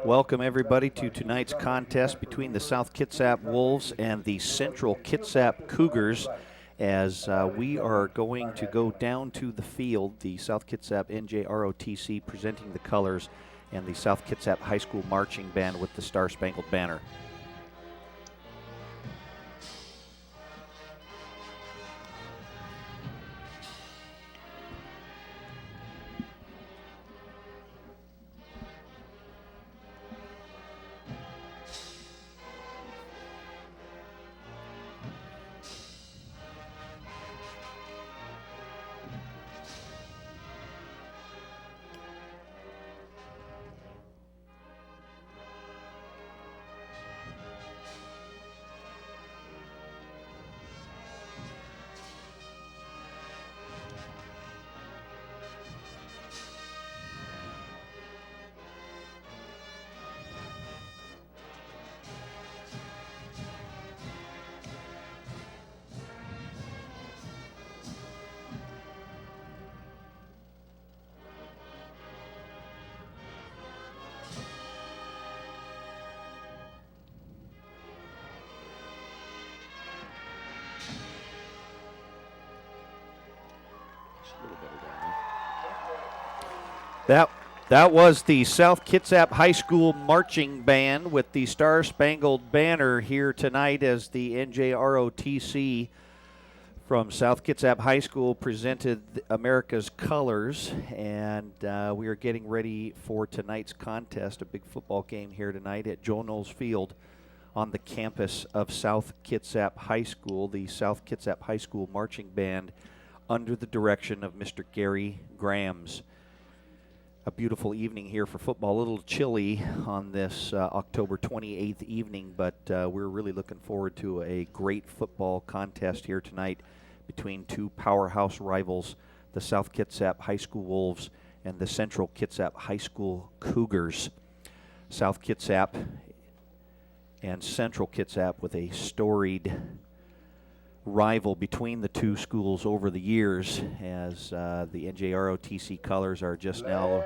Welcome everybody to tonight's contest between the South Kitsap Wolves and the Central Kitsap Cougars, as we are going to go down to the field. The South Kitsap NJROTC presenting the colors, and the South Kitsap High School Marching Band with the Star Spangled Banner. That was the South Kitsap High School Marching Band with the Star Spangled Banner here tonight, as the NJROTC from South Kitsap High School presented America's colors. And we are getting ready for tonight's contest, a big football game here tonight at Joe Knowles Field on the campus of South Kitsap High School. The South Kitsap High School Marching Band under the direction of Mr. Gary Grams. A beautiful evening here for football. A little chilly on this October 28th evening, but we're really looking forward to a great football contest here tonight between two powerhouse rivals, the South Kitsap High School Wolves and the Central Kitsap High School Cougars. South Kitsap and Central Kitsap with a storied rival between the two schools over the years, as the NJROTC colors are just now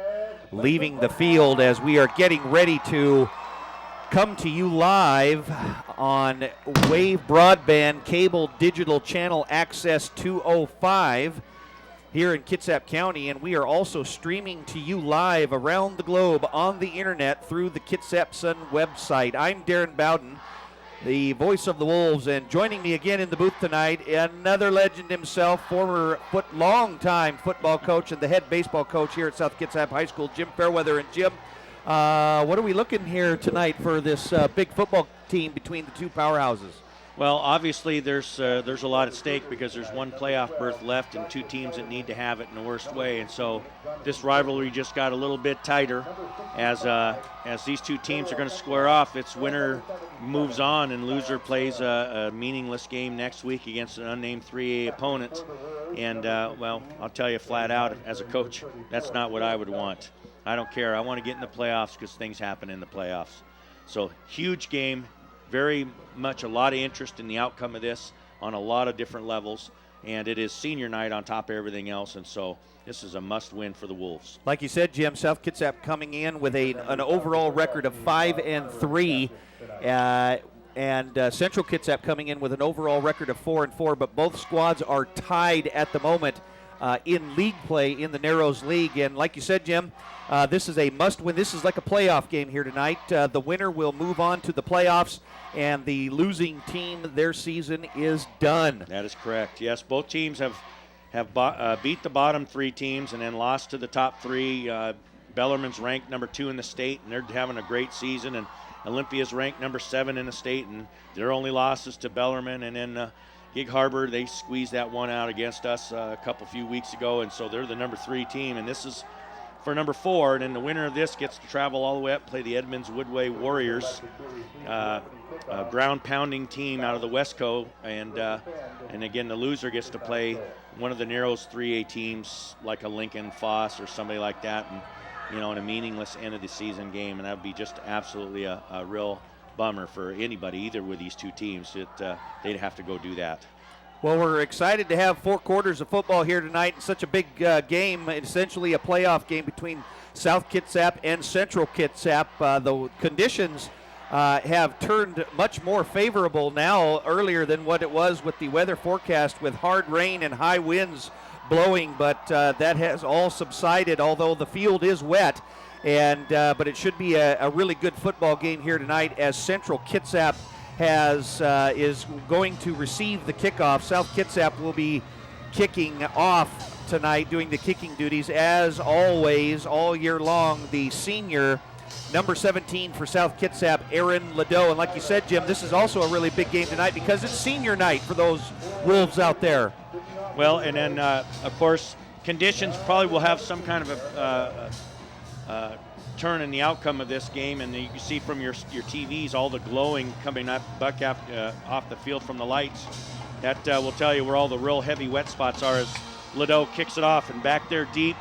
leaving the field, as we are getting ready to come to you live on Wave Broadband Cable Digital Channel Access 205 here in Kitsap County, and we are also streaming to you live around the globe on the internet through the Kitsap Sun website. I'm Darren Bowden, the voice of the Wolves, and joining me again in the booth tonight, another legend himself, former long-time football coach and the head baseball coach here at South Kitsap High School, Jim Fairweather. And Jim, what are we looking here tonight for this big football team between the two powerhouses? Well, obviously there's a lot at stake, because there's one playoff berth left and two teams that need to have it in the worst way, and so this rivalry just got a little bit tighter as these two teams are going to square off. Its winner moves on, and loser plays a meaningless game next week against an unnamed 3A opponent. And well, I'll tell you flat out, as a coach, that's not what I would want. I don't care. I want to get in the playoffs because things happen in the playoffs. So huge game. Very much a lot of interest in the outcome of this on a lot of different levels, and it is senior night on top of everything else, and so this is a must-win for the Wolves. Like you said, Jim, South Kitsap coming in with an overall record of 5-3, and Central Kitsap coming in with an overall record of 4-4, but both squads are tied at the moment in league play in the Narrows League. And like you said, Jim, this is a must-win. This is like a playoff game here tonight. The winner will move on to the playoffs, and the losing team, their season is done. That is correct. Yes, both teams have beat the bottom three teams and then lost to the top three. Bellarmine's ranked number 2 in the state, and they're having a great season. And Olympia's ranked number 7 in the state, and their only losses to Bellarmine. And then Gig Harbor, they squeezed that one out against us a few weeks ago, and so they're the number 3 team. And this is for number 4, and then the winner of this gets to travel all the way up, play the Edmonds Woodway Warriors, a ground-pounding team out of the Westco, and again, the loser gets to play one of the Narrows 3A teams, like a Lincoln Foss or somebody like that, and in a meaningless end-of-the-season game, and that would be just absolutely a real bummer for anybody, either with these two teams. They'd have to go do that. Well, we're excited to have 4 quarters of football here tonight. Such a big game, essentially a playoff game between South Kitsap and Central Kitsap. The conditions have turned much more favorable now earlier than what it was with the weather forecast with hard rain and high winds blowing, but that has all subsided, although the field is wet. And but it should be a really good football game here tonight as Central Kitsap is going to receive the kickoff. South Kitsap will be kicking off tonight, doing the kicking duties as always all year long. The senior number 17 for South Kitsap, Aaron Ladeau. And like you said, Jim, this is also a really big game tonight because it's senior night for those Wolves out there. Well, and then of course conditions probably will have some kind of a turn in the outcome of this game, and you can see from your TVs all the glowing coming up off the field from the lights. That will tell you where all the real heavy wet spots are as Ladeau kicks it off, and back there deep.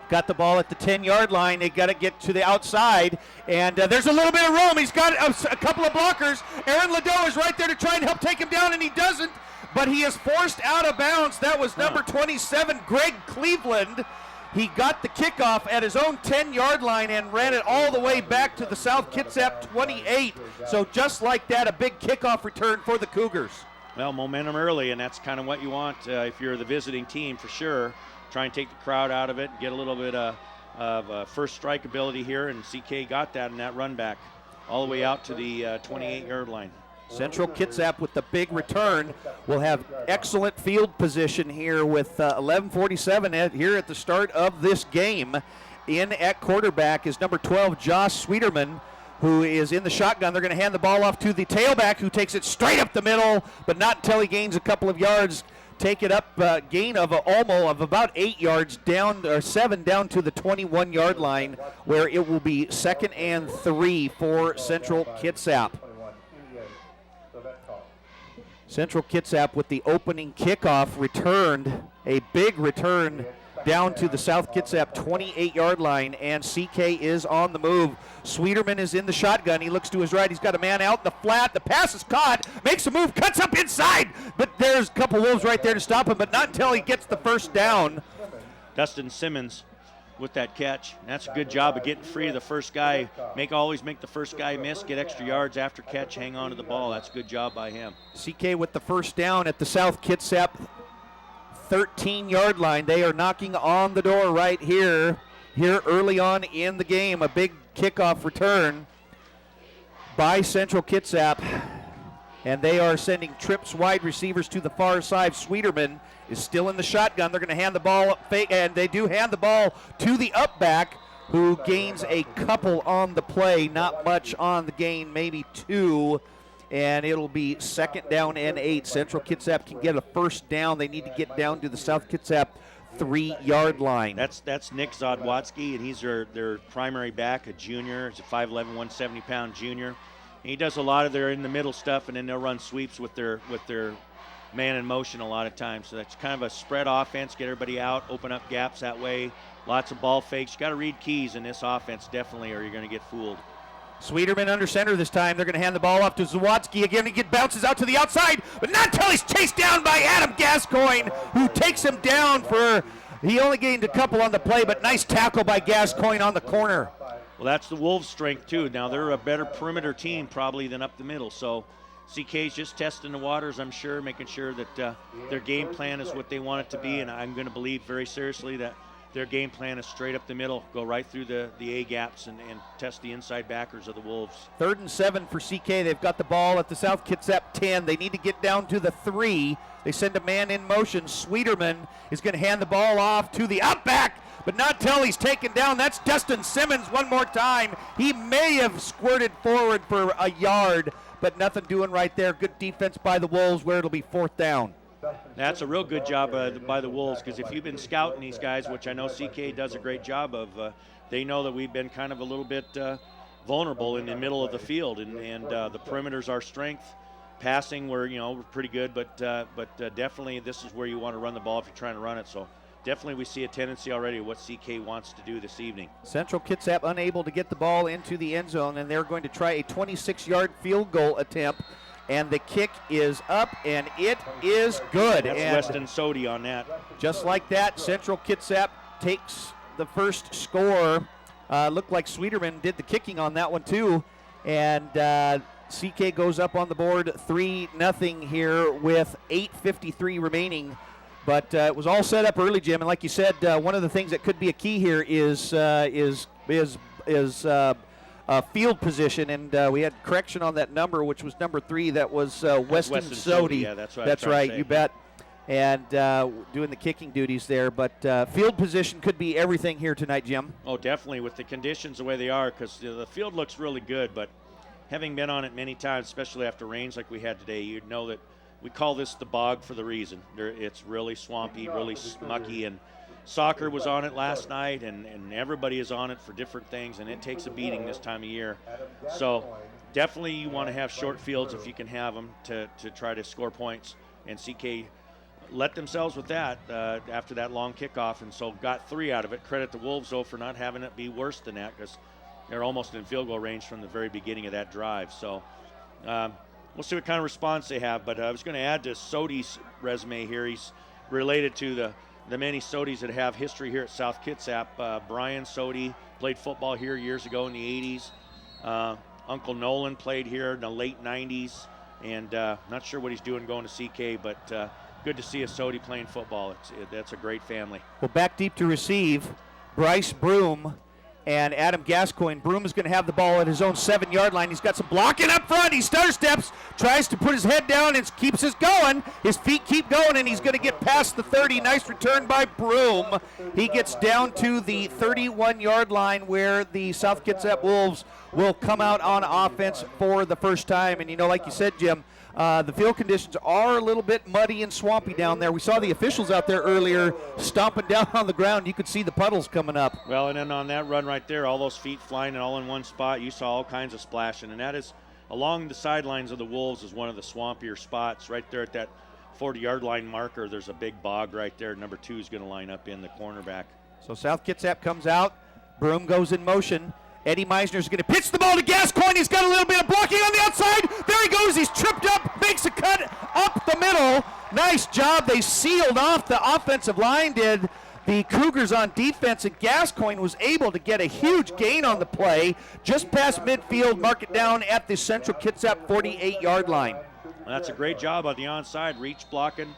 Got the ball at the 10-yard line. They got to get to the outside, and there's a little bit of room. He's got a couple of blockers. Aaron Ladeau is right there to try and help take him down, and he doesn't, but he is forced out of bounds. That was number 27, Greg Cleveland. He got the kickoff at his own 10-yard line and ran it all the way back to the South Kitsap 28. So just like that, a big kickoff return for the Cougars. Well, momentum early, and that's kind of what you want if you're the visiting team for sure. Try and take the crowd out of it, get a little bit of first strike ability here, and CK got that in that run back all the way out to the 28-yard line. Central Kitsap with the big return will have excellent field position here with 11:47 here at the start of this game. In at quarterback is number 12, Josh Sweeterman, who is in the shotgun. They're going to hand the ball off to the tailback, who takes it straight up the middle, but not until he gains a couple of yards. Take it up, gain of almost about 8 yards down, or 7 down to the 21-yard line, where it will be 2nd and 3 for Central Kitsap. Central Kitsap with the opening kickoff returned, a big return down to the South Kitsap 28-yard line, and CK is on the move. Sweeterman is in the shotgun. He looks to his right. He's got a man out in the flat. The pass is caught, makes a move, cuts up inside, but there's a couple Wolves right there to stop him, but not until he gets the first down. Dustin Simmons with that catch. That's a good job of getting free of the first guy. Always make the first guy miss, get extra yards after catch, hang on to the ball. That's a good job by him. CK with the first down at the South Kitsap 13-yard line. They are knocking on the door right here early on in the game. A big kickoff return by Central Kitsap, and they are sending trips wide receivers to the far side. Sweeterman is still in the shotgun. They're going to hand the ball, and they do hand the ball to the up back, who gains a couple on the play. Not much on the gain, maybe 2, and it'll be 2nd down and 8. Central Kitsap can get a first down. They need to get down to the South Kitsap 3-yard line. That's Nick Zodwatsky, and he's their primary back, a junior. He's a 5'11", 170-pound junior. And he does a lot of their in-the-middle stuff, and then they'll run sweeps with their man in motion a lot of times. So that's kind of a spread offense, get everybody out, open up gaps that way. Lots of ball fakes. You got to read keys in this offense, definitely, or you're going to get fooled. Sweeterman under center this time. They're going to hand the ball off to Zawatsky. Again, he bounces out to the outside, but not until he's chased down by Adam Gascoigne, who takes him down he only gained a couple on the play, but nice tackle by Gascoigne on the corner. Well, that's the Wolves' strength, too. Now, they're a better perimeter team probably than up the middle, so CK's just testing the waters, I'm sure, making sure that their game plan is what they want it to be, and I'm going to believe very seriously that their game plan is straight up the middle, go right through the A gaps and test the inside backers of the Wolves. 3rd and 7 for CK. They've got the ball at the South Kitsap 10. They need to get down to the 3. They send a man in motion. Sweeterman is going to hand the ball off to the up back, but not till he's taken down. That's Dustin Simmons one more time. He may have squirted forward for a yard, but nothing doing right there. Good defense by the Wolves, where it'll be 4th down. That's a real good job by the Wolves, because if you've been scouting these guys, which I know CK does a great job of, they know that we've been kind of a little bit vulnerable in the middle of the field, and the perimeter's our strength. Passing, we're pretty good, but definitely this is where you want to run the ball if you're trying to run it. So definitely we see a tendency already of what CK wants to do this evening. Central Kitsap unable to get the ball into the end zone, and they're going to try a 26-yard field goal attempt. And the kick is up, and it is good. That's and Weston Sodi on that. Just like that, Central Kitsap takes the first score. Looked like Sweeterman did the kicking on that one too. And CK goes up on the board 3-0 here with 8:53 remaining. But it was all set up early, Jim. And like you said, one of the things that could be a key here is field position. And we had correction on that number, which was number 3. That was Weston Sodi. Yeah, that's right. That's right. You bet. And doing the kicking duties there. But field position could be everything here tonight, Jim. Oh, definitely, with the conditions the way they are, because the field looks really good. But having been on it many times, especially after rains like we had today, you'd know that we call this the bog for the reason. It's really swampy, really mucky, and soccer was on it last night, and everybody is on it for different things, and it takes a beating this time of year. So definitely you want to have short fields if you can have them to try to score points, and CK let themselves with that after that long kickoff, and so got 3 out of it. Credit the Wolves, though, for not having it be worse than that, because they're almost in field goal range from the very beginning of that drive. So we'll see what kind of response they have. But I was going to add to Sodi's resume here. He's related to the many Sodis that have history here at South Kitsap. Brian Sodi played football here years ago in the 80s. Uncle Nolan played here in the late 90s. And not sure what he's doing going to CK, but good to see a Sodi playing football. That's a great family. Well, back deep to receive, Bryce Broom and Adam Gascoigne. Broom is going to have the ball at his own 7-yard line. He's got some blocking up front. He stutter steps, tries to put his head down and keeps us going. His feet keep going, and he's going to get past the 30. Nice return by Broom. He gets down to the 31-yard line where the South Kitsap Wolves will come out on offense for the first time. And, like you said, Jim, the field conditions are a little bit muddy and swampy down there. We saw the officials out there earlier stomping down on the ground. You could see the puddles coming up. Well, and then on that run right there, all those feet flying and all in one spot, you saw all kinds of splashing. And that is along the sidelines of the Wolves is one of the swampier spots. Right there at that 40-yard line marker, there's a big bog right there. Number 2 is going to line up in the cornerback. So South Kitsap comes out. Broom goes in motion. Eddie Meisner is going to pitch the ball to Gascoigne. He's got a little bit of blocking on the outside. There he goes. He's tripped up, makes a cut up the middle. Nice job. They sealed off the offensive line, did the Cougars on defense, and Gascoigne was able to get a huge gain on the play just past midfield, mark it down at the Central Kitsap 48-yard line. Well, that's a great job on the onside, reach blocking,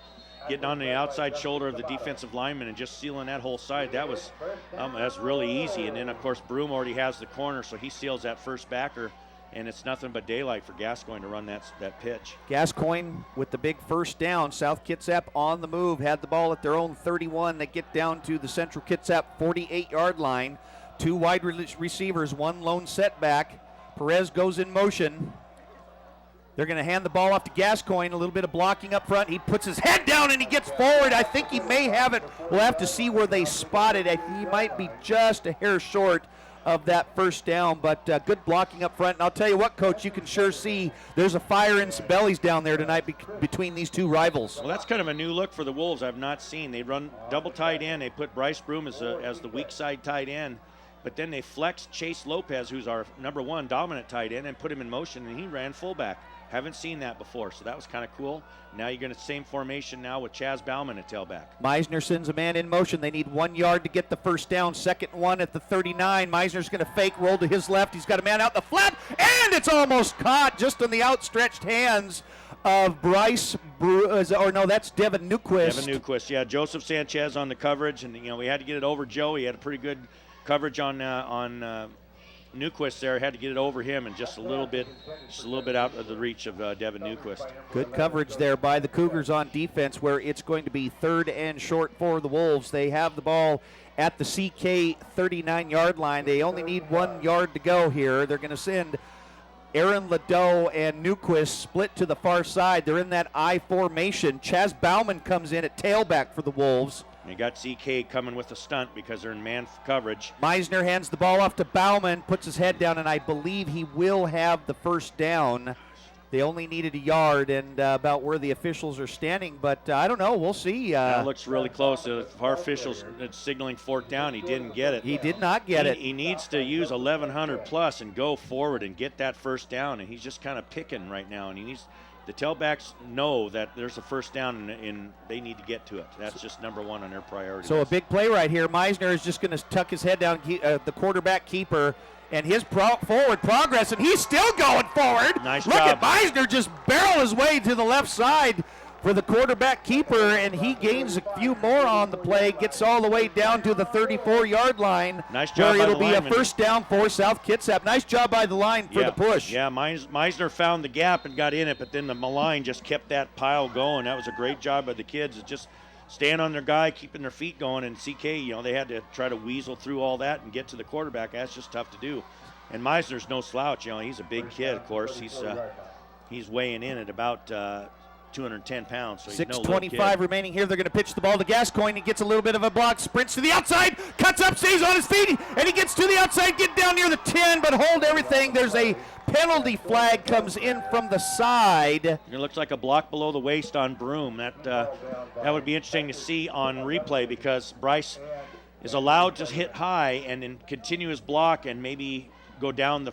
getting on the outside shoulder of the defensive lineman and just sealing that whole side. That's really easy. And then, of course, Broom already has the corner, so he seals that first backer, and it's nothing but daylight for Gascoigne to run that pitch. Gascoigne with the big first down. South Kitsap on the move, had the ball at their own 31. They get down to the Central Kitsap 48-yard line. 2 wide receivers, 1 lone setback. Perez goes in motion. They're going to hand the ball off to Gascoigne, a little bit of blocking up front. He puts his head down and he gets forward. I think he may have it. We'll have to see where they spot it. He might be just a hair short of that first down, but good blocking up front. And I'll tell you what, Coach, you can sure see there's a fire in some bellies down there tonight between these 2 rivals. Well, that's kind of a new look for the Wolves I've not seen. They run double tight end. They put Bryce Broom as the weak side tight end. But then they flexed Chase Lopez, who's our number 1 dominant tight end, and put him in motion, and he ran fullback. Haven't seen that before, so that was kind of cool. Now you're going to same formation now with Chaz Bauman at tailback. Meisner sends a man in motion. They need 1 yard to get the first down. 2nd and 1 at the 39. Meisner's going to fake, roll to his left. He's got a man out in the flat, and it's almost caught just on the outstretched hands of Bryce. That's Devin Newquist. Devin Newquist, yeah. Joseph Sanchez on the coverage, and we had to get it over Joe. He had a pretty good coverage on Newquist there, had to get it over him and just a little bit out of the reach of Devin Newquist. Good coverage there by the Cougars on defense, where it's going to be 3rd and short for the Wolves. They have the ball at the CK 39-yard line. They only need 1 yard to go here. They're going to send Aaron Ladeau and Newquist split to the far side. They're in that I formation. Chaz Bauman comes in at tailback for the Wolves. And you got CK coming with a stunt because they're in man coverage. Meisner hands the ball off to Bauman, puts his head down, and I believe he will have the first down. They only needed a yard, and about where the officials are standing, but I don't know. We'll see. That looks really close. Our officials signaling 4th down. He didn't get it. He did not get it. He needs to use 1100 plus and go forward and get that first down, and he's just kind of picking right now, and he the tailbacks know that there's a first down and they need to get to it. That's just number one on their priority So list. a big play right here. Meisner is just going to tuck his head down, the quarterback keeper, and his forward progress, and he's still going forward. Nice Look job. at Meisner just barrel his way to the left side for the quarterback keeper, and he gains a few more on the play, gets all the way down to the 34-yard line. Nice job where by it'll the be lineman. A first down for South Kitsap. Nice job by the line for the push. Yeah, Meisner found the gap and got in it, but then the line just kept that pile going. That was a great job by the kids. It's just staying on their guy, keeping their feet going, and CK, they had to try to weasel through all that and get to the quarterback. That's just tough to do. And Meisner's no slouch. He's a big kid, of course. He's weighing in at about 210 pounds. So 6:25 remaining here. They're going to pitch the ball to Gascoigne. He gets a little bit of a block, sprints to the outside, cuts up, stays on his feet, and he gets to the outside, get down near the 10, but hold everything. There's a penalty flag comes in from the side. It looks like a block below the waist on Broom. That would be interesting to see on replay because Bryce is allowed to hit high and then continue his block and maybe go down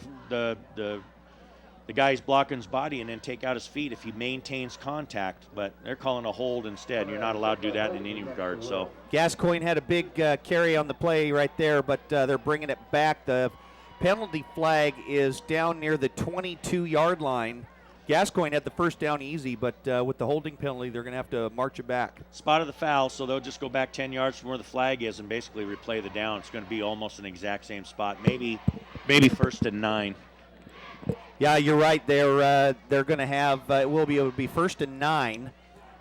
the guy's blocking his body and then take out his feet if he maintains contact, but they're calling a hold instead. You're not allowed to do that in any regard. So Gascoigne had a big carry on the play right there, but they're bringing it back. The penalty flag is down near the 22-yard line. Gascoigne had the first down easy, but with the holding penalty, they're going to have to march it back. Spotted the foul, so they'll just go back 10 yards from where the flag is and basically replay the down. It's going to be almost an exact same spot, maybe 1st and 9. Yeah, you're right. They're going to have it will be 1st and 9.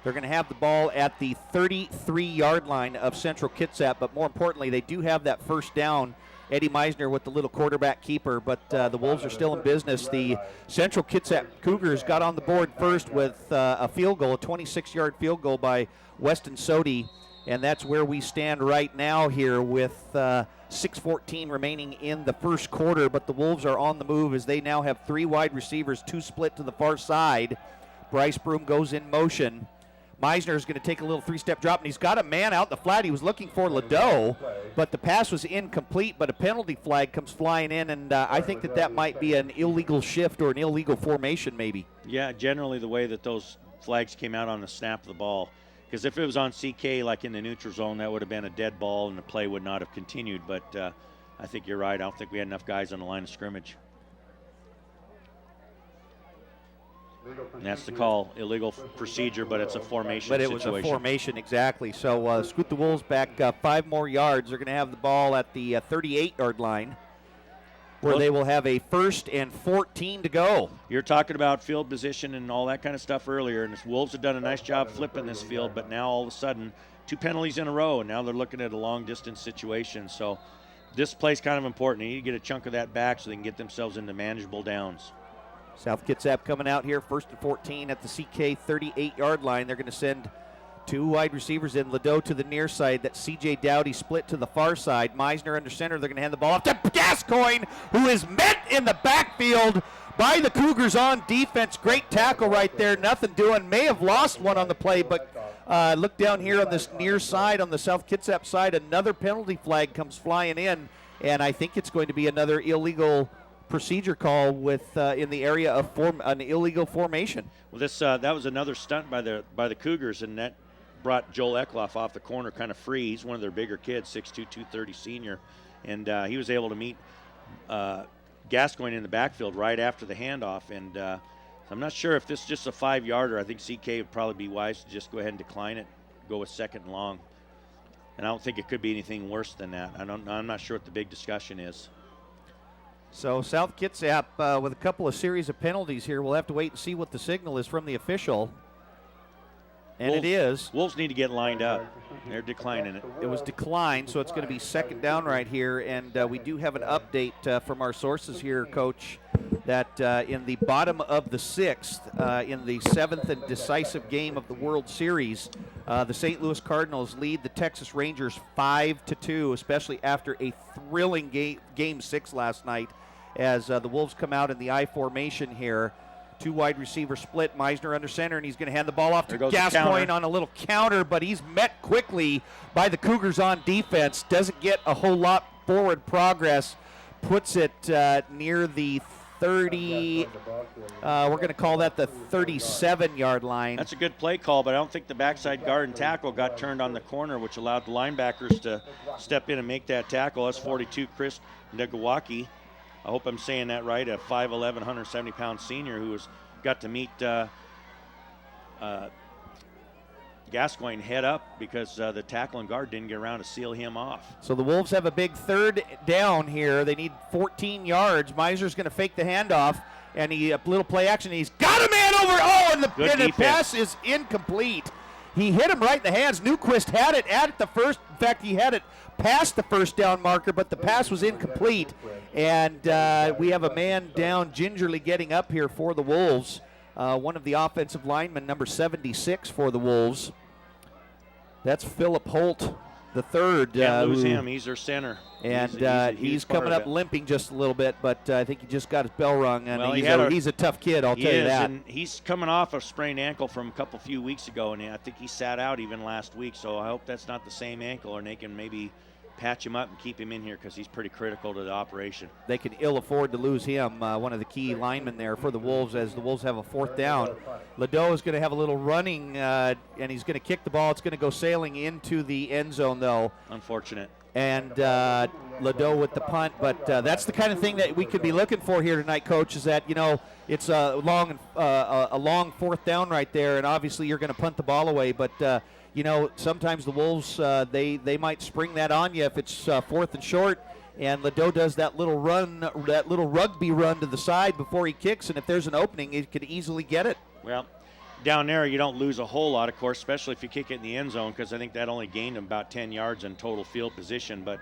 They're going to have the ball at the 33-yard line of Central Kitsap, but more importantly, they do have that first down. Eddie Meisner with the little quarterback keeper, but the Wolves are still in business. The Central Kitsap Cougars got on the board first with a field goal, a 26-yard field goal by Weston Sodi, and that's where we stand right now here with 6:14 remaining in the first quarter, but the Wolves are on the move as they now have 3 wide receivers, 2 split to the far side. Bryce Broom goes in motion. Meisner is going to take a little 3-step drop, and he's got a man out in the flat. He was looking for Ladeau, but the pass was incomplete, but a penalty flag comes flying in, and I think that might be an illegal shift or an illegal formation maybe. Yeah, generally the way that those flags came out on the snap of the ball, because if it was on CK like in the neutral zone, that would have been a dead ball and the play would not have continued, but I think you're right. I don't think we had enough guys on the line of scrimmage. And that's the call, illegal procedure, but it's a formation But it situation. was a formation, exactly. So scoot the Wolves back 5 more yards. They're going to have the ball at the 38-yard line where they will have a 1st and 14 to go. You're talking about field position and all that kind of stuff earlier, and the Wolves have done a nice job flipping this field, but now all of a sudden 2 penalties in a row, and now they're looking at a long-distance situation. So this play's kind of important. They need to get a chunk of that back so they can get themselves into manageable downs. South Kitsap coming out here, 1st and 14 at the CK 38-yard line. They're going to send 2 wide receivers in. Ladeau to the near side. That C.J. Dowdy split to the far side. Meisner under center. They're going to hand the ball off to Gascoigne, who is met in the backfield by the Cougars on defense. Great tackle right there. Nothing doing. May have lost one on the play, but look down here on this near side, on the South Kitsap side. Another penalty flag comes flying in, and I think it's going to be another illegal procedure call with in the area of an illegal formation. Well, this that was another stunt by the Cougars, and that brought Joel Eckloff off the corner kind of free. He's one of their bigger kids, 6'2", 230 senior, and he was able to meet Gascoigne in the backfield right after the handoff. And I'm not sure if this is just a 5-yarder. I think CK would probably be wise to just go ahead and decline it, go with 2nd and long. And I don't think it could be anything worse than that. I'm not sure what the big discussion is. So South Kitsap with a couple of series of penalties here. We'll have to wait and see what the signal is from the official. And Wolves, it is. Wolves need to get lined up. They're declining it. It was declined, so it's going to be 2nd down right here. And we do have an update from our sources here, Coach, that in the bottom of the 6th, in the 7th and decisive game of the World Series, the St. Louis Cardinals lead the Texas Rangers 5-2, especially after a thrilling game 6 last night, as the Wolves come out in the I formation here. 2 wide receiver split. Meisner under center, and he's going to hand the ball off to Gascoigne on a little counter, but he's met quickly by the Cougars on defense. Doesn't get a whole lot forward progress. Puts it near the 30, we're going to call that the 37-yard line. That's a good play call, but I don't think the backside guard and tackle got turned on the corner, which allowed the linebackers to step in and make that tackle. That's 42 Chris Negawaki. I hope I'm saying that right, a 5'11", 170-pound senior who got to meet Gascoigne head up because the tackle and guard didn't get around to seal him off. So the Wolves have a big third down here. They need 14 yards. Miser's going to fake the handoff, and a little play action. He's got a man over. Oh, and the pass is incomplete. He hit him right in the hands. Newquist had it at the first. In fact, he had it past the first down marker, but the pass was incomplete. And we have a man down gingerly getting up here for the Wolves. One of the offensive linemen, number 76 for the Wolves. That's Philip Holt, the third. Can't lose him. He's their center. And he's coming up limping just a little bit, but I think he just got his bell rung. And he's a tough kid, I'll tell you that. And he's coming off a sprained ankle from a few weeks ago, and I think he sat out even last week. So I hope that's not the same ankle, and they can maybe patch him up and keep him in here because he's pretty critical to the operation. They can ill afford to lose him, one of the key linemen there for the Wolves, as the Wolves have a fourth down. Ledoux is going to have a little running, and he's going to kick the ball. It's going to go sailing into the end zone, though. Unfortunate. And Ledoux with the punt, but that's the kind of thing that we could be looking for here tonight, Coach, is that, it's a long fourth down right there, and obviously you're going to punt the ball away, but sometimes the Wolves, they might spring that on you if it's fourth and short, and Ledoux does that little rugby run to the side before he kicks, and if there's an opening, he could easily get it. Well, down there you don't lose a whole lot, of course, especially if you kick it in the end zone, because I think that only gained him about 10 yards in total field position. But,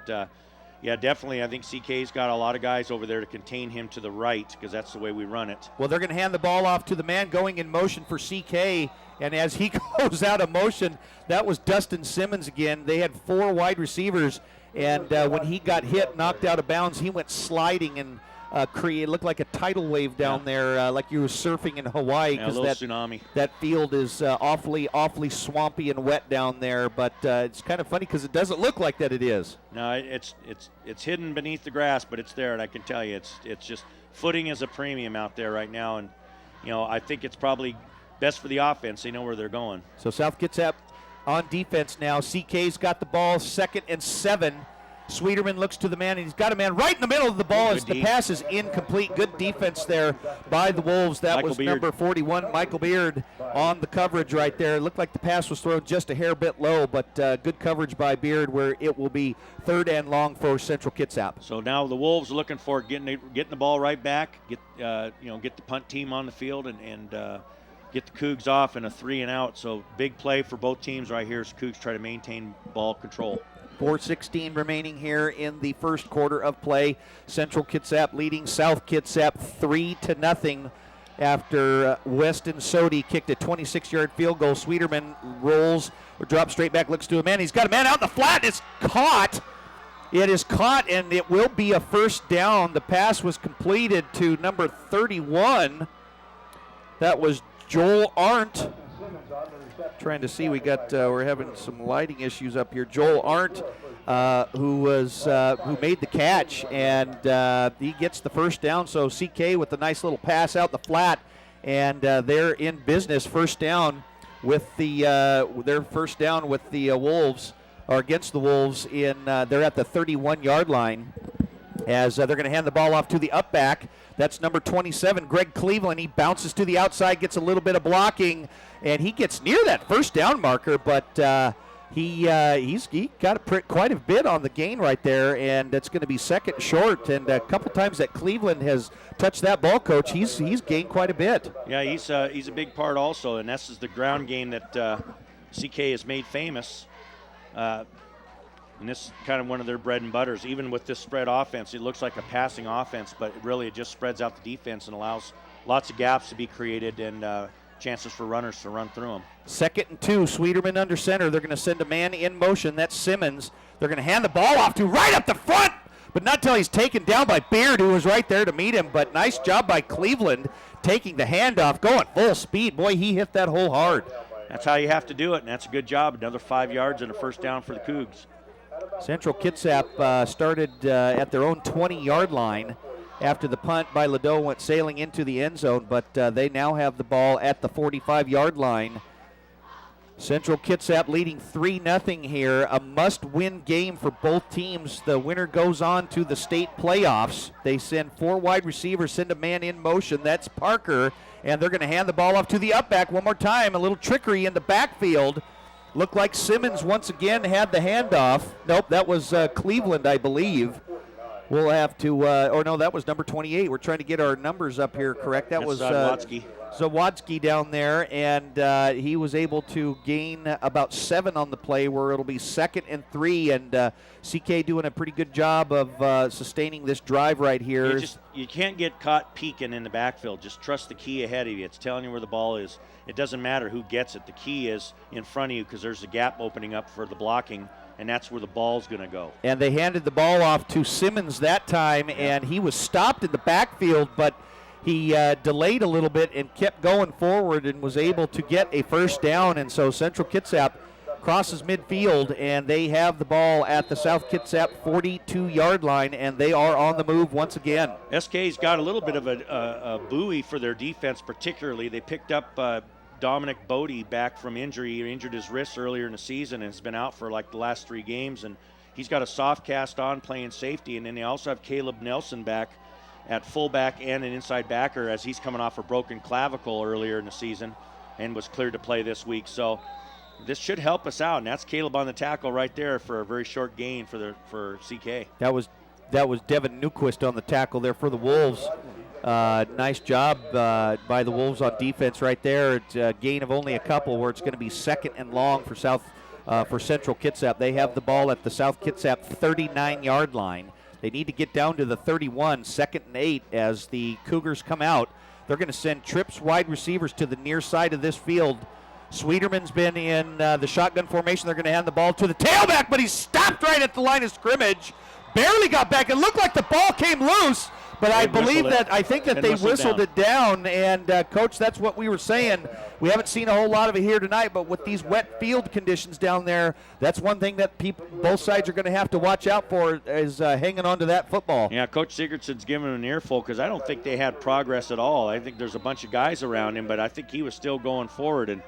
yeah, definitely I think CK's got a lot of guys over there to contain him to the right, because that's the way we run it. Well, they're going to hand the ball off to the man going in motion for CK, and as he goes out of motion, that was Dustin Simmons again. They had four wide receivers, and when he got hit, knocked out of bounds, he went sliding and it looked like a tidal wave down there, like you were surfing in Hawaii, because tsunami. That field is awfully swampy and wet down there. But it's kind of funny because it doesn't look like that. It is. No, it's hidden beneath the grass, but it's there, and I can tell you, it's just footing is a premium out there right now, and I think it's probably best for the offense. They know where they're going. So South Kitsap on defense now. CK's got the ball, 2nd and 7. Sweeterman looks to the man, and he's got a man right in the middle of the ball as the pass is incomplete. Good defense there by the Wolves. That was number 41, Michael Beard, on the coverage right there. It looked like the pass was thrown just a hair bit low, but good coverage by Beard, where it will be 3rd and long for Central Kitsap. So now the Wolves are looking for getting the ball right back, get the punt team on the field, and get the Cougs off in a 3-and-out. So big play for both teams right here as Cougs try to maintain ball control. 4:16 remaining here in the first quarter of play. Central Kitsap leading South Kitsap 3-0 after Weston Sodi kicked a 26-yard field goal. Sweeterman rolls or drops straight back, looks to a man. He's got a man out in the flat. It's caught. It is caught, and it will be a first down. The pass was completed to number 31. That was Joel Arndt. Trying to see, we're having some lighting issues up here. Joel Arndt, who made the catch, and he gets the first down. So CK with a nice little pass out the flat, and they're in business. First down with their first down with the Wolves, or against the Wolves. They're at the 31-yard line, as they're going to hand the ball off to the up back. That's number 27, Greg Cleveland. He bounces to the outside, gets a little bit of blocking, and he gets near that first down marker, but he got quite a bit on the gain right there, and it's going to be 2nd short. And a couple times that Cleveland has touched that ball, Coach, he's gained quite a bit. Yeah, he's a big part also, and this is the ground game that CK has made famous. And this is kind of one of their bread and butters. Even with this spread offense, it looks like a passing offense, but really it just spreads out the defense and allows lots of gaps to be created and chances for runners to run through them. 2nd and 2, Sweeterman under center. They're going to send a man in motion. That's Simmons. They're going to hand the ball off to right up the front, but not till he's taken down by Beard, who was right there to meet him. But nice job by Cleveland taking the handoff, going full speed. Boy, he hit that hole hard. That's how you have to do it, and that's a good job. Another 5 yards and a first down for the Cougs. Central Kitsap started at their own 20-yard line, after the punt by Ladeau went sailing into the end zone, but they now have the ball at the 45-yard line. Central Kitsap leading 3-0 here. A must-win game for both teams. The winner goes on to the state playoffs. They send 4 wide receivers, send a man in motion. That's Parker, and they're going to hand the ball off to the up-back one more time. A little trickery in the backfield. Looked like Simmons once again had the handoff. Nope, that was Cleveland, I believe. We'll have to, or no, that was number 28. We're trying to get our numbers up here correct. That was Zawodzki down there, and he was able to gain about 7 on the play, where it'll be 2nd and 3, and CK doing a pretty good job of sustaining this drive right here. You can't get caught peeking in the backfield. Just trust the key ahead of you. It's telling you where the ball is. It doesn't matter who gets it. The key is in front of you, because there's a gap opening up for the blocking, and that's where the ball's going to go. And they handed the ball off to Simmons that time, and he was stopped in the backfield, but he delayed a little bit and kept going forward and was able to get a first down. And so Central Kitsap crosses midfield, and they have the ball at the South Kitsap 42-yard line, and they are on the move once again. SK's got a little bit of a buoy for their defense, particularly. They picked up Dominic Bodie back from injury. He injured his wrist earlier in the season and has been out for like the last 3 games, and he's got a soft cast on playing safety. And then they also have Caleb Nelson back at fullback and an inside backer, as he's coming off a broken clavicle earlier in the season and was cleared to play this week. So this should help us out, and that's Caleb on the tackle right there for a very short gain for CK. That was Devin Newquist on the tackle there for the Wolves. Nice job by the Wolves on defense right there. It's a gain of only a couple, where it's going to be 2nd and long for Central Kitsap. They have the ball at the South Kitsap 39-yard line. They need to get down to the 31, 2nd and 8, as the Cougars come out. They're going to send trips wide receivers to the near side of this field. Sweeterman's been in the shotgun formation. They're going to hand the ball to the tailback, but he's stopped right at the line of scrimmage. Barely got back. It looked like the ball came loose, but I think that they whistled it down. And, Coach, that's what we were saying. We haven't seen a whole lot of it here tonight, but with these wet field conditions down there, that's one thing that both sides are going to have to watch out for, is hanging on to that football. Yeah, Coach Sigurdsson's giving him an earful, because I don't think they had progress at all. I think there's a bunch of guys around him, but I think he was still going forward.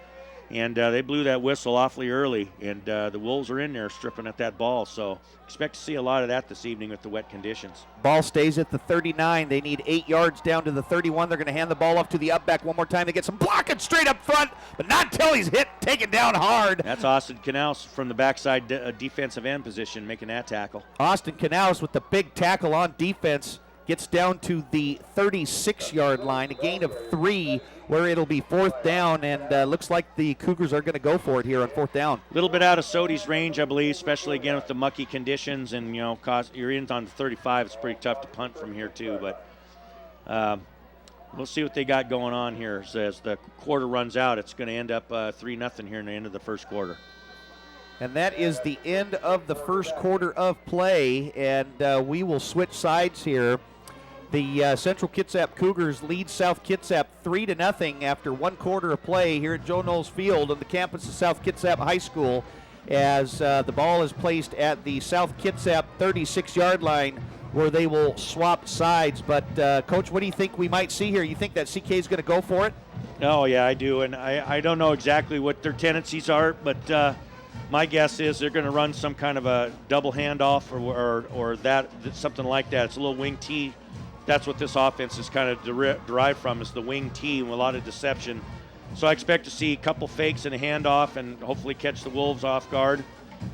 And they blew that whistle awfully early, and the Wolves are in there stripping at that ball. So expect to see a lot of that this evening with the wet conditions. Ball stays at the 39. They need 8 yards down to the 31. They're going to hand the ball off to the up-back one more time. They get some blocking straight up front, but not until he's taken down hard. That's Austin Canals from the backside defensive end position making that tackle. Austin Canals with the big tackle on defense gets down to the 36-yard line, a gain of 3, where it'll be 4th down, and looks like the Cougars are going to go for it here on 4th down. A little bit out of Sodi's range, I believe, especially again with the mucky conditions, and you're in on the 35. It's pretty tough to punt from here too, but we'll see what they got going on here. So as the quarter runs out, it's going to end up 3-0 here in the end of the first quarter. And that is the end of the first quarter of play, and we will switch sides here. The Central Kitsap Cougars lead South Kitsap 3-0 after 1 quarter of play here at Joe Knowles Field on the campus of South Kitsap High School, as the ball is placed at the South Kitsap 36-yard line, where they will swap sides. But, Coach, what do you think we might see here? You think that CK is going to go for it? Oh, yeah, I do. And I don't know exactly what their tendencies are, but my guess is they're going to run some kind of a double handoff or that something like that. It's a little wing T. That's what this offense is kind of derived from, is the wing T with a lot of deception. So I expect to see a couple fakes and a handoff and hopefully catch the Wolves off guard,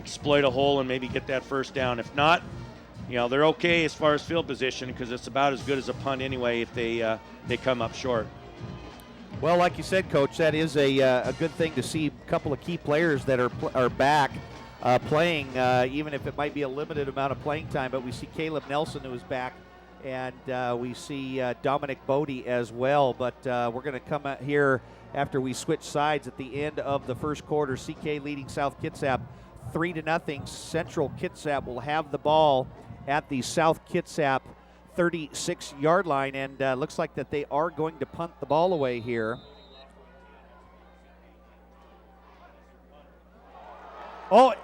exploit a hole, and maybe get that first down. If not, they're okay as far as field position, because it's about as good as a punt anyway if they come up short. Well, like you said, Coach, that is a good thing to see a couple of key players that are back playing, even if it might be a limited amount of playing time. But we see Caleb Nelson, who is back, and we see Dominic Bodie as well. But we're going to come out here after we switch sides at the end of the first quarter. CK leading South Kitsap 3-0. Central Kitsap will have the ball at the South Kitsap 36-yard line, and looks like that they are going to punt the ball away here. Oh,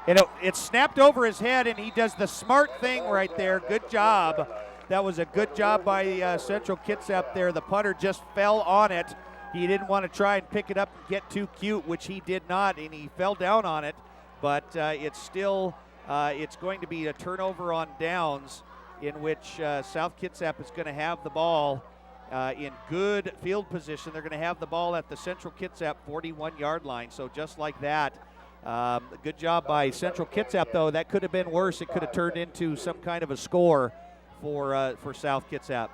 it's snapped over his head, and he does the smart thing right there. Good job. That was a good job by Central Kitsap there. The punter just fell on it. He didn't want to try and pick it up and get too cute, which he did not, and he fell down on it. But it's still, it's going to be a turnover on downs in which South Kitsap is going to have the ball in good field position. They're going to have the ball at the Central Kitsap 41-yard line. So just like that, good job by Central Kitsap, though. That could have been worse. It could have turned into some kind of a score for South Kitsap.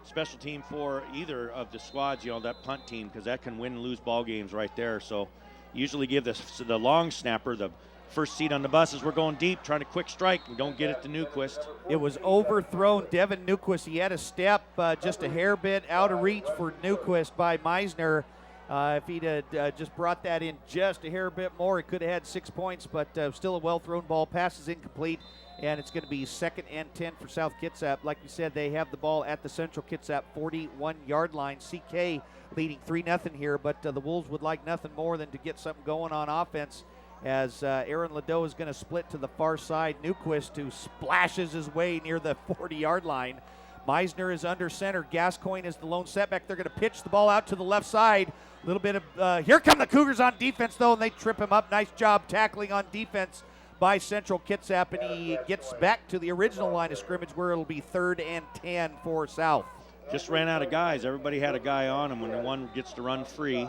Special team for either of the squads, that punt team, because that can win and lose ball games right there. So usually give the long snapper the first seat on the bus as we're going deep, trying to quick strike and don't get it to Newquist. It was overthrown. Devin Newquist, he had a step just a hair bit out of reach for Newquist by Meisner. If he'd just brought that in just a hair bit more, he could have had 6 points, but still a well-thrown ball. Pass is incomplete, and it's going to be 2nd and 10 for South Kitsap. Like we said, they have the ball at the Central Kitsap 41-yard line. CK leading 3-0 here, but the Wolves would like nothing more than to get something going on offense as Aaron Ladeau is going to split to the far side. Newquist, who splashes his way near the 40-yard line. Meisner is under center. Gascoigne is the lone setback. They're going to pitch the ball out to the left side. A little bit of, here come the Cougars on defense, though, and they trip him up. Nice job tackling on defense by Central Kitsap, and he gets back to the original line of scrimmage where it'll be 3rd and 10 for South. Just ran out of guys. Everybody had a guy on him. When the one gets to run free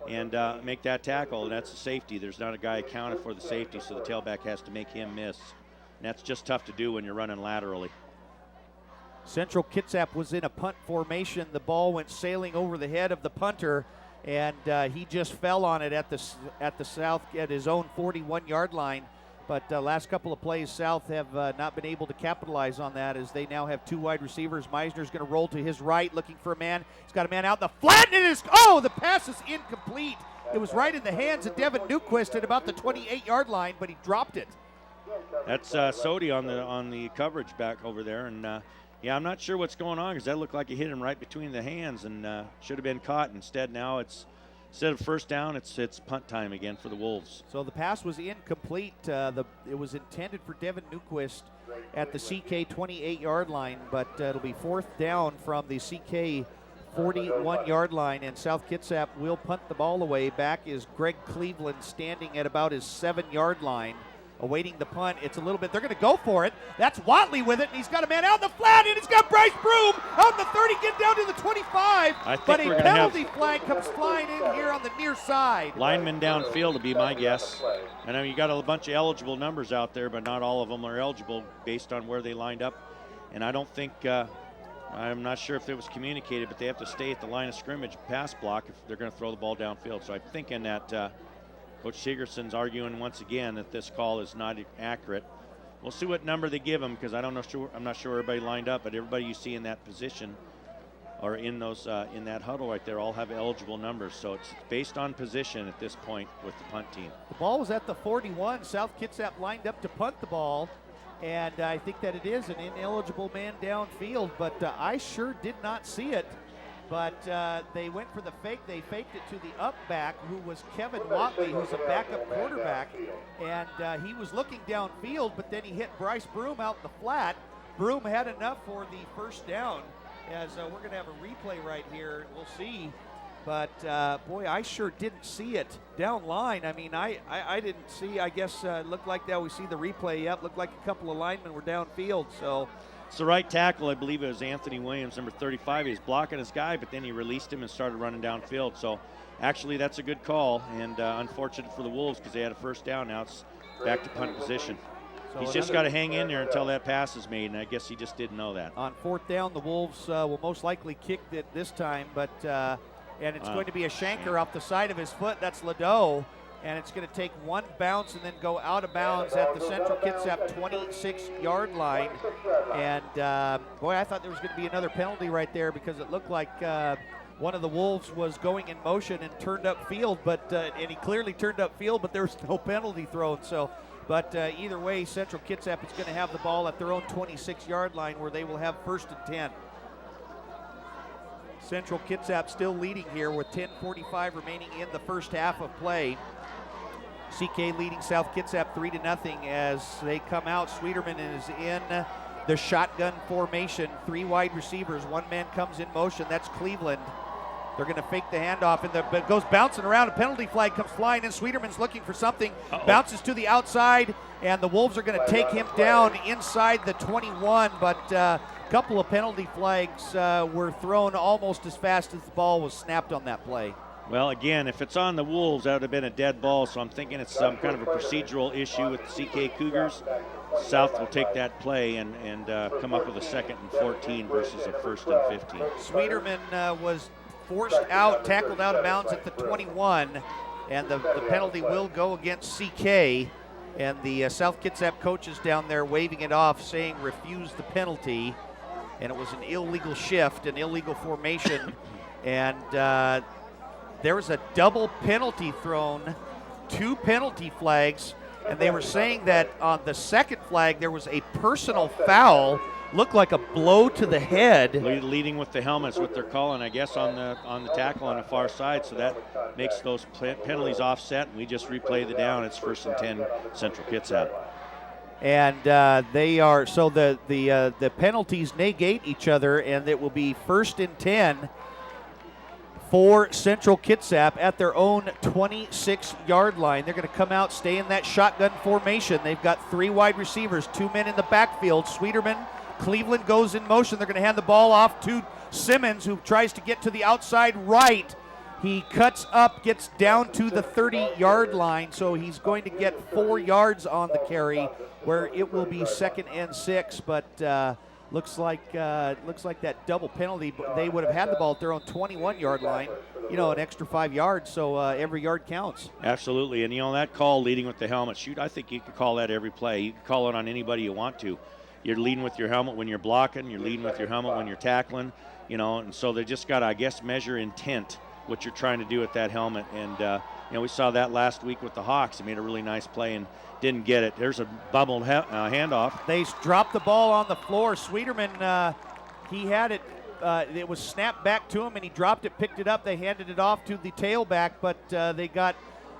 and make that tackle, that's a safety. There's not a guy accounted for the safety, so the tailback has to make him miss. And that's just tough to do when you're running laterally. Central Kitsap was in a punt formation. The ball went sailing over the head of the punter, and he just fell on it at his own 41-yard line. But last couple of plays, South have not been able to capitalize on that as they now have 2 wide receivers. Meisner's going to roll to his right, looking for a man. He's got a man out in the flat, and the pass is incomplete. It was right in the hands of Devin Newquist at about the 28-yard line, but he dropped it. That's Sodi on the coverage back over there, and yeah, I'm not sure what's going on because that looked like he hit him right between the hands and should have been caught. Instead, now instead of first down, it's punt time again for the Wolves. So the pass was incomplete. It was intended for Devin Newquist at the CK 28-yard line, but it'll be 4th down from the CK 41-yard line, and South Kitsap will punt the ball away. Back is Greg Cleveland standing at about his 7-yard line, awaiting the punt. It's a little bit, they're going to go for it. That's Watley with it, and he's got a man out in the flat, and he's got Bryce Broom out in the 30, get down to the 25, but a penalty flag comes flying in here on the near side. Lineman downfield would be my guess. I know you got a bunch of eligible numbers out there, but not all of them are eligible based on where they lined up, and I don't think, I'm not sure if it was communicated, but they have to stay at the line of scrimmage pass block if they're going to throw the ball downfield. So I'm thinking that Coach Sigerson's arguing once again that this call is not accurate. We'll see what number they give him because I'm not sure everybody lined up, but everybody you see in that position or in that huddle right there all have eligible numbers. So it's based on position at this point with the punt team. The ball was at the 41. South Kitsap lined up to punt the ball, and I think that it is an ineligible man downfield, but I sure did not see it. But they went for the fake. They faked it to the up back, who was Kevin Watley, who's a backup quarterback. And he was looking downfield, but then he hit Bryce Broom out in the flat. Broom had enough for the first down, as we're going to have a replay right here, and we'll see. But, boy, I sure didn't see it down line. I mean, I didn't see, I guess, looked like that. We see the replay. Yep, looked like a couple of linemen were downfield, so. It's the right tackle. I believe it was Anthony Williams, number 35. He was blocking his guy, but then he released him and started running downfield. So actually that's a good call, and unfortunate for the Wolves because they had a first down. Now it's back to punt position. So he's just got to hang in there until that pass is made, and I guess he just didn't know that. On 4th down, the Wolves will most likely kick it this time, but and it's going to be a shanker off the side of his foot. That's Ladeau. And it's going to take one bounce and then go out of bounds at the Central Kitsap 26-yard line. And, boy, I thought there was going to be another penalty right there because it looked like one of the Wolves was going in motion and turned upfield, and he clearly turned upfield, but there was no penalty thrown. So, but either way, Central Kitsap is going to have the ball at their own 26-yard line where they will have 1st and 10. Central Kitsap still leading here with 10:45 remaining in the first half of play. CK leading South Kitsap 3-0 as they come out. Sweeterman is in the shotgun formation. 3 wide receivers. 1 man comes in motion. That's Cleveland. They're going to fake the handoff, and it goes bouncing around. A penalty flag comes flying, and Sweeterman's looking for something. Bounces to the outside, and the Wolves are going to take him down inside the 21, but a couple of penalty flags were thrown almost as fast as the ball was snapped on that play. Well, again, if it's on the Wolves, that would have been a dead ball, so I'm thinking it's some kind of a procedural issue with the CK Cougars. South will take that play and come up with a 2nd and 14 versus a 1st and 15. Sweeterman was forced out, tackled out of bounds at the 21, and the penalty will go against CK. And the South Kitsap coaches down there waving it off, saying refuse the penalty. And it was an illegal shift, an illegal formation. And there was a double penalty thrown, 2 penalty flags. And they were saying that on the second flag there was a personal foul, looked like a blow to the head. Leading with the helmets, what they're calling, I guess, on the tackle on the far side. So that makes those penalties offset, and we just replay the down. It's 1st and 10, Central Kitsap. And they are, so the penalties negate each other, and it will be 1st and 10 for Central Kitsap at their own 26-yard line. They're going to come out, stay in that shotgun formation. They've got 3 wide receivers, 2 men in the backfield. Sweeterman, Cleveland goes in motion. They're going to hand the ball off to Simmons, who tries to get to the outside right. He cuts up, gets down to the 30-yard line, so he's going to get 4 yards on the carry, where it will be 2nd and 6, but looks like that double penalty. They would have had the ball at their own 21-yard line, an extra 5 yards, so every yard counts. Absolutely, and that call leading with the helmet, shoot, I think you could call that every play. You can call it on anybody you want to. You're leading with your helmet when you're blocking, you're leading with your helmet when you're tackling, and so they just got to, I guess, measure intent, what you're trying to do with that helmet. And, we saw that last week with the Hawks. They made a really nice play and didn't get it. There's a bubbled handoff. They dropped the ball on the floor. Sweeterman, he had it. It was snapped back to him, and he dropped it, picked it up. They handed it off to the tailback, but they got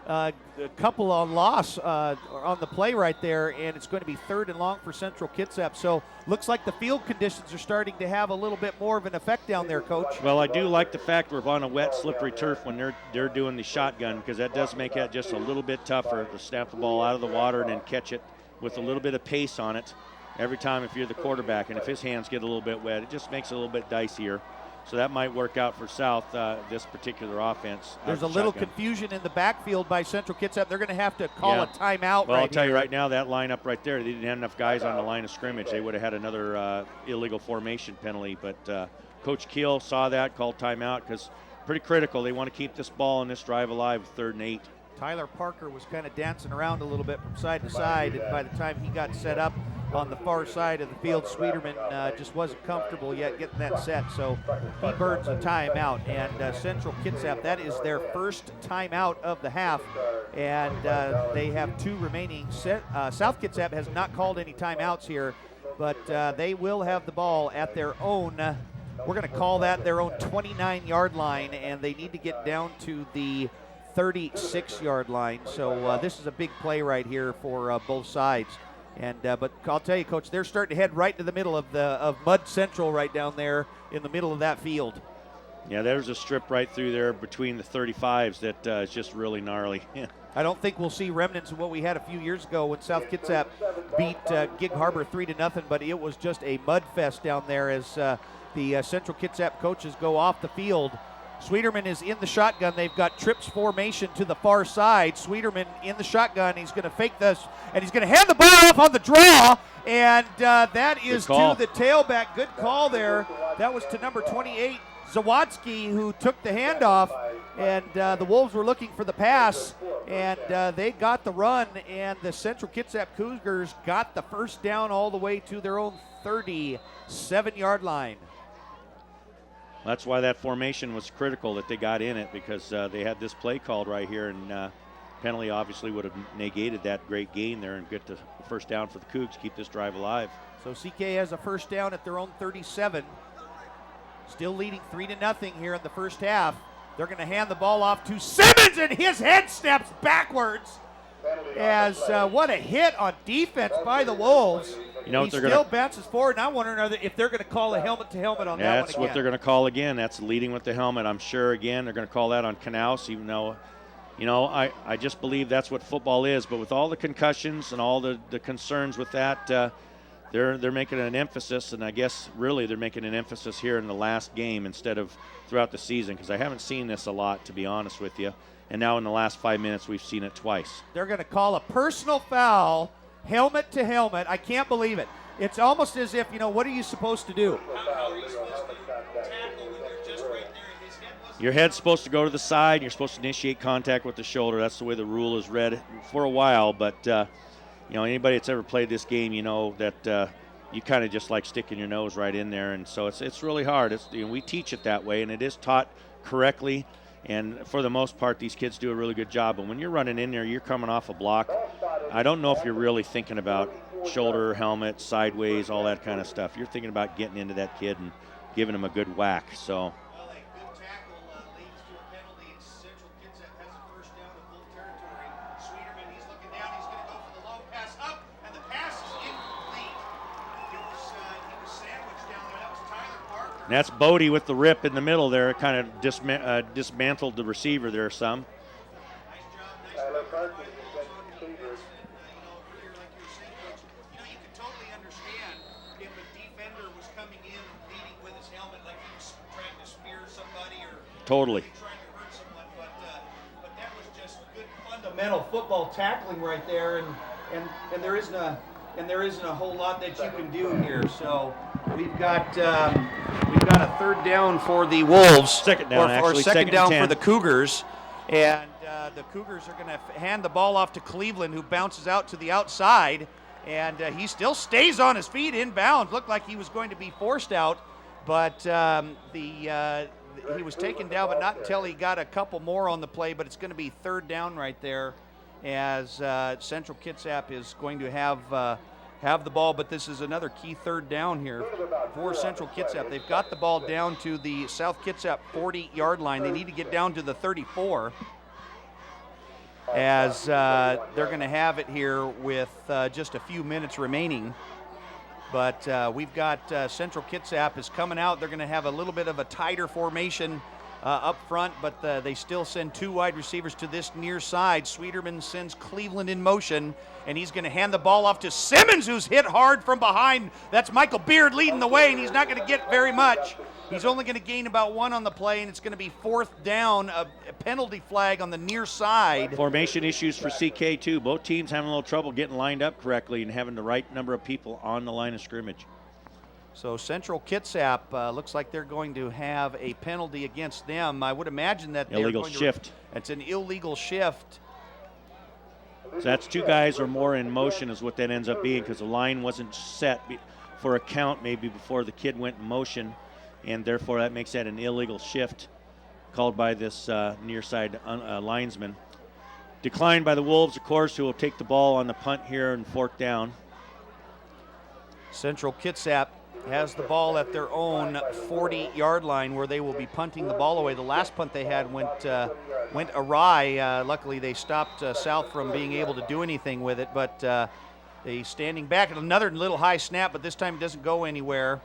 a couple on loss on the play right there, and it's going to be 3rd and long for Central Kitsap. So looks like the field conditions are starting to have a little bit more of an effect down there, Coach. Well, I do like the fact we're on a wet, slippery turf when they're doing the shotgun, because that does make it just a little bit tougher to snap the ball out of the water and then catch it with a little bit of pace on it every time if you're the quarterback. And if his hands get a little bit wet, it just makes it a little bit dicier. So that might work out for South, this particular offense. There's a little confusion in the backfield by Central Kitsap. They're going to have to call a timeout. Well, I'll tell you right now, that lineup right there, they didn't have enough guys on the line of scrimmage. They would have had another illegal formation penalty. But Coach Keel saw that, called timeout, because pretty critical. They want to keep this ball and this drive alive with 3rd and 8. Tyler Parker was kind of dancing around a little bit from side to side, and by the time he got set up on the far side of the field, Sweeterman just wasn't comfortable yet getting that set, so he burns a timeout. And Central Kitsap, that is their first timeout of the half, and they have 2 remaining. South Kitsap has not called any timeouts here, but they will have the ball at their own, we're going to call that their own 29-yard line, and they need to get down to the 36-yard line. So this is a big play right here for both sides. And but I'll tell you, Coach, they're starting to head right to the middle of Mud Central right down there in the middle of that field. Yeah, there's a strip right through there between the 35s that is just really gnarly. I don't think we'll see remnants of what we had a few years ago when South Kitsap beat Gig Harbor 3-0, but it was just a mud fest down there as the Central Kitsap coaches go off the field. Sweeterman is in the shotgun. They've got trips formation to the far side. Sweeterman in the shotgun. He's going to fake this, and he's going to hand the ball off on the draw, and that is to the tailback. Good call there. That was to number 28, Zawadzki, who took the handoff, and the Wolves were looking for the pass, and they got the run, and the Central Kitsap Cougars got the first down all the way to their own 37-yard line. That's why that formation was critical that they got in it, because they had this play called right here, and penalty obviously would have negated that great gain there and get the first down for the Cougs, keep this drive alive. So CK has a first down at their own 37. Still leading 3-0 here in the first half. They're going to hand the ball off to Simmons, and his head snaps backwards. as what a hit on defense by the Wolves. You know, he still bounces forward, and I'm wondering if they're going to call a helmet-to-helmet on that one again. That's what they're going to call again. That's leading with the helmet. I'm sure, again, they're going to call that on Knaus, even though, you know, I just believe that's what football is. But with all the concussions and all the concerns with that, they're making an emphasis, and I guess really they're making an emphasis here in the last game instead of throughout the season, because I haven't seen this a lot, to be honest with you. And now in the last 5 minutes, we've seen it twice. They're going to call a personal foul, helmet to helmet. I can't believe it. It's almost as if, you know, what are you supposed to do? How are you supposed to tackle when you're just right there and his head wasn't? Your head's supposed to go to the side. You're supposed to initiate contact with the shoulder. That's the way the rule is read for a while. But, you know, anybody that's ever played this game, you know that you kind of just like sticking your nose right in there. And so it's really hard. You know, we teach it that way, and it is taught correctly. And for the most part, these kids do a really good job. But when you're running in there, you're coming off a block. I don't know if you're really thinking about shoulder, helmet, sideways, all that kind of stuff. You're thinking about getting into that kid and giving him a good whack. So. Well, a good tackle leads to a penalty. Central Kitsap has a first down in Wolf territory. Sweeterman, he's looking down. He's going to go for the low pass up, and the pass is incomplete. He was sandwiched down there. That was Tyler Parker. And that's Bodie with the rip in the middle there. Kind of dismantled the receiver there some. Nice job. Tyler Parker. You can totally understand if a defender was coming in leading with his helmet like he was trying to spear somebody or Totally. trying to hurt someone, but that was just good Fundamental football tackling right there, and there isn't a whole lot that you can do here. So we've got a third down for the Wolves. Second down, or actually. second down and for 10. the Cougars, and the Cougars are going to hand the ball off to Cleveland, who bounces out to the outside, and he still stays on his feet inbounds. Looked like he was going to be forced out, but he was taken down, but not until he got a couple more on the play. But it's going to be third down right there, as Central Kitsap is going to have the ball. But this is another key third down here for Central Kitsap. They've got the ball down to the South Kitsap 40-yard line. They need to get down to the 34, as they're going to have it here with just a few minutes remaining. But we've got Central Kitsap is coming out. They're going to have a little bit of a tighter formation up front, but they still send two wide receivers to this near side. Sweeterman sends Cleveland in motion, and he's going to hand the ball off to Simmons, who's hit hard from behind. That's Michael Beard leading the way, and he's not going to get very much. He's only going to gain about one on the play, and it's going to be fourth down, a penalty flag on the near side. Formation issues for CK too. Both teams having a little trouble getting lined up correctly and having the right number of people on the line of scrimmage. So Central Kitsap looks like they're going to have a penalty against them. I would imagine that they're Illegal going shift. It's an illegal shift. So that's two guys or more in motion is what that ends up being, because the line wasn't set for a count maybe before the kid went in motion, and therefore that makes that an illegal shift called by this near side linesman. Declined by the Wolves, of course, who will take the ball on the punt here and fourth down. Central Kitsap has the ball at their own 40-yard line, where they will be punting the ball away. The last punt they had went awry. Luckily, they stopped South from being able to do anything with it, but they standing back. Another little high snap, but this time it doesn't go anywhere,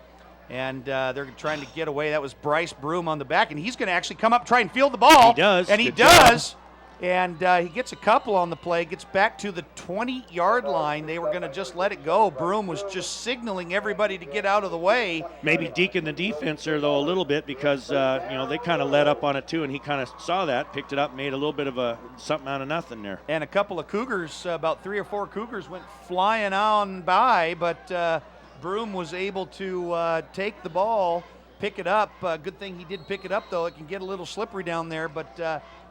and they're trying to get away. That was Bryce Broom on the back, and he's going to actually come up, try and field the ball. He does. And he Good job. does. And he gets a couple on the play, gets back to the 20-yard line. They were going to just let it go. Broom was just signaling everybody to get out of the way. Maybe deacon the defense there, though, a little bit, because, they kind of let up on it, too, and he kind of saw that, picked it up, made a little bit of something out of nothing there. And a couple of Cougars, about 3 or 4 Cougars went flying on by, but Broom was able to take the ball, pick it up. Good thing he did pick it up, though. It can get a little slippery down there, but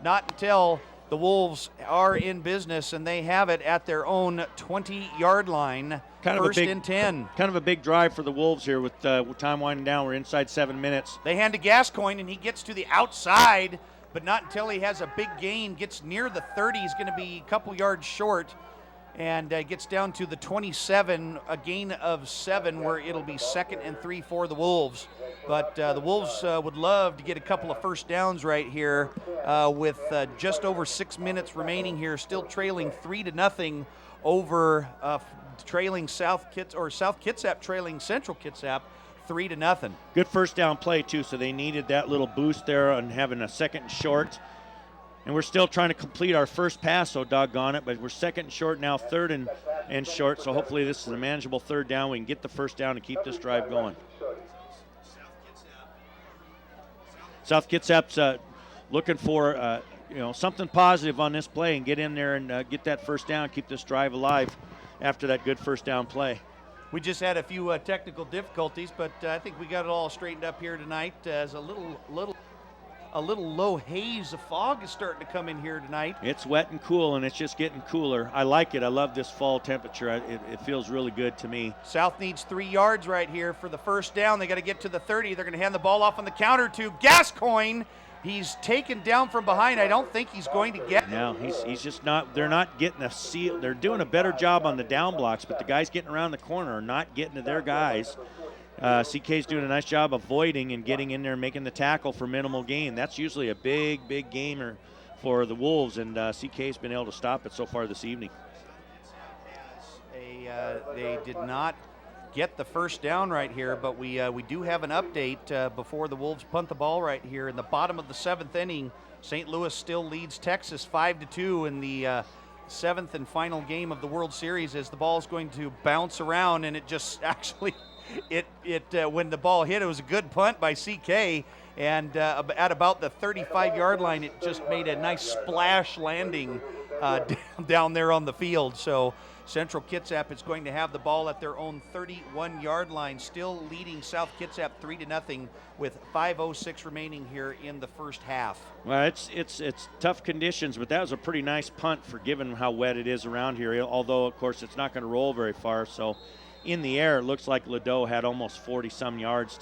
not until the Wolves are in business, and they have it at their own 20-yard line, first and 10. Kind of a big drive for the Wolves here with time winding down. We're inside 7 minutes. They hand to Gascoigne, and he gets to the outside, but not until he has a big gain, gets near the 30. He's going to be a couple yards short, and gets down to the 27, a gain of 7, where it'll be 2nd and 3 for the Wolves. But the Wolves would love to get a couple of first downs right here with just over 6 minutes remaining here, still trailing 3-0 over trailing South Kitsap trailing Central Kitsap 3-0. Good first down play too, so they needed that little boost there on having a second and short. And we're still trying to complete our first pass, so doggone it, but we're second and short now, third and short, so hopefully this is a manageable third down. We can get the first down and keep this drive going. South Kitsap's looking for something positive on this play and get in there and get that first down, keep this drive alive after that good first down play. We just had a few technical difficulties, but I think we got it all straightened up here tonight. As a little low haze of fog is starting to come in here tonight. It's wet and cool, and it's just getting cooler. I like it. I love this fall temperature. It feels really good to me. South needs 3 yards right here for the first down. They got to get to the 30. They're going to hand the ball off on the counter to Gascoigne. He's taken down from behind. I don't think he's going to get. No, he's just not. They're not getting a seal. They're doing a better job on the down blocks, but the guys getting around the corner are not getting to their guys. CK's doing a nice job avoiding and getting in there and making the tackle for minimal gain. That's usually a big gamer for the Wolves, and CK's been able to stop it so far this evening. They did not get the first down right here, but we do have an update before the Wolves punt the ball right here. In the bottom of the 7th inning, St. Louis still leads Texas 5-2 in the 7th and final game of the World Series, as the ball is going to bounce around, and it just actually when the ball hit, it was a good punt by CK, and at about the 35-yard line, it just made a nice splash landing down there on the field. So Central Kitsap is going to have the ball at their own 31-yard line, still leading South Kitsap 3-0 with 5:06 remaining here in the first half. Well, it's tough conditions, but that was a pretty nice punt for given how wet it is around here, although, of course, it's not going to roll very far. So in the air, it looks like Ledoux had almost 40-some yards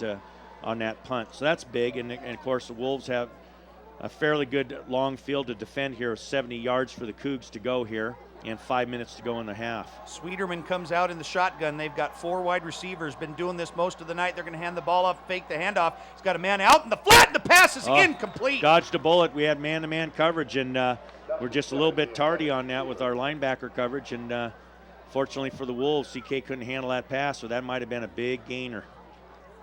on that punt. So that's big, and of course, the Wolves have a fairly good long field to defend here, 70 yards for the Cougs to go here, and 5 minutes to go in the half. Sweeterman comes out in the shotgun. They've got 4 wide receivers, been doing this most of the night. They're going to hand the ball off, fake the handoff. He's got a man out in the flat, and the pass is incomplete. Dodged a bullet. We had man-to-man coverage, and we're just a little bit tardy on that with our linebacker coverage, and fortunately for the Wolves, CK couldn't handle that pass, so that might have been a big gainer.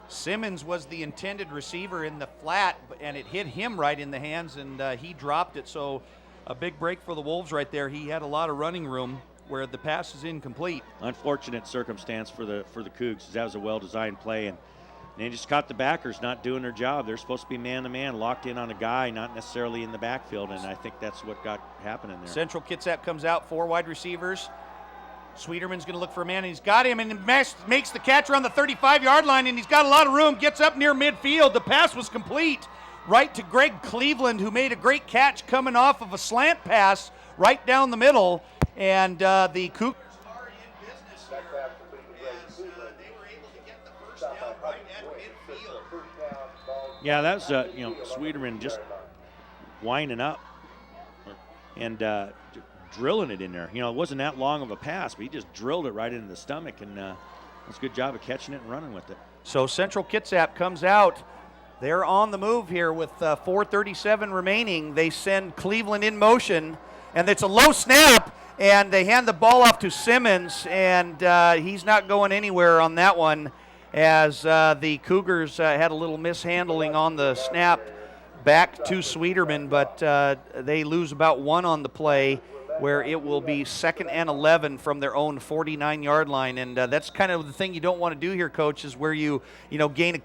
Simmons was the intended receiver in the flat, and it hit him right in the hands, and he dropped it. So a big break for the Wolves right there. He had a lot of running room where the pass is incomplete. Unfortunate circumstance for the Cougs. That was a well-designed play, and they just caught the backers not doing their job. They're supposed to be man-to-man, locked in on a guy, not necessarily in the backfield, and I think that's what got happening there. Central Kitsap comes out, 4 wide receivers. Sweeterman's going to look for a man, and he's got him, and makes the catch around the 35-yard line, and he's got a lot of room, gets up near midfield. The pass was complete right to Greg Cleveland, who made a great catch coming off of a slant pass right down the middle, and the Cougs are in business here as they were able to get the first down right at midfield. Yeah, that's Sweeterman just winding up and drilling it in there. It wasn't that long of a pass, but he just drilled it right into the stomach, and that's a good job of catching it and running with it. So Central Kitsap comes out. They're on the move here with 4:37 remaining. They send Cleveland in motion, and it's a low snap, and they hand the ball off to Simmons, and he's not going anywhere on that one, as the Cougars had a little mishandling on the snap back to Sweeterman, but they lose about 1 on the play, where it will be 2nd and 11 from their own 49-yard line, and that's kind of the thing you don't want to do here, Coach, is where you get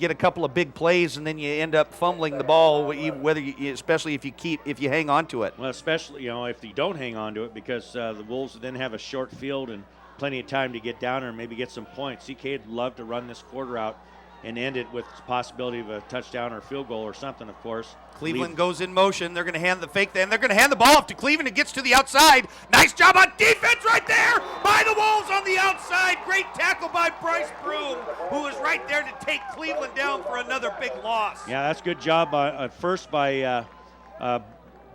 a couple of big plays and then you end up fumbling the ball, especially if you hang on to it. Well, especially if you don't hang on to it, because the Wolves then have a short field and plenty of time to get down there and maybe get some points. CK would love to run this quarter out and end it with the possibility of a touchdown or field goal or something, of course. Cleveland goes in motion. They're going to hand the fake, and they're going to hand the ball off to Cleveland. It gets to the outside. Nice job on defense right there by the Wolves on the outside. Great tackle by Bryce Broom, who is right there to take Cleveland down for another big loss. Yeah, that's a good job first by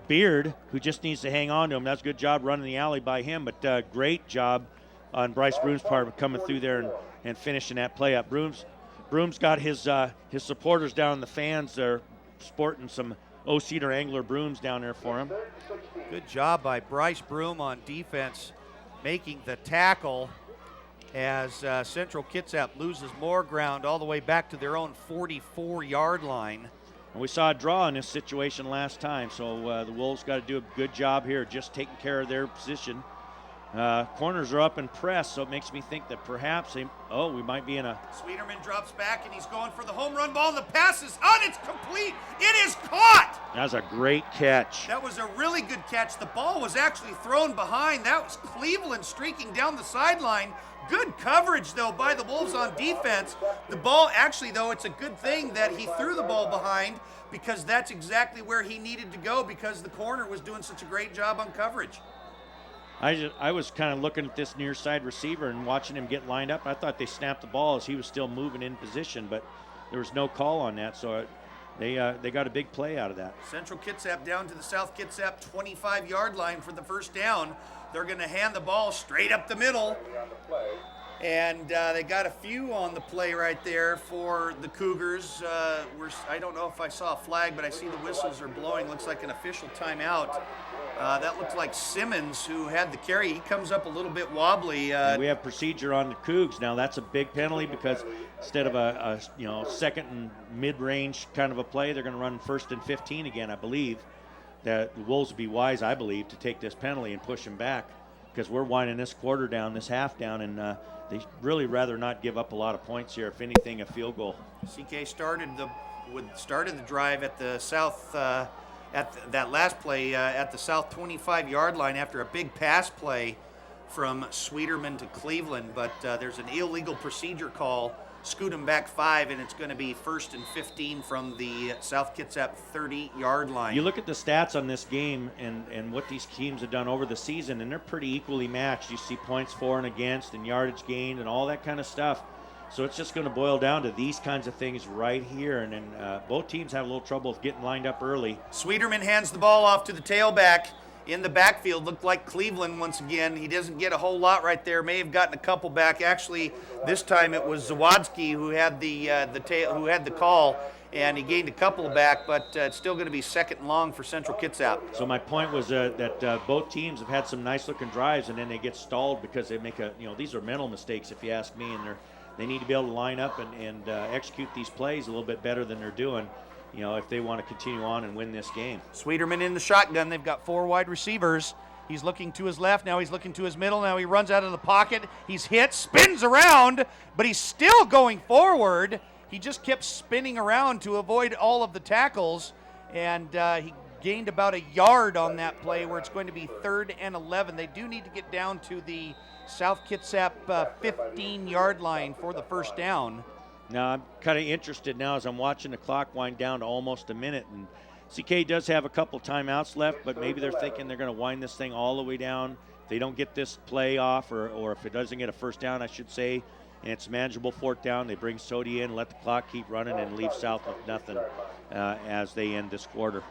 Beard, who just needs to hang on to him. That's a good job running the alley by him, but great job on Bryce Broom's part of coming through there and finishing that play up. Broom's Broom's got his supporters down in the fans. They're sporting some O-Cedar Angler brooms down there for him. Good job by Bryce Broom on defense, making the tackle as Central Kitsap loses more ground all the way back to their own 44-yard line. And we saw a draw in this situation last time, so the Wolves got to do a good job here, just taking care of their position. Corners are up and press, so it makes me think that perhaps we might be in a... Sweeterman drops back, and he's going for the home run ball, and the pass is on. It's complete. It is caught. That was a great catch. That was a really good catch. The ball was actually thrown behind. That was Cleveland streaking down the sideline. Good coverage, though, by the Wolves on defense. The ball, actually, though, it's a good thing that he threw the ball behind because that's exactly where he needed to go because the corner was doing such a great job on coverage. I was kind of looking at this near side receiver and watching him get lined up. I thought they snapped the ball as he was still moving in position, but there was no call on that, so they got a big play out of that. Central Kitsap down to the South Kitsap 25-yard line for the first down. They're going to hand the ball straight up the middle. And they got a few on the play right there for the Cougars. I don't know if I saw a flag, but I see the whistles are blowing. Looks like an official timeout. That looked like Simmons, who had the carry. He comes up a little bit wobbly. We have procedure on the Cougs. Now that's a big penalty because instead of a second and mid-range kind of a play, they're going to run 1st and 15 again, I believe. That the Wolves would be wise, I believe, to take this penalty and push him back because we're winding this quarter down, this half down, and they really rather not give up a lot of points here. If anything, a field goal. CK started the drive at the South that last play at the South 25-yard line after a big pass play from Sweeterman to Cleveland, but there's an illegal procedure call. Scoot him back 5, and it's going to be 1st and 15 from the South Kitsap 30-yard line. You look at the stats on this game and what these teams have done over the season, and they're pretty equally matched. You see points for and against and yardage gained and all that kind of stuff. So it's just going to boil down to these kinds of things right here, and then both teams have a little trouble with getting lined up early. Sweeterman hands the ball off to the tailback. In the backfield, looked like Cleveland once again. He doesn't get a whole lot right there. May have gotten a couple back. Actually, this time it was Zawadzki who had the call, and he gained a couple back. But it's still going to be 2nd and long for Central Kitsap. So my point was that both teams have had some nice-looking drives, and then they get stalled because they make these are mental mistakes, if you ask me, and they need to be able to line up and execute these plays a little bit better than they're doing. If they want to continue on and win this game. Sweeterman in the shotgun. They've got 4 wide receivers. He's looking to his left. Now he's looking to his middle. Now he runs out of the pocket. He's hit, spins around, but he's still going forward. He just kept spinning around to avoid all of the tackles, and he gained about a yard on that play where it's going to be 3rd and 11. They do need to get down to the South Kitsap 15-yard line for the first down. Now, I'm kind of interested now as I'm watching the clock wind down to almost a minute. And CK does have a couple timeouts left, but maybe they're thinking they're going to wind this thing all the way down. If they don't get this play off, or if it doesn't get a first down, I should say, and it's manageable 4th down, they bring Sodi in, let the clock keep running, and leave South with nothing as they end this quarter.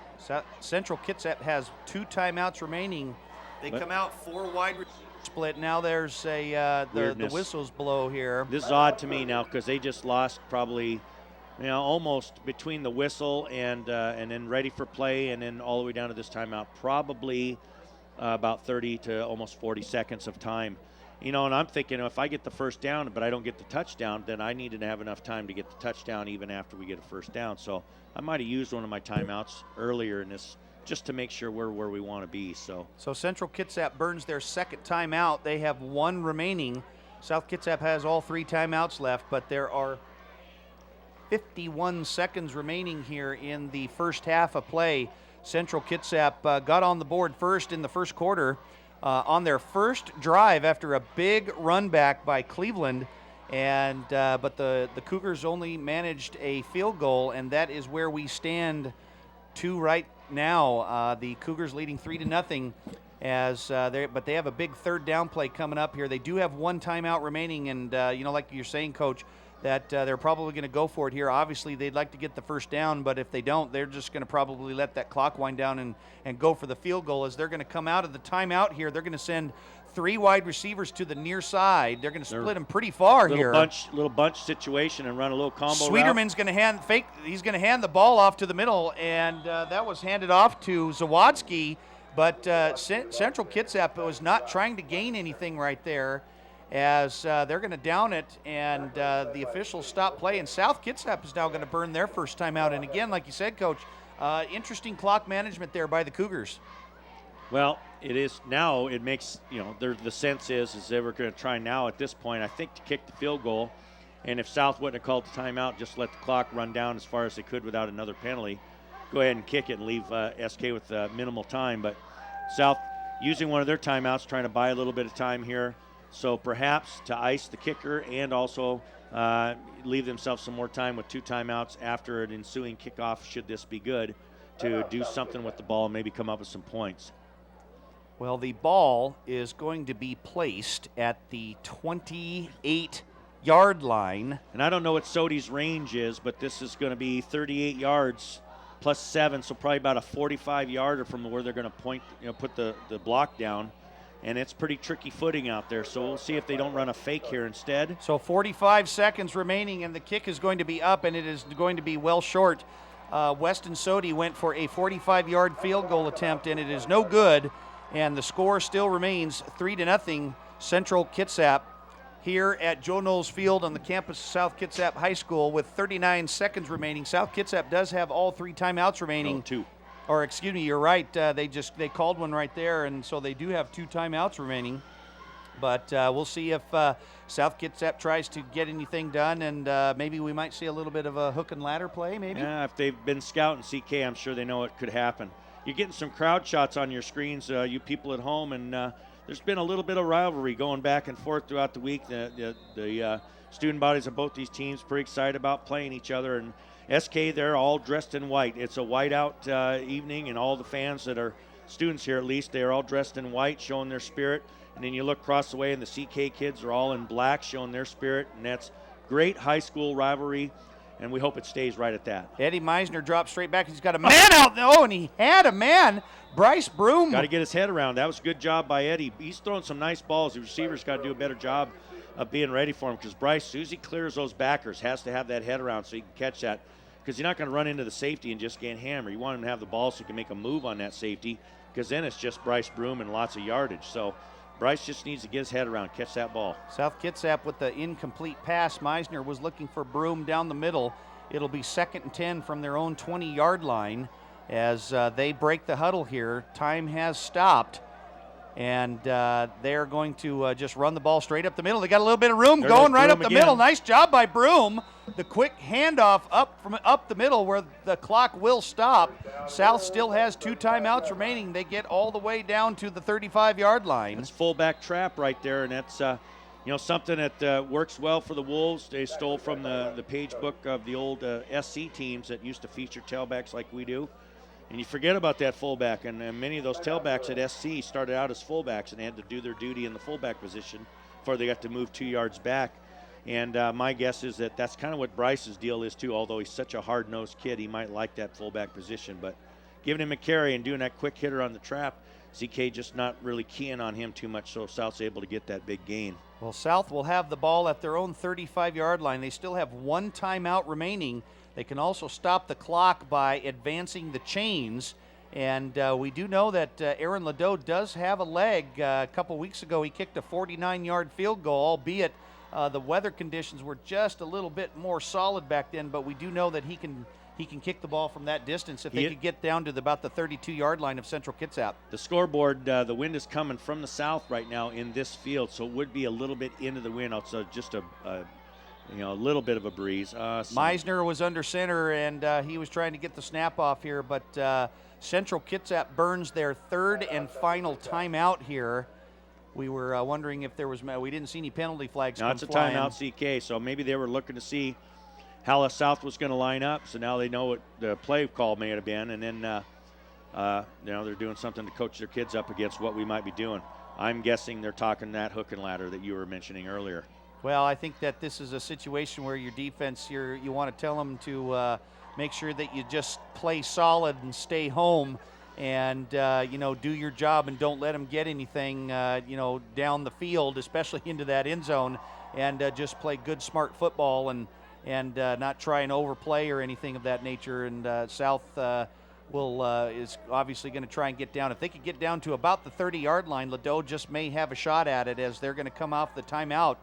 Central Kitsap has 2 timeouts remaining. They come out 4 wide split. Now there's the whistles blow here. This is odd to me now because they just lost probably, almost between the whistle and then ready for play and then all the way down to this timeout, probably about 30 to almost 40 seconds of time. And I'm thinking if I get the first down but I don't get the touchdown, then I needed to have enough time to get the touchdown even after we get a first down. So I might have used one of my timeouts earlier in this just to make sure we're where we want to be. So Central Kitsap burns their 2nd timeout. They have 1 remaining. South Kitsap has all 3 timeouts left, but there are 51 seconds remaining here in the first half of play. Central Kitsap got on the board first in the first quarter on their first drive after a big run back by Cleveland, and but the Cougars only managed a field goal, and that is where we stand right now. The Cougars leading 3-0 but they have a big 3rd down play coming up here. They do have 1 timeout remaining, and like you're saying, Coach, that they're probably going to go for it here. Obviously, they'd like to get the first down, but if they don't, they're just going to probably let that clock wind down and go for the field goal. As they're going to come out of the timeout here, they're going to send 3 wide receivers to the near side. They're going to split them pretty far here. Little bunch situation and run a little combo Sweeterman's going to he's going to hand the ball off to the middle, and that was handed off to Zawadzki, but Central Kitsap was not trying to gain anything right there, as they're going to down it, and the officials stop play, and South Kitsap is now going to burn their first timeout. And again, like you said, Coach, interesting clock management there by the Cougars. Well, it is now. It makes, the sense is they were going to try now at this point, I think, to kick the field goal. And if South wouldn't have called the timeout, just let the clock run down as far as they could without another penalty, go ahead and kick it and leave SK with minimal time. But South using one of their timeouts, trying to buy a little bit of time here. So perhaps to ice the kicker and also leave themselves some more time with 2 timeouts after an ensuing kickoff, should this be good, to do something with the ball and maybe come up with some points. Well, the ball is going to be placed at the 28-yard line. And I don't know what Sodi's range is, but this is going to be 38 yards plus 7, so probably about a 45-yarder from where they're going to point, put the block down. And it's pretty tricky footing out there, so we'll see if they don't run a fake here instead. So 45 seconds remaining, and the kick is going to be up, and it is going to be well short. Weston Sodi went for a 45-yard field goal attempt, and it is no good. And the score still remains 3-0 Central Kitsap here at Joe Knowles Field on the campus of South Kitsap High School with 39 seconds remaining. South Kitsap does have all 3 timeouts remaining. No, 2. Or excuse me, you're right. They called one right there, and so they do have 2 timeouts remaining. But we'll see if South Kitsap tries to get anything done, and maybe we might see a little bit of a hook and ladder play, maybe. Yeah, if they've been scouting CK, I'm sure they know what could happen. You're getting some crowd shots on your screens, you people at home, and there's been a little bit of rivalry going back and forth throughout the week. The student bodies of both these teams pretty excited about playing each other, and SK, they're all dressed in white. It's a whiteout evening, and all the fans that are students here, at least, they are all dressed in white, showing their spirit. And then you look across the way, and the CK kids are all in black, showing their spirit, and that's great high school rivalry, and we hope it stays right at that. Eddie Meisner drops straight back. He's got a man out there. Oh, and he had a man. Bryce Broom. Got to get his head around. That was a good job by Eddie. He's throwing some nice balls. The receivers got to do a better job of being ready for him, because Bryce, as soon as he clears those backers, has to have that head around so he can catch that, because you're not going to run into the safety and just get hammer. You want him to have the ball so he can make a move on that safety, because then it's just Bryce Broom and lots of yardage. So Bryce just needs to get his head around, catch that ball. South Kitsap with the incomplete pass. Meisner was looking for Broom down the middle. It'll be 2nd and 10 from their own 20-yard line as they break the huddle here. Time has stopped, and they're going to just run the ball straight up the middle. They got a little bit of room going right up the middle. Nice job by Broom. The quick handoff up the middle where the clock will stop. South still has 2 timeouts remaining. They get all the way down to the 35-yard line. It's fullback trap right there, and that's something that works well for the Wolves. They stole from the page book of the old SC teams that used to feature tailbacks like we do. And you forget about that fullback, and many of those tailbacks at SC started out as fullbacks and had to do their duty in the fullback position before they got to move 2 yards back. And my guess is that that's kind of what Bryce's deal is too. Although he's such a hard-nosed kid, he might like that fullback position. But giving him a carry and doing that quick hitter on the trap, CK just not really keying on him too much, so South's able to get that big gain. Well, South will have the ball at their own 35-yard line. They still have 1 timeout remaining. They can also stop the clock by advancing the chains. And we do know that Aaron Ladeau does have a leg. A couple weeks ago, he kicked a 49-yard field goal, albeit the weather conditions were just a little bit more solid back then. But we do know that he can kick the ball from that distance if they could get down to about the 32-yard line of Central Kitsap. The scoreboard, the wind is coming from the south right now in this field, so it would be a little bit into the wind. Also, just a little bit of a breeze. Meisner was under center, and he was trying to get the snap off here, but Central Kitsap burns their 3rd and final timeout here. We were wondering if there was – we didn't see any penalty flags come flying. No, it's a timeout, CK, so maybe they were looking to see how South was going to line up, so now they know what the play call may have been, and then they're doing something to coach their kids up against what we might be doing. I'm guessing they're talking that hook and ladder that you were mentioning earlier. Well, I think that this is a situation where your defense, you want to tell them to make sure that you just play solid and stay home and, do your job and don't let them get anything, down the field, especially into that end zone, and just play good, smart football and not try and overplay or anything of that nature. And South is obviously going to try and get down. If they could get down to about the 30-yard line, Ladeau just may have a shot at it as they're going to come off the timeout.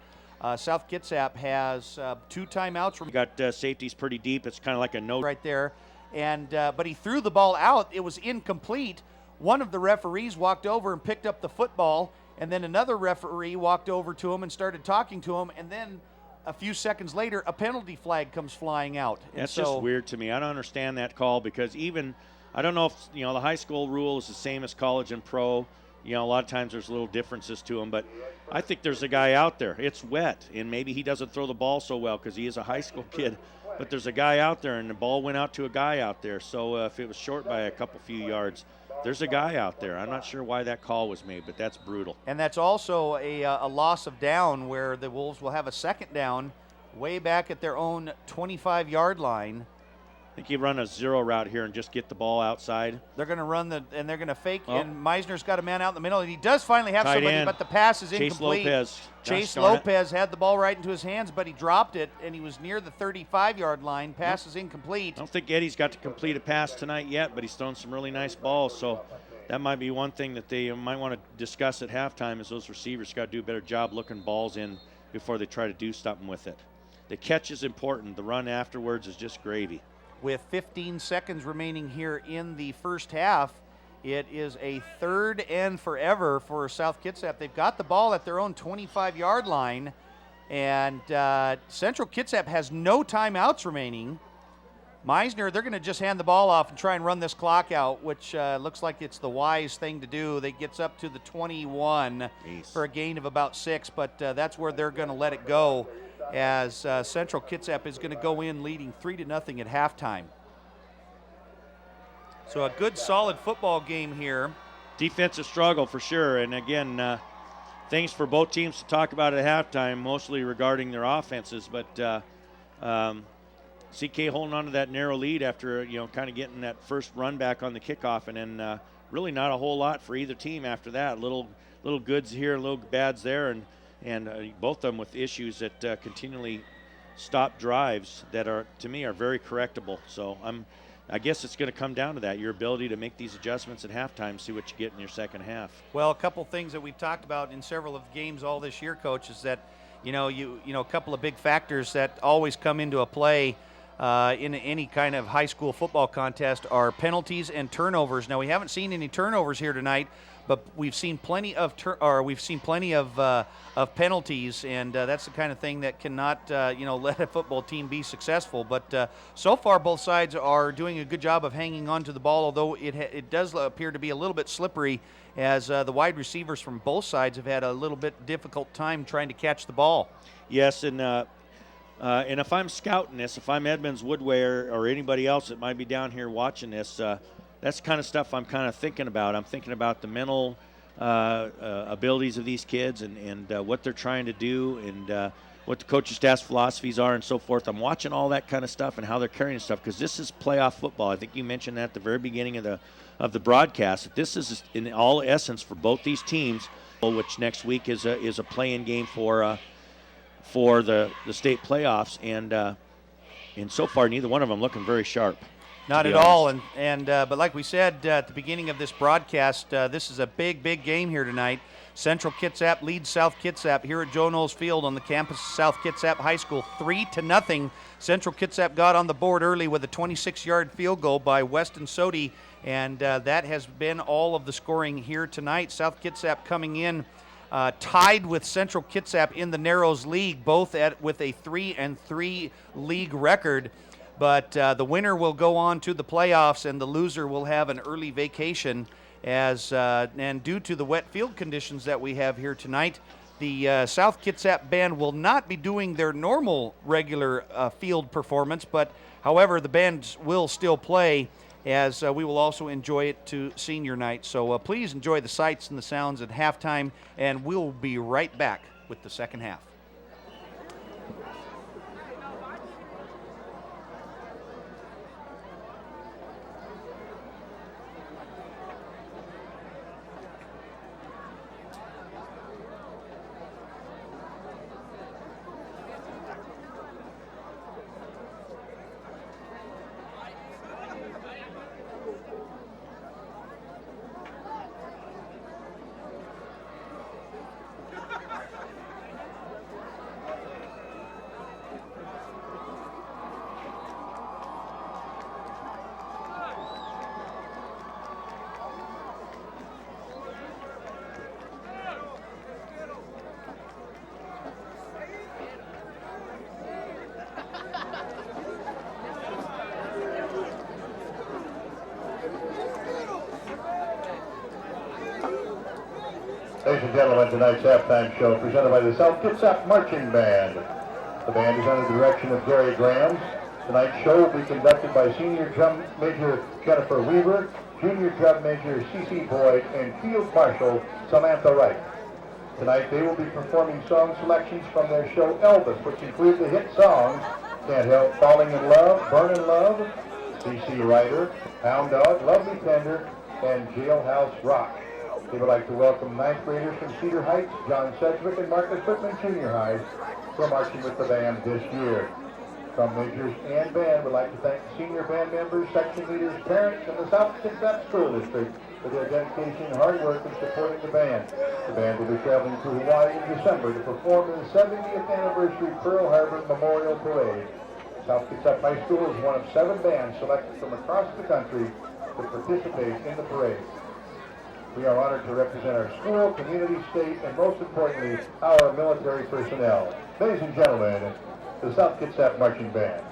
South Kitsap has 2 timeouts. We got safeties pretty deep. It's kind of like a no right there. And but he threw the ball out. It was incomplete. One of the referees walked over and picked up the football, and then another referee walked over to him and started talking to him, and then a few seconds later, a penalty flag comes flying out. That's just weird to me. I don't understand that call because I don't know if, the high school rule is the same as college and pro. A lot of times there's little differences to them, but I think there's a guy out there. It's wet, and maybe he doesn't throw the ball so well because he is a high school kid, but there's a guy out there, and the ball went out to a guy out there. So if it was short by a few yards, there's a guy out there. I'm not sure why that call was made, but that's brutal. And that's also a loss of down where the Wolves will have a second down way back at their own 25-yard line. I think you run a zero route here and just get the ball outside. They're going to run and they're going to fake, and Meisner's got a man out in the middle, and he does finally have somebody, but the pass is incomplete. Chase Lopez had the ball right into his hands, but he dropped it, and he was near the 35-yard line. Pass is incomplete. I don't think Eddie's got to complete a pass tonight yet, but he's thrown some really nice balls, so that might be one thing that they might want to discuss at halftime is those receivers got to do a better job looking balls in before they try to do something with it. The catch is important. The run afterwards is just gravy. With 15 seconds remaining here in the first half, it is a 3rd and forever for South Kitsap. They've got the ball at their own 25-yard line, and Central Kitsap has no timeouts remaining. Meisner, they're going to just hand the ball off and try and run this clock out, which looks like it's the wise thing to do. They gets up to the 21 for a gain of about 6, but that's where they're going to let it go, as Central Kitsap is going to go in leading 3-0 at halftime. So a good, solid football game here. Defensive struggle for sure, and again, things for both teams to talk about at halftime, mostly regarding their offenses, but CK holding on to that narrow lead after, kind of getting that first run back on the kickoff, and then really not a whole lot for either team after that. Little goods here, little bads there, and both of them with issues that continually stop drives that are, to me, are very correctable. So I guess it's going to come down to that, your ability to make these adjustments at halftime, see what you get in your second half. Well, a couple things that we've talked about in several of the games all this year, Coach, is that, a couple of big factors that always come into a play in any kind of high school football contest are penalties and turnovers. Now, we haven't seen any turnovers here tonight, but we've seen plenty of penalties, and that's the kind of thing that cannot let a football team be successful. But so far, both sides are doing a good job of hanging on to the ball, although it does appear to be a little bit slippery, as the wide receivers from both sides have had a little bit difficult time trying to catch the ball. Yes, and if I'm scouting this, if I'm Edmonds Woodway or anybody else that might be down here watching this, that's the kind of stuff I'm kind of thinking about. I'm thinking about the mental abilities of these kids and what they're trying to do and what the coaching staff's philosophies are and so forth. I'm watching all that kind of stuff and how they're carrying stuff, because this is playoff football. I think you mentioned that at the very beginning of the broadcast, that this is in all essence for both these teams, which next week is a play-in game for the state playoffs, and so far neither one of them looking very sharp. Not at all, but like we said at the beginning of this broadcast, this is a big game here tonight. Central Kitsap leads South Kitsap here at Joe Knowles Field on the campus of South Kitsap High School, 3-0. Central Kitsap got on the board early with a 26-yard field goal by Weston Sodi, and that has been all of the scoring here tonight. South Kitsap coming in tied with Central Kitsap in the Narrows League, both with a 3-3 league record. But the winner will go on to the playoffs, and the loser will have an early vacation. And due to the wet field conditions that we have here tonight, the South Kitsap band will not be doing their normal regular field performance. But however, the bands will still play, as we will also enjoy it to senior night. So please enjoy the sights and the sounds at halftime, and we'll be right back with the second half. Ladies and gentlemen, tonight's halftime show presented by the South Kitsap Marching Band. The band is under the direction of Gary Graham. Tonight's show will be conducted by Senior Drum Major Jennifer Weaver, Junior Drum Major C.C. Boyd, and Field Marshal Samantha Wright. Tonight they will be performing song selections from their show Elvis, which include the hit songs Can't Help Falling in Love, Burn in Love, C.C. Ryder, Hound Dog, Lovely Tender, and Jailhouse Rock. We would like to welcome ninth graders from Cedar Heights, John Sedgwick and Marcus Whitman Junior High, who are marching with the band this year. Drum majors and band would like to thank senior band members, section leaders, parents, and the South Kitsap School District for their dedication, hard work, and supporting the band. The band will be traveling to Hawaii in December to perform in the 70th anniversary Pearl Harbor Memorial Parade. South Kitsap High School is one of 7 bands selected from across the country to participate in the parade. We are honored to represent our school, community, state, and most importantly, our military personnel. Ladies and gentlemen, the South Kitsap Marching Band.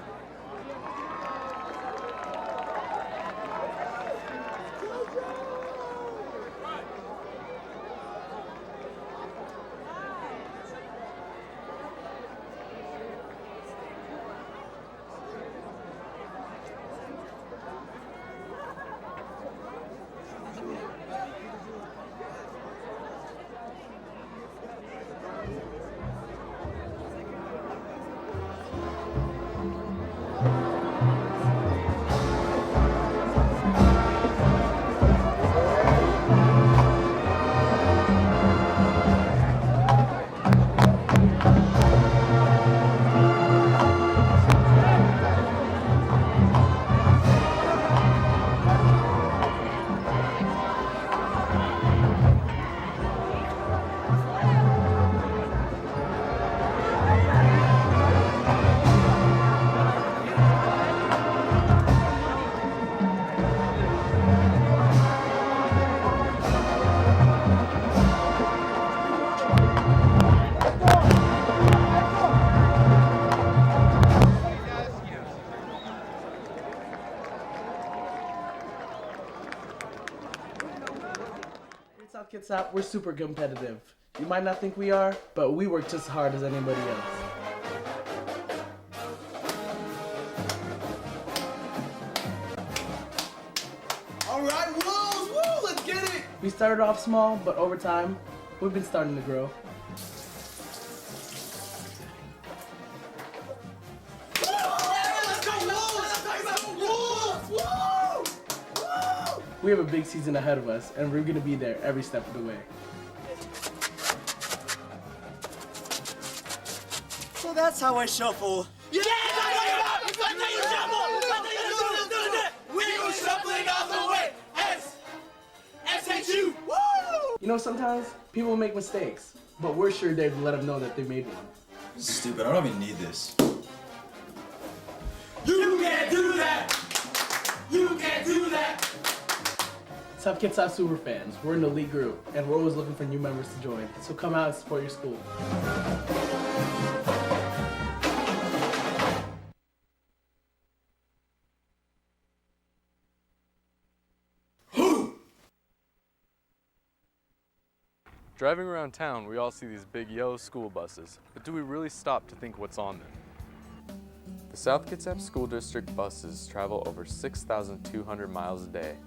South Kitsap, we're super competitive. You might not think we are, but we work just as hard as anybody else. All right, Wolves, woo, let's get it! We started off small, but over time, we've been starting to grow. We have a big season ahead of us, and we're going to be there every step of the way. So that's how I shuffle. Yeah! We were shuffling off the way. SHU! Woo! You know, sometimes people make mistakes, but we're sure they'd let them know that they made one. This is stupid. I don't even need this. You can't do that! You can't do that! South Kitsap Super fans, we're an elite group, and we're always looking for new members to join, so come out and support your school. Driving around town, we all see these big yellow school buses, but do we really stop to think what's on them? The South Kitsap School District buses travel over 6,200 miles a day.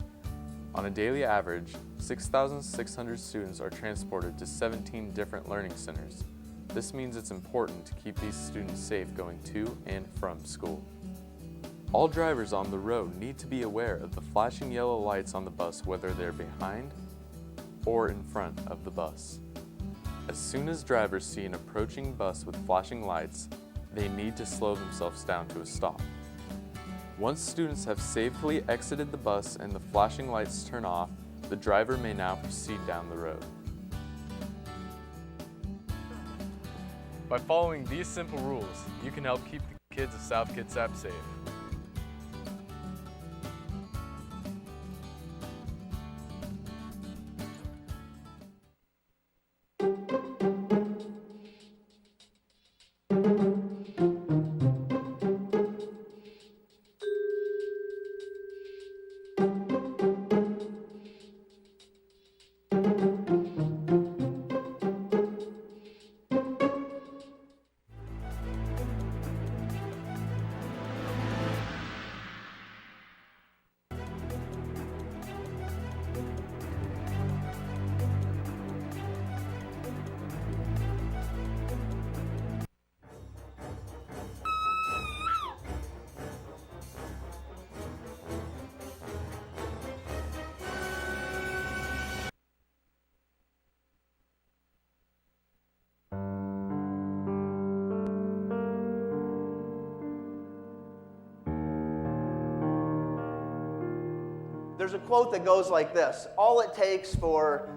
On a daily average, 6,600 students are transported to 17 different learning centers. This means it's important to keep these students safe going to and from school. All drivers on the road need to be aware of the flashing yellow lights on the bus, whether they're behind or in front of the bus. As soon as drivers see an approaching bus with flashing lights, they need to slow themselves down to a stop. Once students have safely exited the bus and the flashing lights turn off, the driver may now proceed down the road. By following these simple rules, you can help keep the kids of South Kitsap safe. There's a quote that goes like this: all it takes for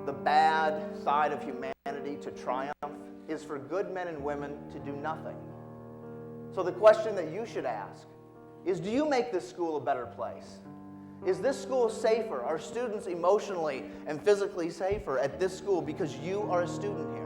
the bad side of humanity to triumph is for good men and women to do nothing. So the question that you should ask is, do you make this school a better place? Is this school safer? Are students emotionally and physically safer at this school because you are a student here?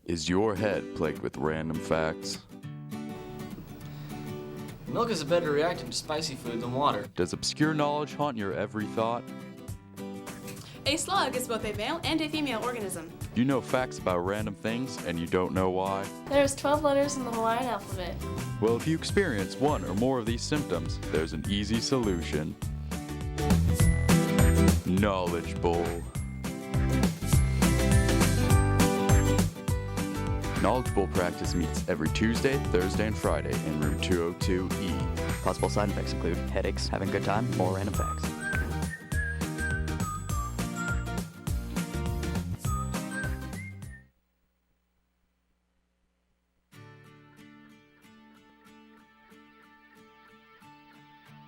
Is your head plagued with random facts? Milk is a better reactant to spicy food than water. Does obscure knowledge haunt your every thought? A slug is both a male and a female organism. You know facts about random things and you don't know why? There's 12 letters in the Hawaiian alphabet. Well, if you experience one or more of these symptoms, there's an easy solution. Knowledge Bowl. Knowledge Bowl practice meets every Tuesday, Thursday, and Friday in room 202E. Possible side effects include headaches, having a good time, or random facts.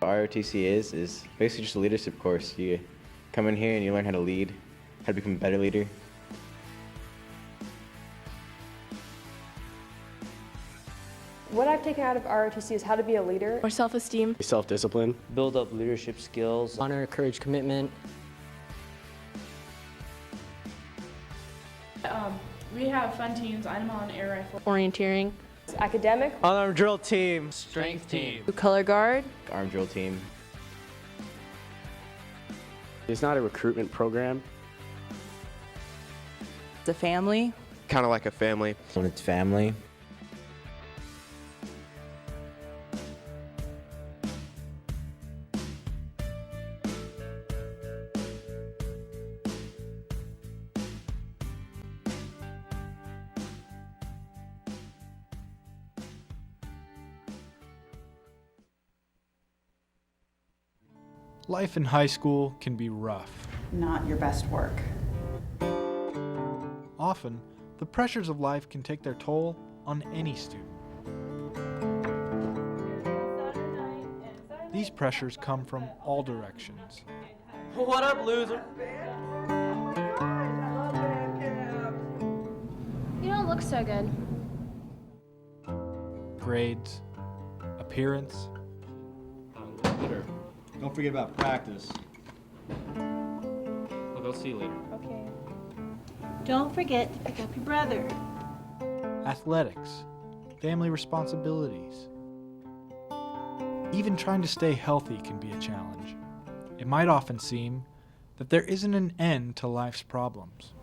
ROTC is basically just a leadership course. You come in here and you learn how to lead, how to become a better leader. What I've taken out of ROTC is how to be a leader. More self-esteem. Self-discipline. Build up leadership skills. Honor, courage, commitment. We have fun teams. I'm on air rifle. Orienteering. Academic. On our drill team. Strength team. Color guard. Arm drill team. It's not a recruitment program. It's a family. Kind of like a family. When it's family. Life in high school can be rough. Not your best work. Often, the pressures of life can take their toll on any student. These pressures come from all directions. What up, loser? You don't look so good. Grades, appearance, don't forget about practice. Look, I'll see you later. Okay. Don't forget to pick up your brother. athletics, family responsibilities. Even trying to stay healthy can be a challenge. It might often seem that there isn't an end to life's problems.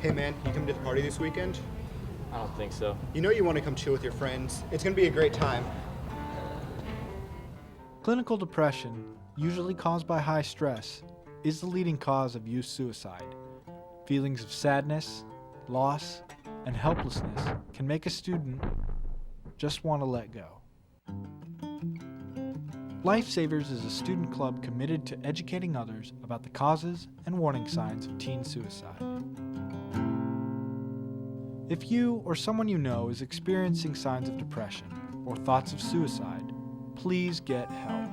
Hey man, you coming to the party this weekend? I don't think so. You know you want to come chill with your friends. It's gonna be a great time. Clinical depression, usually caused by high stress, is the leading cause of youth suicide. Feelings of sadness, loss, and helplessness can make a student just want to let go. Lifesavers is a student club committed to educating others about the causes and warning signs of teen suicide. If you or someone you know is experiencing signs of depression or thoughts of suicide, please get help.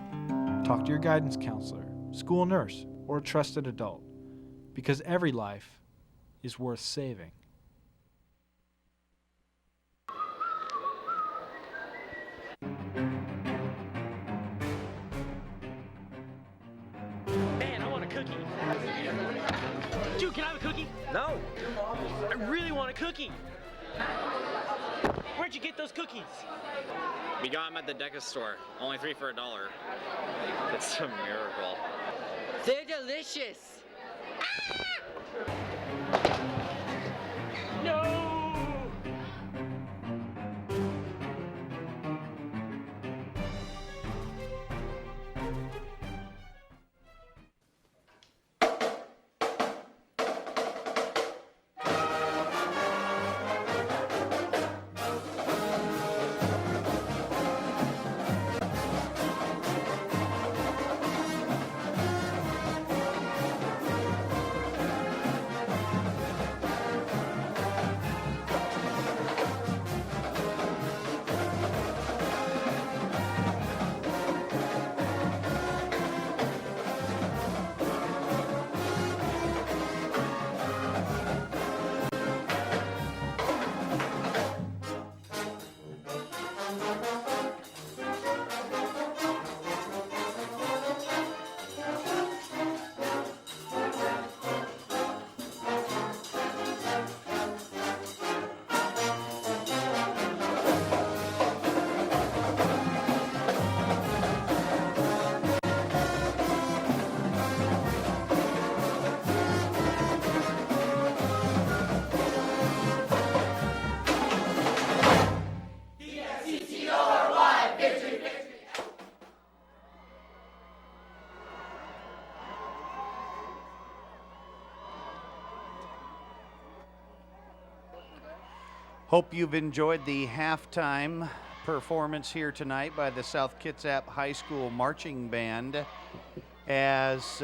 Talk to your guidance counselor, school nurse, or a trusted adult, because every life is worth saving. Man, I want a cookie. Dude, can I have a cookie? No. I really want a cookie. Where'd you get those cookies? We got them at the Deca store. Only 3 for $1. It's a miracle. They're delicious. No! Hope you've enjoyed the halftime performance here tonight by the South Kitsap High School Marching Band. As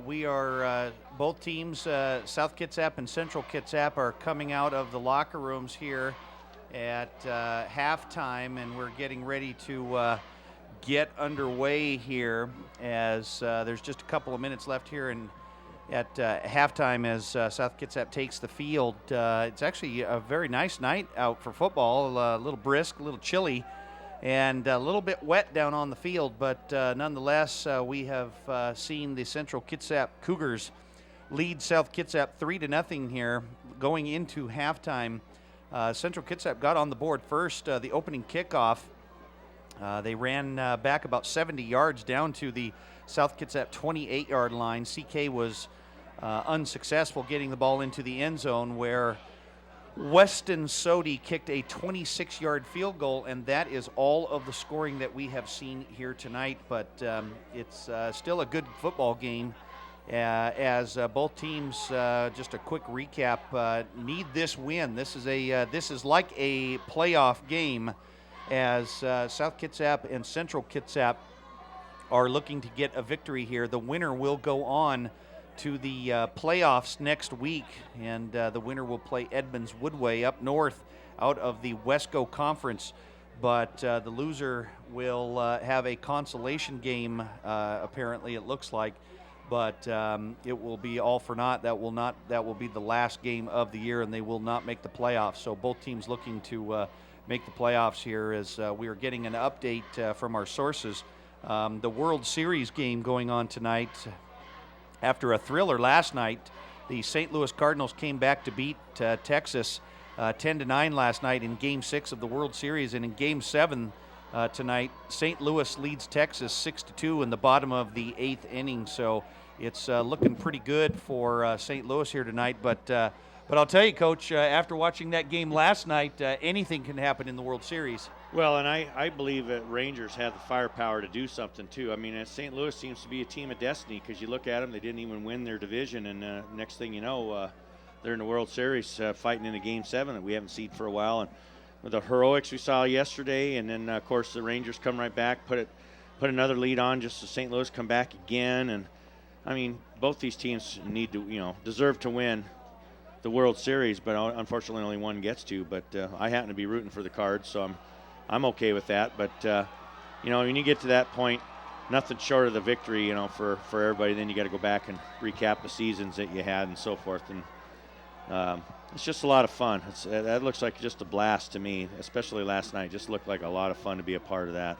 we are, both teams, South Kitsap and Central Kitsap, are coming out of the locker rooms here at halftime, and we're getting ready to get underway here as there's just a couple of minutes left here at halftime as South Kitsap takes the field. It's actually a very nice night out for football, a little brisk, a little chilly, and a little bit wet down on the field, but nonetheless, we have seen the Central Kitsap Cougars lead South Kitsap 3-0 here going into halftime. Central Kitsap got on the board first, the opening kickoff. They ran back about 70 yards down to the South Kitsap 28-yard line. CK was unsuccessful getting the ball into the end zone, where Weston Sodi kicked a 26-yard field goal, and that is all of the scoring that we have seen here tonight. But it's still a good football game as both teams, just a quick recap, need this win. This is like a playoff game, as South Kitsap and Central Kitsap are looking to get a victory here. The winner will go on to the playoffs next week, and the winner will play Edmonds Woodway up north out of the Wesco Conference. But the loser will have a consolation game, apparently it looks like, but it will be all for naught. That will be the last game of the year, and they will not make the playoffs. So both teams looking to make the playoffs here, as we are getting an update from our sources. The World Series game going on tonight. After a thriller last night, the St. Louis Cardinals came back to beat Texas 10-9 last night in Game 6 of the World Series. And in Game 7 tonight, St. Louis leads Texas 6-2 in the bottom of the 8th inning. So it's looking pretty good for St. Louis here tonight. But I'll tell you, Coach, after watching that game last night, anything can happen in the World Series. Well, and I believe that Rangers have the firepower to do something, too. I mean, St. Louis seems to be a team of destiny, because you look at them, they didn't even win their division, and next thing you know, they're in the World Series fighting in a Game 7 that we haven't seen for a while. And with the heroics we saw yesterday, and then, of course, the Rangers come right back, put another lead on just so St. Louis come back again. And, I mean, both these teams need to, deserve to win the World Series, but unfortunately only one gets to. But I happen to be rooting for the Cards, so I'm okay with that. But when you get to that point, nothing short of the victory, for everybody. Then you got to go back and recap the seasons that you had and so forth. And it's just a lot of fun. That looks like just a blast to me, especially last night. Just looked like a lot of fun to be a part of that.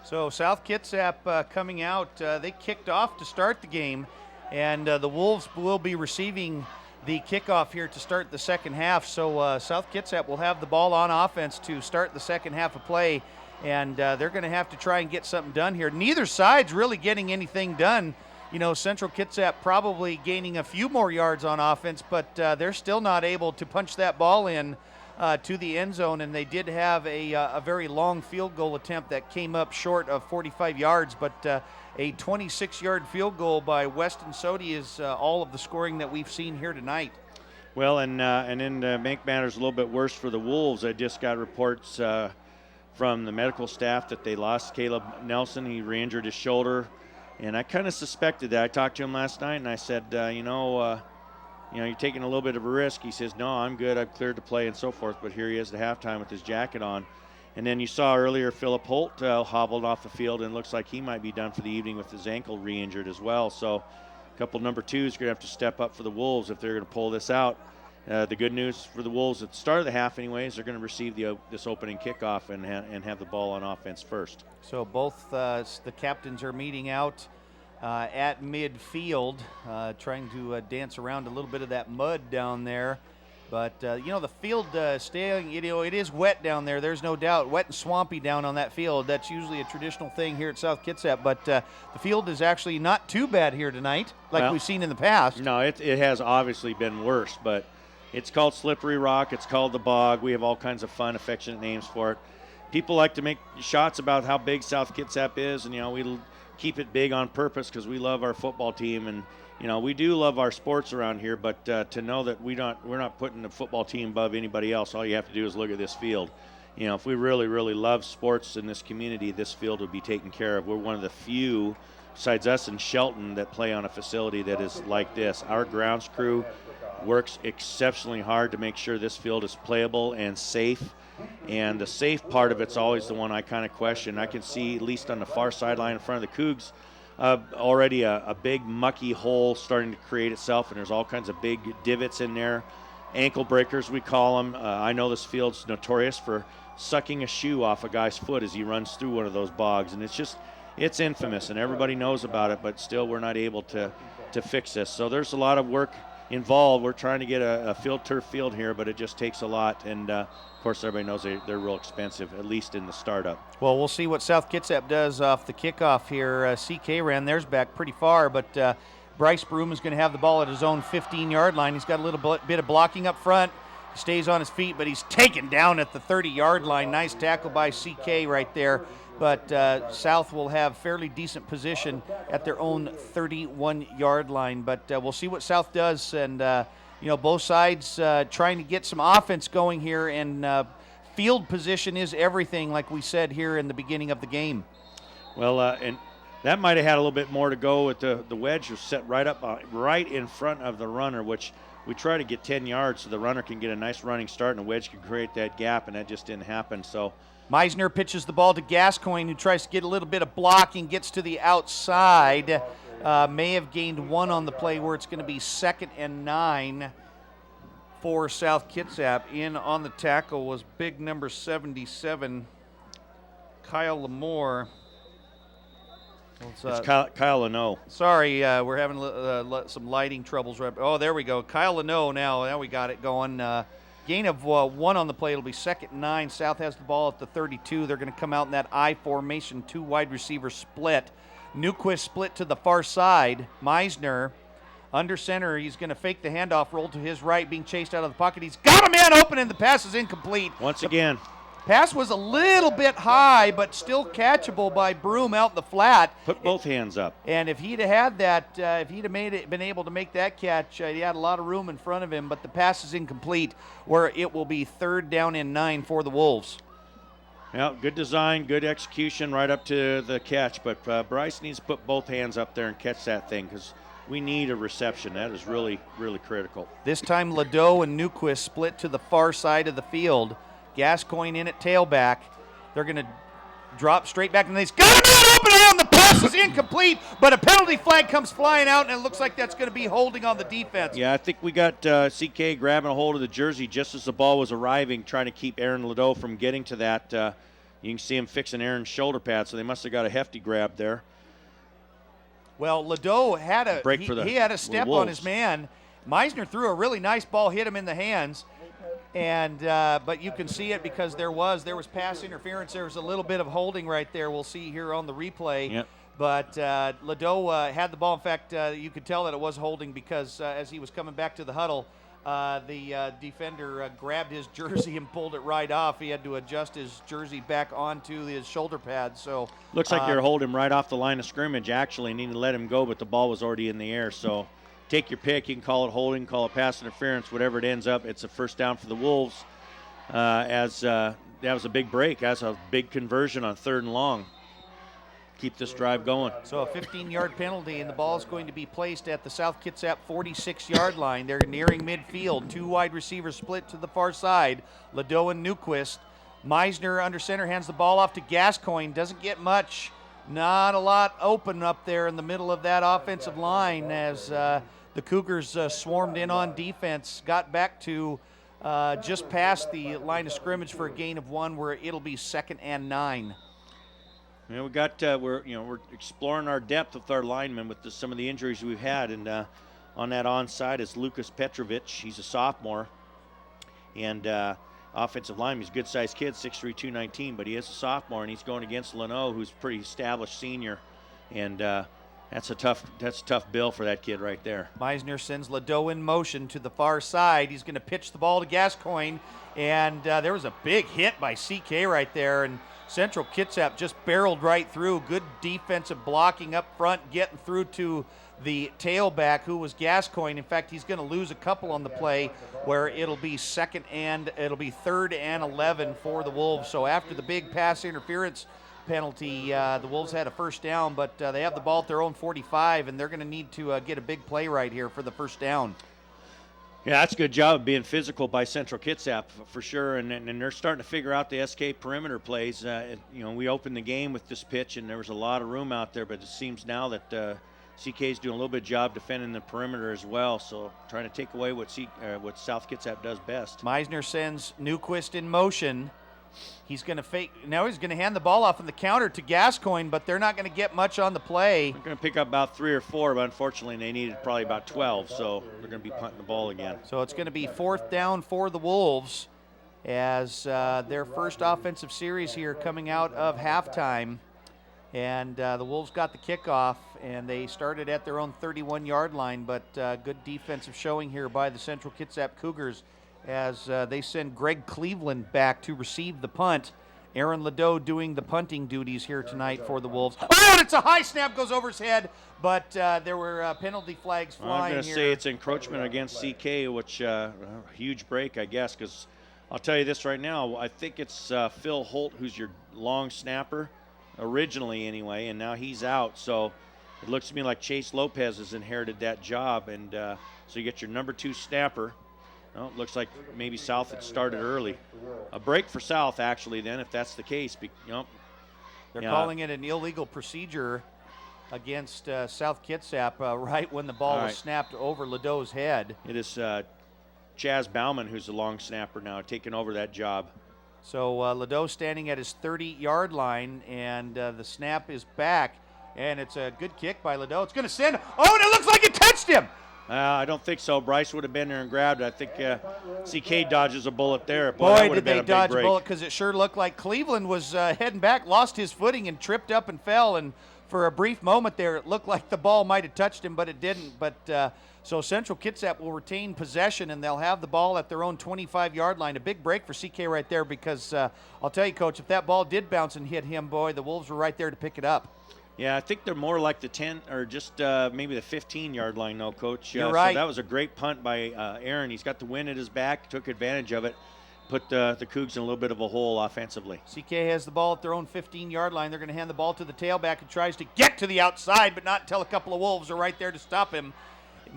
So South Kitsap coming out, they kicked off to start the game, and the Wolves will be receiving the kickoff here to start the second half. So South Kitsap will have the ball on offense to start the second half of play, and they're going to have to try and get something done here. Neither side's really getting anything done. Central Kitsap probably gaining a few more yards on offense, but they're still not able to punch that ball in to the end zone, and they did have a very long field goal attempt that came up short of 45 yards, but a 26-yard field goal by Weston Sodi is all of the scoring that we've seen here tonight. Well, and then to make matters a little bit worse for the Wolves, I just got reports from the medical staff that they lost Caleb Nelson. He re-injured his shoulder, and I kind of suspected that. I talked to him last night, and I said, you're taking a little bit of a risk. He says, no, I'm good. I'm cleared to play and so forth. But here he is at halftime with his jacket on. And then you saw earlier Philip Holt hobbled off the field, and looks like he might be done for the evening with his ankle re-injured as well. So a couple number twos are going to have to step up for the Wolves if they're going to pull this out. The good news for the Wolves at the start of the half anyways, they're going to receive this opening kickoff and have the ball on offense first. So both the captains are meeting out at midfield, trying to dance around a little bit of that mud down there. But, the field staying, it is wet down there. There's no doubt. Wet and swampy down on that field. That's usually a traditional thing here at South Kitsap. But the field is actually not too bad here tonight, like we've seen in the past. No, it has obviously been worse. But it's called Slippery Rock. It's called the Bog. We have all kinds of fun, affectionate names for it. people like to make shots about how big South Kitsap is, and we keep it big on purpose because we love our football team, and we do love our sports around here. But to know that we're not putting the football team above anybody else, all you have to do is look at this field. If we really, really love sports in this community, this field would be taken care of. We're one of the few, besides us and Shelton, that play on a facility that is like this. Our grounds crew works exceptionally hard to make sure this field is playable and safe. And the safe part of it's always the one I kind of question. I can see, at least on the far sideline in front of the Cougs, already a big mucky hole starting to create itself, and there's all kinds of big divots in there. Ankle breakers, we call them. I know this field's notorious for sucking a shoe off a guy's foot as he runs through one of those bogs, and it's infamous, and everybody knows about it, but still we're not able to fix this. So there's a lot of work involved. We're trying to get a field turf field here, but it just takes a lot, and of course everybody knows they're real expensive, at least in the startup. Well, we'll see what South Kitsap does off the kickoff here. CK ran theirs back pretty far, but Bryce Broom is going to have the ball at his own 15-yard line. He's got a little bit of blocking up front. He stays on his feet, but he's taken down at the 30-yard line. Nice tackle by CK right there. But South will have fairly decent position at their own 31-yard line. But we'll see what South does. And, both sides trying to get some offense going here. And field position is everything, like we said here in the beginning of the game. Well, and that might have had a little bit more to go with the wedge was set right up, right in front of the runner, which we try to get 10 yards so the runner can get a nice running start and the wedge can create that gap, and that just didn't happen. So Meisner pitches the ball to Gascoigne, who tries to get a little bit of blocking, gets to the outside. May have gained one on the play where it's going to be 2nd and 9 for South Kitsap. In on the tackle was big number 77, Kyle Lamore. It's Kyle Leno. Sorry, we're having some lighting troubles. Oh, there we go. Kyle Leno now we got it going. Gain of 1 on the play. It'll be 2nd and 9. South has the ball at the 32. They're going to come out in that I formation, 2 wide receiver split. Newquist split to the far side. Meisner under center. He's going to fake the handoff, roll to his right, being chased out of the pocket. He's got a man open, and the pass is incomplete. Once again. Pass was a little bit high, but still catchable by Broom out in the flat. Put both hands up. And if he'd have had that, if he'd have been able to make that catch, he had a lot of room in front of him, but the pass is incomplete, where it will be 3rd down and 9 for the Wolves. Yeah, good design, good execution right up to the catch, but Bryce needs to put both hands up there and catch that thing because we need a reception. That is really, really critical. This time Ledoux and Newquist split to the far side of the field. Gascoigne in at tailback. They're going to drop straight back, and they've got a man open on the pass is incomplete, but a penalty flag comes flying out, and it looks like that's going to be holding on the defense. Yeah, I think we got CK grabbing a hold of the jersey just as the ball was arriving, trying to keep Aaron Ledoux from getting to that. You can see him fixing Aaron's shoulder pad, so they must have got a hefty grab there. Well, Ledoux had he had a step on his man. Meisner threw a really nice ball, hit him in the hands. And but you can see it because there was pass interference. There was a little bit of holding right there. We'll see here on the replay. Yep. But Ledoux had the ball. In fact, you could tell that it was holding because as he was coming back to the huddle, the defender grabbed his jersey and pulled it right off. He had to adjust his jersey back onto his shoulder pad. So looks like they're holding him right off the line of scrimmage. Actually, needing to let him go, but the ball was already in the air. So take your pick. You can call it holding, call it pass interference, whatever it ends up. It's a 1st down for the Wolves. That was a big break. That's a big conversion on 3rd and long. Keep this drive going. So a 15-yard penalty, and the ball is going to be placed at the South Kitsap 46-yard line. They're nearing midfield. 2 wide receivers split to the far side. Ledoux and Newquist. Meisner under center hands the ball off to Gascoigne. Doesn't get much. Not a lot open up there in the middle of that offensive line as the Cougars swarmed in on defense. Got back to just past the line of scrimmage for a gain of 1, where it'll be 2nd and 9. Yeah, we got we're exploring our depth with our linemen with some of the injuries we've had, and on that onside is Lucas Petrovic. He's a sophomore, and offensive lineman. He's a good-sized kid, 6'3", 219, but he is a sophomore, and he's going against Leno, who's a pretty established senior. And That's a tough bill for that kid right there. Meisner sends Ledoux in motion to the far side. He's going to pitch the ball to Gascoigne, and there was a big hit by CK right there, and Central Kitsap just barreled right through. Good defensive blocking up front, getting through to the tailback, who was Gascoigne. In fact, he's going to lose a couple on the play, where it'll be 3rd and 11 for the Wolves. So after the big pass interference penalty, the Wolves had a first down, but they have the ball at their own 45, and they're going to need to get a big play right here for the first down. Yeah, that's a good job of being physical by Central Kitsap for sure, and they're starting to figure out the SK perimeter plays. We opened the game with this pitch, and there was a lot of room out there, but it seems now that CK is doing a little bit of job defending the perimeter as well, so trying to take away what South Kitsap does best. Meisner sends Newquist in motion. He's going to fake. Now he's going to hand the ball off on the counter to Gascoigne, but they're not going to get much on the play. They're going to pick up about 3 or 4, but unfortunately they needed probably about 12, so they're going to be punting the ball again. So it's going to be 4th down for the Wolves as their first offensive series here coming out of halftime. And the Wolves got the kickoff, and they started at their own 31-yard line, but good defensive showing here by the Central Kitsap Cougars as they send Greg Cleveland back to receive the punt. Aaron Ledoux doing the punting duties here tonight for the Wolves. Oh, and it's a high snap, goes over his head, but there were penalty flags flying I'm going to say it's encroachment against CK, which a huge break, I guess, because I'll tell you this right now. I think it's Phil Holt, who's your long snapper, originally anyway, and now he's out. So it looks to me like Chase Lopez has inherited that job, and so you get your number 2 snapper. Well, it looks like maybe South had started early. A break for South, actually, then, if that's the case. They're calling it an illegal procedure against South Kitsap right when the ball was snapped over Ledoux's head. It is Chaz Bauman, who's the long snapper now, taking over that job. So Ledoux standing at his 30-yard line, and the snap is back, and it's a good kick by Ledoux. It's going to send. Oh, and it looks like it touched him. I don't think so. Bryce would have been there and grabbed it. I think CK dodges a bullet there. Boy, did they dodge a bullet, because it sure looked like Cleveland was heading back, lost his footing, and tripped up and fell. And for a brief moment there, it looked like the ball might have touched him, but it didn't. But so Central Kitsap will retain possession, and they'll have the ball at their own 25-yard line. A big break for CK right there, because I'll tell you, Coach, if that ball did bounce and hit him, boy, the Wolves were right there to pick it up. Yeah, I think they're more like the 10 or just maybe the 15-yard line, though, Coach. You're right. So that was a great punt by Aaron. He's got the wind at his back, took advantage of it, put the Cougs in a little bit of a hole offensively. CK has the ball at their own 15-yard line. They're going to hand the ball to the tailback, who tries to get to the outside, but not until a couple of Wolves are right there to stop him.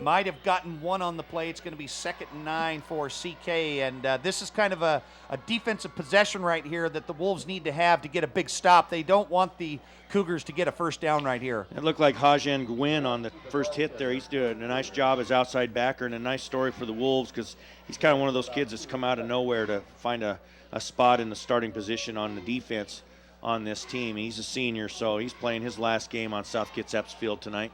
Might have gotten 1 on the play. It's going to be 2nd and 9 for CK, and this is kind of a defensive possession right here that the Wolves need to have to get a big stop. They don't want the Cougars to get a first down right here. It looked like Hajan Gwynn on the first hit there. He's doing a nice job as outside backer, and a nice story for the Wolves, because he's kind of one of those kids that's come out of nowhere to find a spot in the starting position on the defense on this team. He's a senior, so he's playing his last game on South Kitsap's field tonight.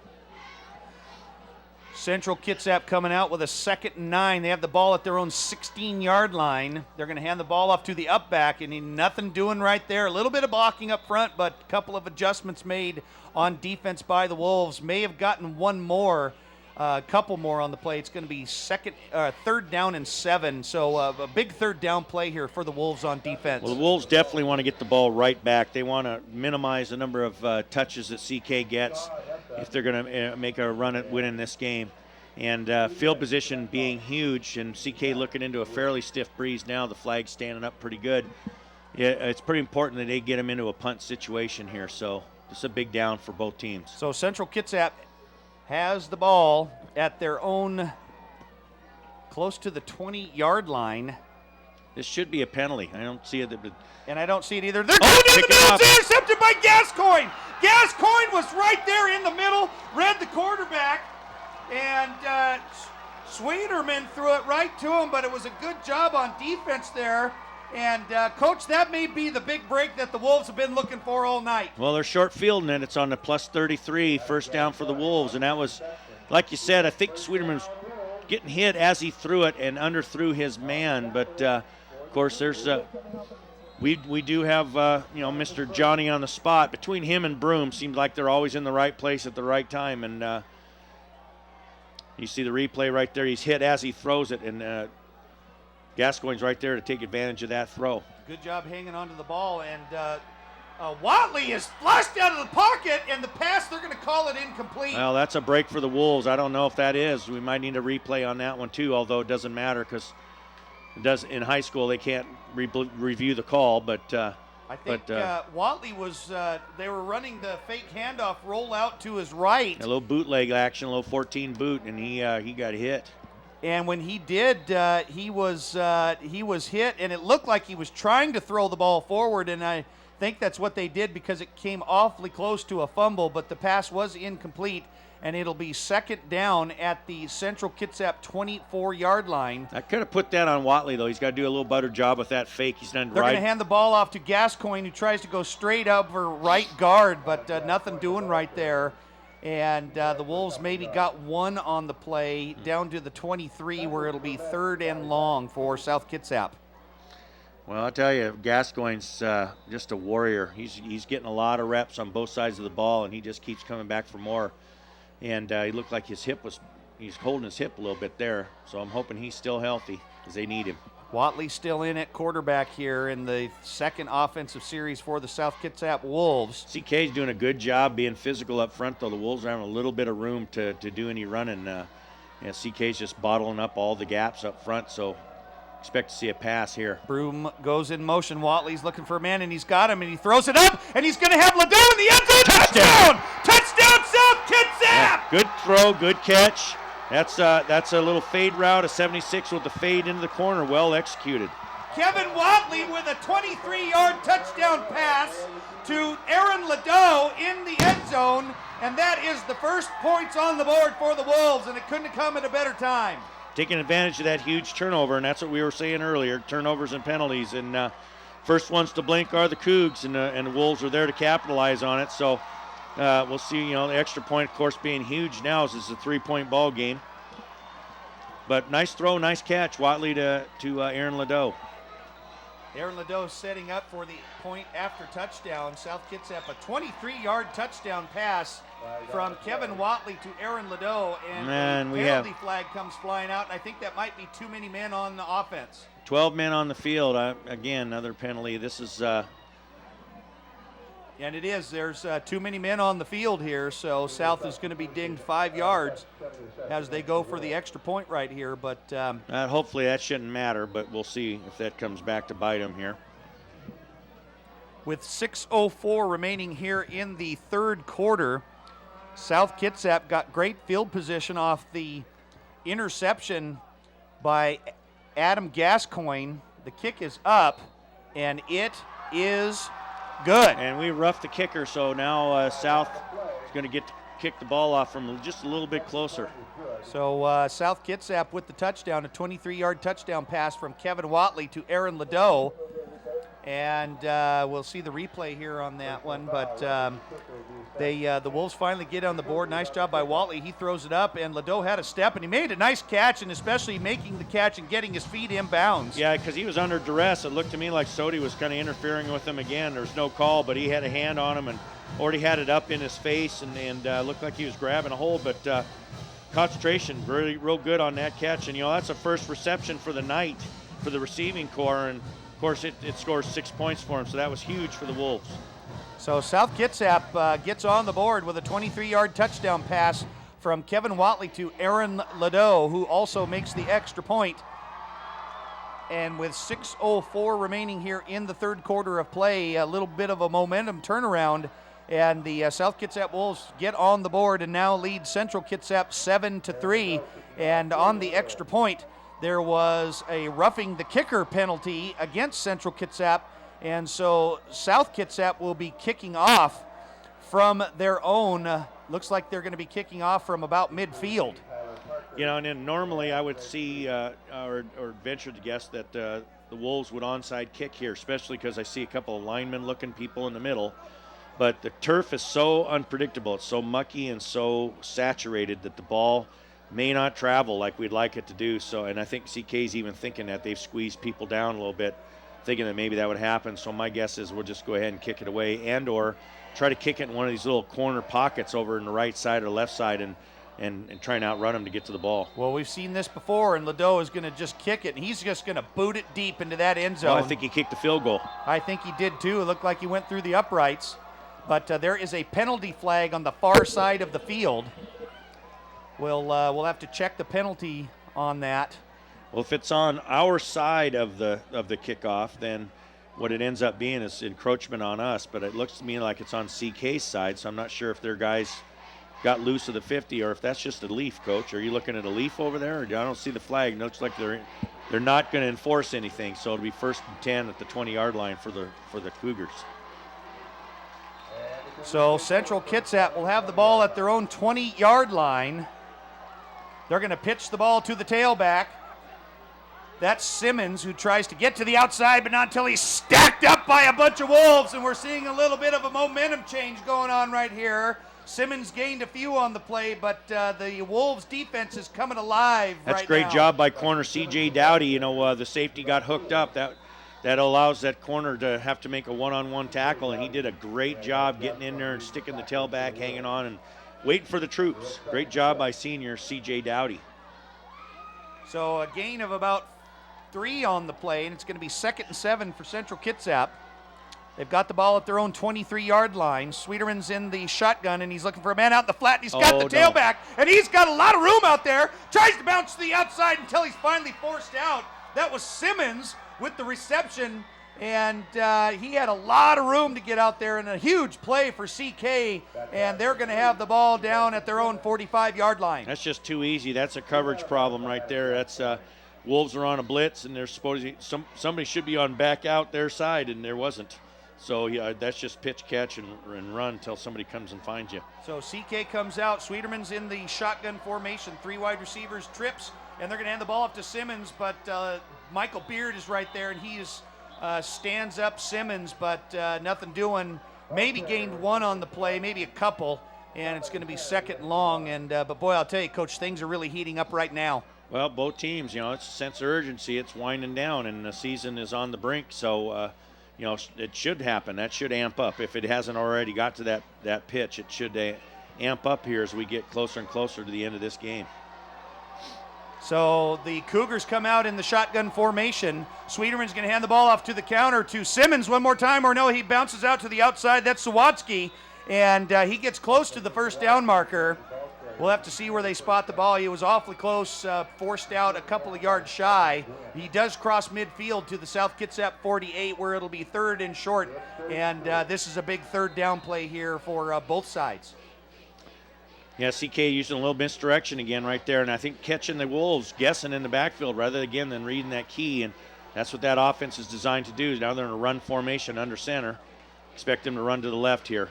Central Kitsap coming out with a 2nd and 9. They have the ball at their own 16-yard line. They're going to hand the ball off to the up back, and nothing doing right there. A little bit of blocking up front, but a couple of adjustments made on defense by the Wolves. May have gotten 1 more, a couple more on the play. It's going to be 3rd down and 7. So a big 3rd down play here for the Wolves on defense. Well, the Wolves definitely want to get the ball right back. They want to minimize the number of touches that CK gets if they're going to make a run at winning this game. And field position being huge, and CK looking into a fairly stiff breeze now. The flag's standing up pretty good. Yeah, it's pretty important that they get them into a punt situation here. So this is a big down for both teams. So Central Kitsap has the ball at their own close to the 20-yard line. This should be a penalty. I don't see it. And I don't see it either. They're going down the middle. It's intercepted by Gascoigne. Gascoigne was right there in the middle, read the quarterback, and Sweeterman threw it right to him, but it was a good job on defense there. And, Coach, that may be the big break that the Wolves have been looking for all night. Well, they're short fielding it. It's on the plus 33, first down for the Wolves. And that was, like you said, I think Sweeterman was getting hit as he threw it and underthrew his man. But, of course, there's we do have Mr. Johnny on the spot. Between him and Broom, seems like they're always in the right place at the right time. And you see the replay right there. He's hit as he throws it, and Gascoigne's right there to take advantage of that throw. Good job hanging onto the ball, and Watley is flushed out of the pocket, and the pass, they're going to call it incomplete. Well, that's a break for the Wolves. I don't know if that is. We might need a replay on that one too, although it doesn't matter because in high school they can't review the call. But I think Watley was, they were running the fake handoff roll out to his right. A little bootleg action, a little 14 boot, and he got hit. And when he did, he was hit, and it looked like he was trying to throw the ball forward, and I think that's what they did because it came awfully close to a fumble, but the pass was incomplete, and it'll be second down at the Central Kitsap 24-yard line. I could have put that on Watley, though. He's got to do a little better job with that fake. He's done They're right. going to hand the ball off to Gascoigne, who tries to go straight over right guard, but nothing doing right there. And the Wolves maybe got one on the play down to the 23, where it'll be third and long for South Kitsap. Well, I'll tell you, Gascoigne's just a warrior. He's getting a lot of reps on both sides of the ball, and he just keeps coming back for more. And he looked like he's holding his hip a little bit there, so I'm hoping he's still healthy because they need him. Watley still in at quarterback here in the second offensive series for the South Kitsap Wolves. CK's doing a good job being physical up front, though. The Wolves are having a little bit of room to do any running. CK's just bottling up all the gaps up front, so expect to see a pass here. Broom goes in motion. Watley's looking for a man, and he's got him, and he throws it up, and he's going to have Ledoux in the end zone. Touchdown! Touchdown, South Kitsap! Yeah, good throw, good catch. That's a little fade route, a 76 with the fade into the corner, well executed. Kevin Watley with a 23-yard touchdown pass to Aaron Ledoux in the end zone, and that is the first points on the board for the Wolves, and it couldn't have come at a better time. Taking advantage of that huge turnover, and that's what we were saying earlier, turnovers and penalties. And first ones to blink are the Cougs, and the Wolves are there to capitalize on it. So we'll see, the extra point, of course, being huge now as it's a 3-point ball game. But nice throw, nice catch, Watley to Aaron Ledoux. Aaron Ledoux setting up for the point after touchdown. South Kitsap, a 23-yard touchdown pass from Kevin Watley to Aaron Ledoux, and the penalty flag comes flying out, and I think that might be too many men on the offense. 12 men on the field. Again, another penalty. This is... And it is. There's too many men on the field here, so South is going to be dinged 5 yards as they go for the extra point right here. But hopefully that shouldn't matter, but we'll see if that comes back to bite them here. With 6:04 remaining here in the third quarter, South Kitsap got great field position off the interception by Adam Gascoigne. The kick is up, and it is good. And we roughed the kicker, so now South is going to get to kick the ball off from just a little bit closer. So South Kitsap with the touchdown, a 23-yard touchdown pass from Kevin Watley to Aaron Ledoux. And we'll see the replay here on that one, but the Wolves finally get on the board. Nice job by Watley. He throws it up, and Ledoux had a step, and he made a nice catch, and especially making the catch and getting his feet inbounds. Yeah, because he was under duress. It looked to me like Sodi was kind of interfering with him again. There was no call, but he had a hand on him and already had it up in his face, and looked like he was grabbing a hold, but concentration really real good on that catch. And, that's a first reception for the night for the receiving corps, and of course, it scores 6 points for him, so that was huge for the Wolves. So South Kitsap gets on the board with a 23-yard touchdown pass from Kevin Watley to Aaron Ledoux, who also makes the extra point. And with 6:04 remaining here in the third quarter of play, a little bit of a momentum turnaround, and the South Kitsap Wolves get on the board and now lead Central Kitsap 7-3. And on the extra point, there was a roughing the kicker penalty against Central Kitsap, and so South Kitsap will be kicking off from their own. Looks like they're going to be kicking off from about midfield. And then normally I would see or venture to guess that the Wolves would onside kick here, especially because I see a couple of lineman-looking people in the middle. But the turf is so unpredictable. It's so mucky and so saturated that the ball may not travel like we'd like it to do. So, and I think CK's even thinking that they've squeezed people down a little bit. thinking that maybe that would happen. So my guess is we'll just go ahead and kick it away, and or try to kick it in one of these little corner pockets over in the right side or left side, and try and outrun them to get to the ball. Well, we've seen this before, and Ledoux is going to just kick it, and he's just going to boot it deep into that end zone. Well, I think he kicked the field goal. I think he did too. It looked like he went through the uprights. But there is a penalty flag on the far side of the field. We'll have to check the penalty on that. Well, if it's on our side of the kickoff, then what it ends up being is encroachment on us. But it looks to me like it's on CK's side, so I'm not sure if their guys got loose of the 50 or if that's just a leaf, Coach. Are you looking at a leaf over there? Or I don't see the flag. It looks like they're not going to enforce anything, so it'll be 1st and 10 at the 20-yard line for the Cougars. So Central Kitsap will have the ball at their own 20-yard line. They're going to pitch the ball to the tailback. That's Simmons, who tries to get to the outside, but not until he's stacked up by a bunch of Wolves, and we're seeing a little bit of a momentum change going on right here. Simmons gained a few on the play, but the Wolves defense is coming alive That's right great now. job by corner C.J. Dowdy. You know, the safety got hooked up. That allows that corner to have to make a one-on-one tackle, and he did a great job getting in there and sticking the tailback, hanging on, and waiting for the troops. Great job by senior C.J. Dowdy. So a gain of about 3 on the play, and it's going to be 2nd and 7 for Central Kitsap. They've got the ball at their own 23-yard line. Sweeterman's in the shotgun, and he's looking for a man out in the flat, and he's got the tailback, and he's got a lot of room out there. Tries to bounce to the outside until he's finally forced out. That was Simmons with the reception, and he had a lot of room to get out there, and a huge play for CK, and they're going to have the ball down at their own 45-yard line. That's just too easy. That's a coverage problem right there. That's Wolves are on a blitz, and they're somebody should be on back out their side, and there wasn't. So yeah, that's just pitch, catch, and run until somebody comes and finds you. So CK comes out. Sweeterman's in the shotgun formation. 3 wide receivers, trips, and they're going to hand the ball up to Simmons, but Michael Beard is right there, and he stands up Simmons, but nothing doing. Maybe gained 1 on the play, maybe a couple, and it's going to be 2nd and long. And but boy, I'll tell you, Coach, things are really heating up right now. Well, both teams, it's a sense of urgency. It's winding down, and the season is on the brink. So, it should happen. That should amp up. If it hasn't already got to that pitch, it should amp up here as we get closer and closer to the end of this game. So the Cougars come out in the shotgun formation. Sweeterman's going to hand the ball off to the counter to Simmons one more time, or no, he bounces out to the outside. That's Sawatsky, and he gets close to the 1st down marker. We'll have to see where they spot the ball. He was awfully close, forced out a couple of yards shy. He does cross midfield to the South Kitsap 48, where it'll be 3rd and short, and this is a big 3rd down play here for both sides. Yeah, CK using a little misdirection again right there, and I think catching the Wolves, guessing in the backfield rather again than reading that key, and that's what that offense is designed to do. Now they're in a run formation under center. Expect them to run to the left here.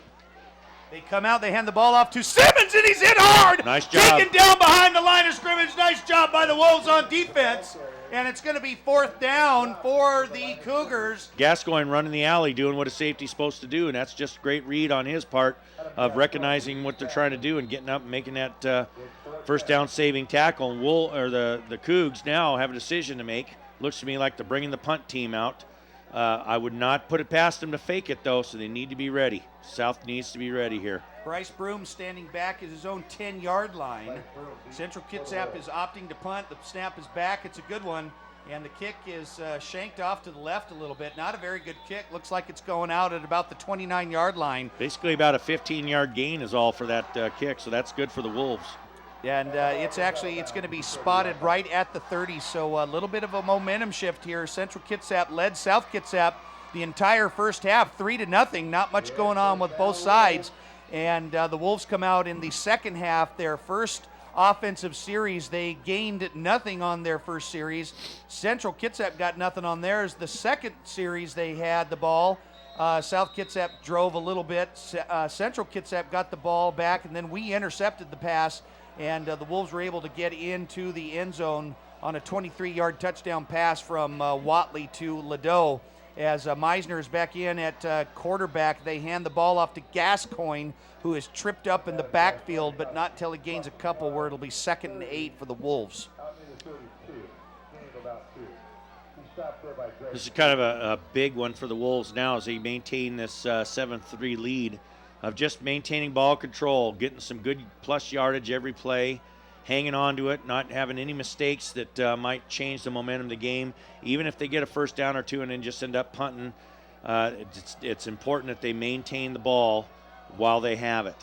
They come out, they hand the ball off to Simmons, and he's hit hard! Nice job. Taken down behind the line of scrimmage. Nice job by the Wolves on defense. And it's going to be 4th down for the Cougars. Gascoigne running the alley, doing what a safety's supposed to do, and that's just a great read on his part of recognizing what they're trying to do and getting up and making that 1st down saving tackle. And the Cougs now have a decision to make. Looks to me like they're bringing the punt team out. I would not put it past them to fake it, though, so they need to be ready. South needs to be ready here. Bryce Broom standing back at his own 10-yard line. Central Kitsap is opting to punt. The snap is back. It's a good one. And the kick is shanked off to the left a little bit. Not a very good kick. Looks like it's going out at about the 29-yard line. Basically about a 15-yard gain is all for that kick, so that's good for the Wolves. And it's going to be spotted right at the 30, so a little bit of a momentum shift here. Central Kitsap led South Kitsap the entire first half, 3-0. Not much going on with both sides. And the Wolves come out in the second half, their first offensive series. They gained nothing on their first series. Central Kitsap got nothing on theirs. The second series they had the ball. South Kitsap drove a little bit. Central Kitsap got the ball back, and then we intercepted the pass. And the Wolves were able to get into the end zone on a 23-yard touchdown pass from Watley to Ledoux. As Meisner is back in at quarterback, they hand the ball off to Gascoigne, who is tripped up in the backfield, but not till he gains a couple, where it'll be 2nd and 8 for the Wolves. This is kind of a big one for the Wolves now as they maintain this 7-3 lead of just maintaining ball control, getting some good plus yardage every play, hanging on to it, not having any mistakes that might change the momentum of the game. Even if they get a first down or two and then just end up punting, it's important that they maintain the ball while they have it.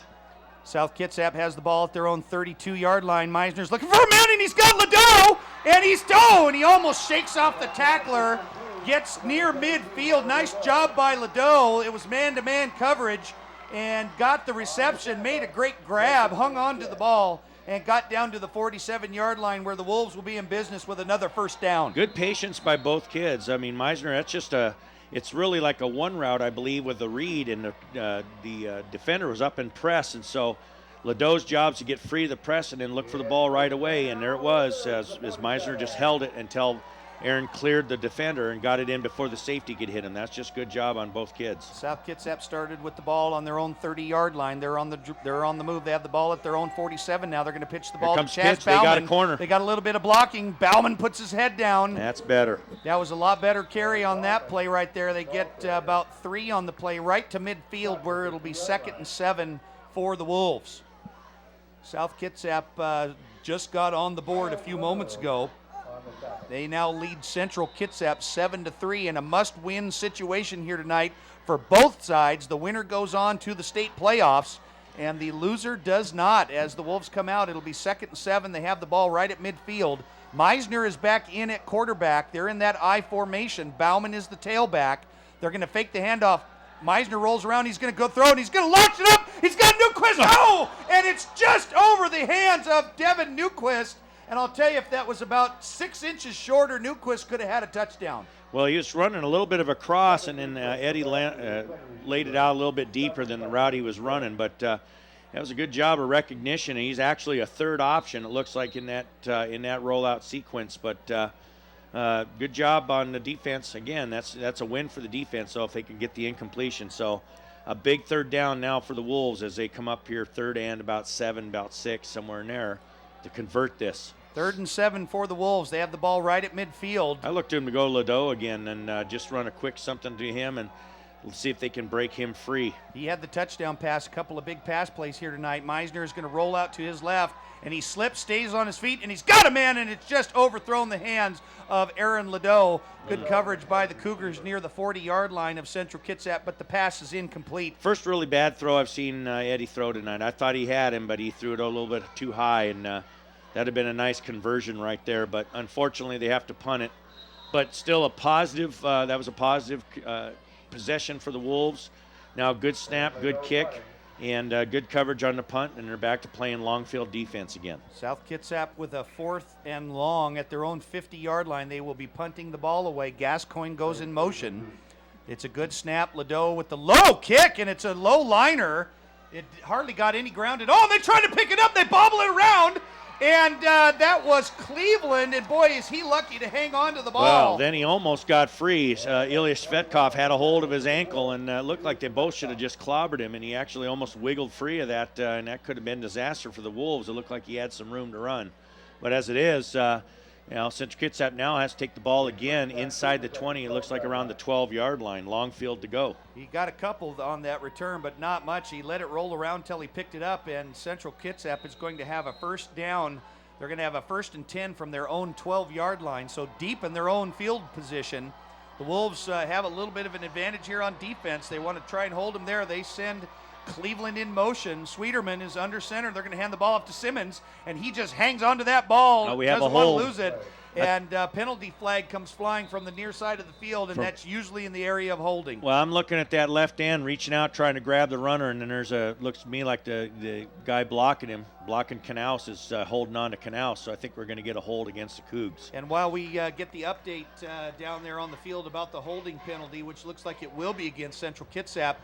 South Kitsap has the ball at their own 32-yard line. Meisner's looking for a man, and he's got Ledoux, and he's and he almost shakes off the tackler, gets near midfield. Nice job by Ledoux. It was man-to-man coverage, and got the reception, made a great grab, hung on to the ball, and got down to the 47-yard line where the Wolves will be in business with another first down. Good patience by both kids. I mean, Meisner, that's just it's really like a one route, I believe, with the read, and the defender was up in press, and so Ledoux's job is to get free of the press and then look for the ball right away, and there it was as Meisner just held it until Aaron cleared the defender and got it in before the safety could hit him. That's just good job on both kids. South Kitsap started with the ball on their own 30-yard line. They're on the move. They have the ball at their own 47 now. They're going to pitch the ball to Chaz Bauman. They got a corner. They got a little bit of blocking. Bauman puts his head down. That's better. That was a lot better carry on that play right there. They get about 3 on the play right to midfield where it'll be 2nd and 7 for the Wolves. South Kitsap just got on the board a few moments ago. They now lead Central Kitsap 7-3 in a must-win situation here tonight for both sides. The winner goes on to the state playoffs, and the loser does not. As the Wolves come out, it'll be 2nd and 7. They have the ball right at midfield. Meisner is back in at quarterback. They're in that I formation. Bauman is the tailback. They're going to fake the handoff. Meisner rolls around. He's going to go throw it. He's going to launch it up. He's got Newquist. Oh! And it's just over the hands of Devin Newquist. And I'll tell you, if that was about 6 inches shorter, Newquist could have had a touchdown. Well, he was running a little bit of a cross, and then Eddie laid it out a little bit deeper than the route he was running. But that was a good job of recognition. And he's actually a third option, it looks like, in that rollout sequence. But good job on the defense. Again, that's a win for the defense, so if they can get the incompletion. So a big third down now for the Wolves as they come up here, third and about 7, about 6, somewhere in there, to convert this. 3rd and 7 for the Wolves. They have the ball right at midfield. I looked to him to go Ledoux again and just run a quick something to him and see if they can break him free. He had the touchdown pass, a couple of big pass plays here tonight. Meisner is going to roll out to his left, and he slips, stays on his feet, and he's got a man, and it's just overthrown the hands of Aaron Ledoux. Good coverage by the Cougars near the 40-yard line of Central Kitsap, but the pass is incomplete. First really bad throw I've seen Eddie throw tonight. I thought he had him, but he threw it a little bit too high, and that'd have been a nice conversion right there. But unfortunately, they have to punt it. But still a positive. That was a positive possession for the Wolves. Now good snap, good kick, and good coverage on the punt, and they're back to playing long field defense again. South Kitsap with a 4th and long at their own 50-yard line. They will be punting the ball away. Gascoigne goes in motion. It's a good snap. Ledoux with the low kick, and it's a low liner. It hardly got any ground at all. They try to pick it up. They bobble it around. And that was Cleveland, and boy, is he lucky to hang on to the ball. Well, then he almost got free. Ilya Svetkov had a hold of his ankle, and looked like they both should have just clobbered him, and he actually almost wiggled free of that, and that could have been disaster for the Wolves. It looked like he had some room to run. But as it is, Central Kitsap now has to take the ball again inside the 20. It looks like around the 12-yard line. Long field to go. He got a couple on that return, but not much. He let it roll around until he picked it up, and Central Kitsap is going to have a first down. They're going to have a 1st and 10 from their own 12-yard line, so deep in their own field position. The Wolves have a little bit of an advantage here on defense. They want to try and hold them there. They send Cleveland in motion. Sweeterman is under center. They're going to hand the ball off to Simmons, and he just hangs onto that ball. Oh, we have doesn't a hold. want to lose it. And penalty flag comes flying from the near side of the field, and that's usually in the area of holding. Well, I'm looking at that left end, reaching out, trying to grab the runner, and then looks to me like the guy blocking Knaus is holding on to Knaus, so I think we're going to get a hold against the Cougs. And while we get the update down there on the field about the holding penalty, which looks like it will be against Central Kitsap,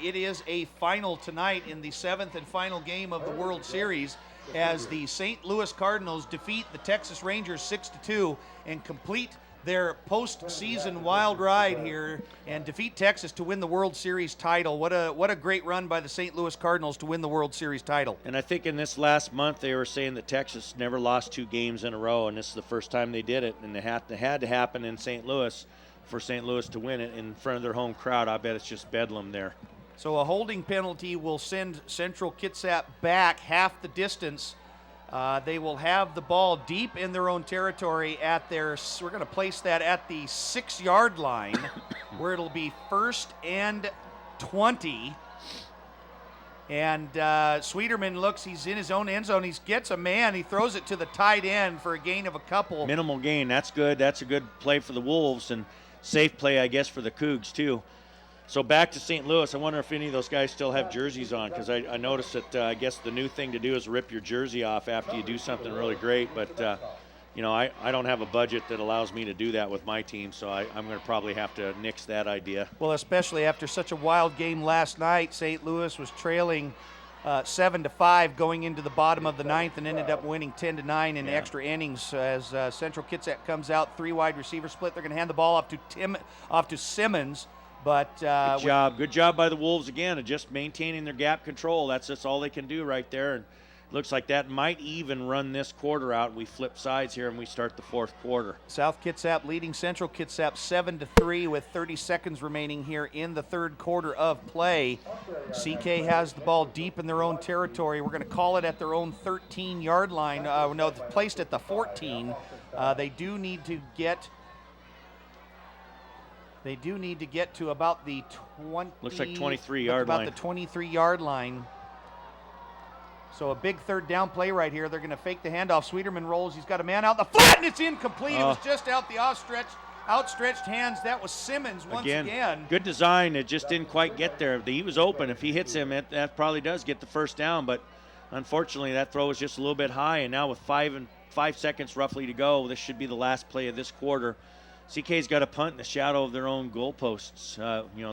it is a final tonight in the 7th and final game of the World Series, as the St. Louis Cardinals defeat the Texas Rangers 6-2 and complete their postseason wild ride here and defeat Texas to win the World Series title. What a great run by the St. Louis Cardinals to win the World Series title. And I think in this last month they were saying that Texas never lost 2 games in a row, and this is the first time they did it, and it had to happen in St. Louis for St. Louis to win it in front of their home crowd. I bet it's just bedlam there. So a holding penalty will send Central Kitsap back half the distance. They will have the ball deep in their own territory we're going to place that at the 6-yard line where it'll be 1st and 20. And Sweeterman looks, he's in his own end zone. He gets a man, he throws it to the tight end for a gain of a couple. Minimal gain, that's good. That's a good play for the Wolves and safe play, I guess, for the Cougs too. So back to St. Louis. I wonder if any of those guys still have jerseys on, because I noticed that I guess the new thing to do is rip your jersey off after you do something really great. But, I don't have a budget that allows me to do that with my team, so I'm going to probably have to nix that idea. Well, especially after such a wild game last night. St. Louis was trailing 7-5 going into the bottom of the 9th and ended up winning 10-9 in extra innings as Central Kitsap comes out, 3 wide receiver split. They're going to hand the ball off to Simmons. But good job by the Wolves again of just maintaining their gap control. That's all they can do right there. And it looks like that might even run this quarter out. We flip sides here and we start the 4th quarter. South Kitsap leading Central Kitsap 7-3 with 30 seconds remaining here in the 3rd quarter of play. CK has the ball deep in their own territory. We're going to call it at their own 13-yard line. No, it's placed at the 14. They do need to get to about the 20. Looks like 23-yard line. About the 23-yard line. So a big 3rd down play right here. They're going to fake the handoff. Sweeterman rolls. He's got a man out the flat, and it's incomplete. It was just out the outstretched hands. That was Simmons once again. Good design. It just didn't quite get there. He was open. If he hits him, that probably does get the 1st down. But unfortunately, that throw was just a little bit high. And now with 5 seconds roughly to go, this should be the last play of this quarter. CK's got a punt in the shadow of their own goalposts.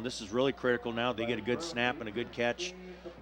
This is really critical now. They get a good snap and a good catch,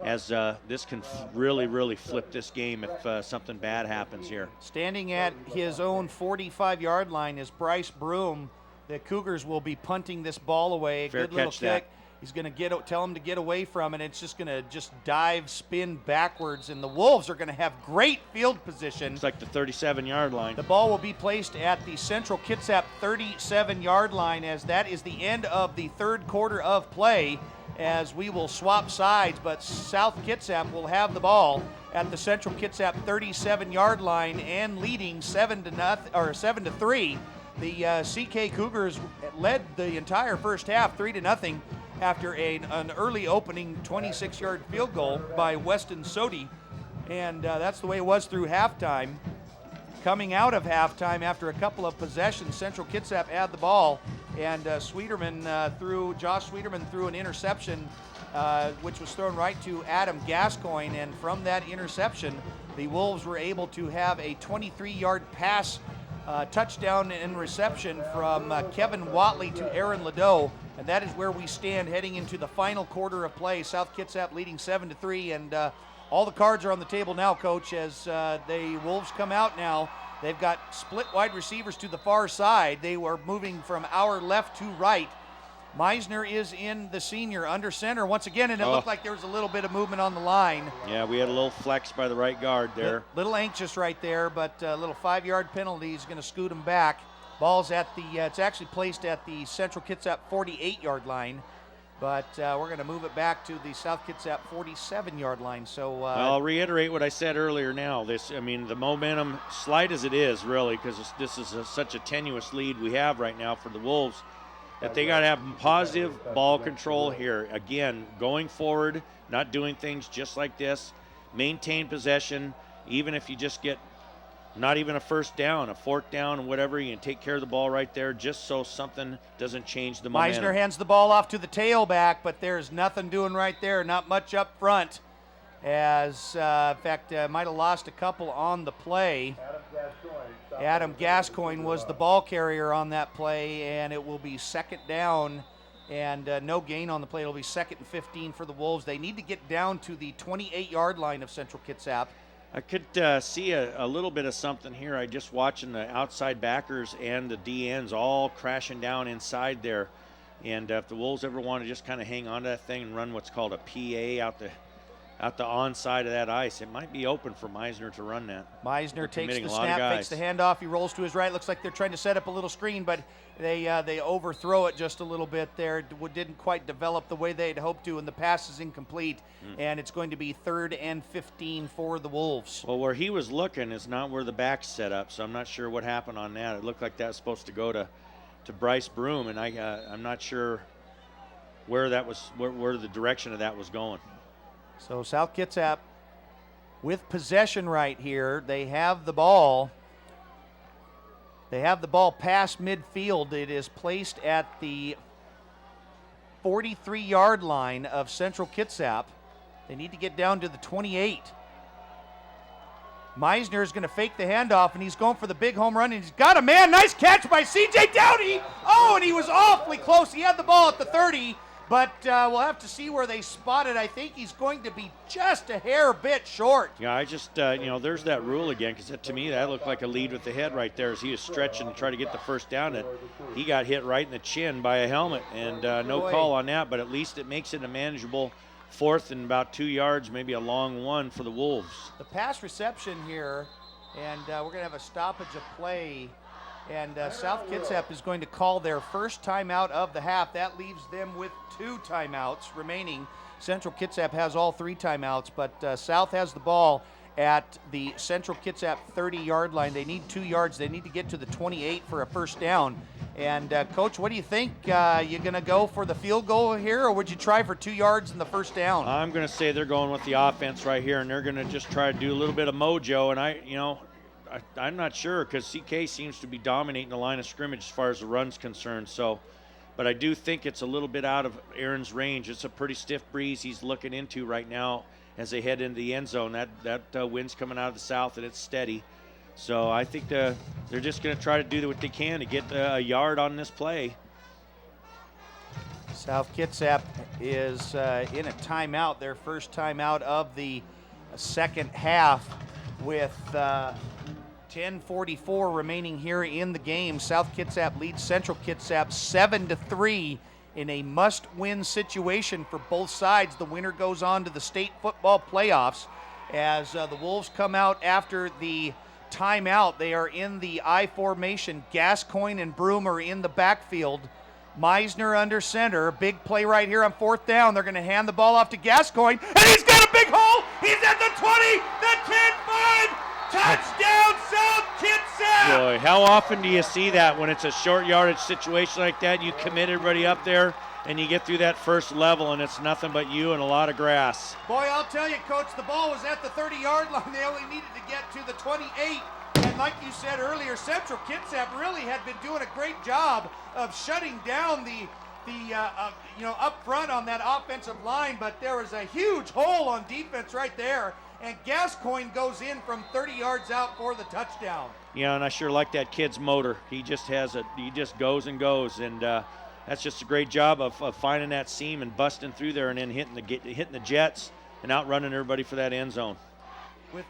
as this can really, really flip this game if something bad happens here. Standing at his own 45-yard line is Bryce Broom. The Cougars will be punting this ball away. Fair good little catch kick. that. He's going to tell him to get away from it. It's just going to dive, spin backwards, and the Wolves are going to have great field position. It's like the 37-yard line. The ball will be placed at the Central Kitsap 37-yard line, as that is the end of the 3rd quarter of play, as we will swap sides, but South Kitsap will have the ball at the Central Kitsap 37-yard line and leading 7-3. The CK Cougars led the entire first half 3-0. After an early opening 26-yard field goal by Weston Sodi. And that's the way it was through halftime. Coming out of halftime after a couple of possessions, Central Kitsap had the ball, and Josh Sweeterman threw an interception, which was thrown right to Adam Gascoigne. And from that interception, the Wolves were able to have a 23-yard pass touchdown and reception from Kevin Watley to Aaron Ladeau. And that is where we stand heading into the final quarter of play. South Kitsap leading 7-3, and all the cards are on the table now, Coach, as the Wolves come out now. They've got split wide receivers to the far side. They were moving from our left to right. Meisner is in, the senior, under center once again, and it looked like there was a little bit of movement on the line. Yeah, we had a little flex by the right guard there. Little anxious right there, but a little 5-yard penalty is going to scoot him back. Ball's at it's actually placed at the Central Kitsap 48-yard line, but we're going to move it back to the South Kitsap 47-yard line. So I'll reiterate what I said earlier now. The momentum, slight as it is, really, because this is such a tenuous lead we have right now for the Wolves, that they got to have positive ball control here. Again, going forward, not doing things just like this, maintain possession, even if you just get not even a 1st down, a 4th down, and whatever, you can take care of the ball right there just so something doesn't change the momentum. Meisner hands the ball off to the tailback, but there's nothing doing right there, not much up front. As, in fact, might have lost a couple on the play. Adam Gascoigne was the ball carrier on that play, and it will be 2nd down and no gain on the play. It'll be 2nd and 15 for the Wolves. They need to get down to the 28-yard line of Central Kitsap. I could see a little bit of something here. I just watching the outside backers and the DNs all crashing down inside there. And if the Wolves ever want to just kind of hang on to that thing and run what's called a PA out the onside of that ice, it might be open for Meisner to run that. Meisner takes the snap, fakes the handoff. He rolls to his right. Looks like they're trying to set up a little screen, but they overthrow it just a little bit there. Didn't quite develop the way they'd hoped to, and the pass is incomplete. And it's going to be 3rd and 15 for the Wolves. Well, where he was looking is not where the back's set up, so I'm not sure what happened on that. It looked like that was supposed to go to Bryce Broom, and I'm not sure where that was, where the direction of that was going. So South Kitsap with possession right here. They have the ball. They have the ball past midfield. It is placed at the 43-yard line of Central Kitsap. They need to get down to the 28. Meisner is going to fake the handoff, and he's going for the big home run, and he's got a man. Nice catch by C.J. Dowdy. Oh, and he was awfully close. He had the ball at the 30, but we'll have to see where they spot it. I think he's going to be just a hair bit short. Yeah, I just, there's that rule again, because to me that looked like a lead with the head right there as he was stretching to try to get the first down. And he got hit right in the chin by a helmet, and no call on that, but at least it makes it a manageable 4th and about 2 yards, maybe a long one for the Wolves. The pass reception here, and we're going to have a stoppage of play, and South Kitsap is going to call their first timeout of the half. That leaves them with 2 timeouts remaining. Central Kitsap has all 3 timeouts, but South has the ball at the Central Kitsap 30-yard line. They need 2 yards. They need to get to the 28 for a first down. And, Coach, what do you think? You going to go for the field goal here, or would you try for 2 yards in the first down? I'm going to say they're going with the offense right here, and they're going to just try to do a little bit of mojo. And I'm not sure, because CK seems to be dominating the line of scrimmage as far as the run's concerned. So, but I do think it's a little bit out of Aaron's range. It's a pretty stiff breeze he's looking into right now as they head into the end zone. That wind's coming out of the south, and it's steady. So I think they're just going to try to do what they can to get a yard on this play. South Kitsap is in a timeout, their first timeout of the second half, with 10:44 remaining here in the game. South Kitsap leads Central Kitsap 7-3 in a must-win situation for both sides. The winner goes on to the state football playoffs. As the Wolves come out after the timeout, they are in the I formation. Gascoigne and Broom are in the backfield. Meisner under center. Big play right here on 4th down. They're going to hand the ball off to Gascoigne, and he's got a big hole. He's at the 20, the 10-5. Touchdown, South Kitsap! Boy, how often do you see that when it's a short yardage situation like that? You commit everybody up there, and you get through that first level, and it's nothing but you and a lot of grass. Boy, I'll tell you, Coach, the ball was at the 30-yard line. They only needed to get to the 28. And like you said earlier, Central Kitsap really had been doing a great job of shutting down up front on that offensive line, but there was a huge hole on defense right there, and Gascoigne goes in from 30 yards out for the touchdown. Yeah, and I sure like that kid's motor. He just goes and goes, and that's just a great job of finding that seam and busting through there and then hitting the jets and outrunning everybody for that end zone. With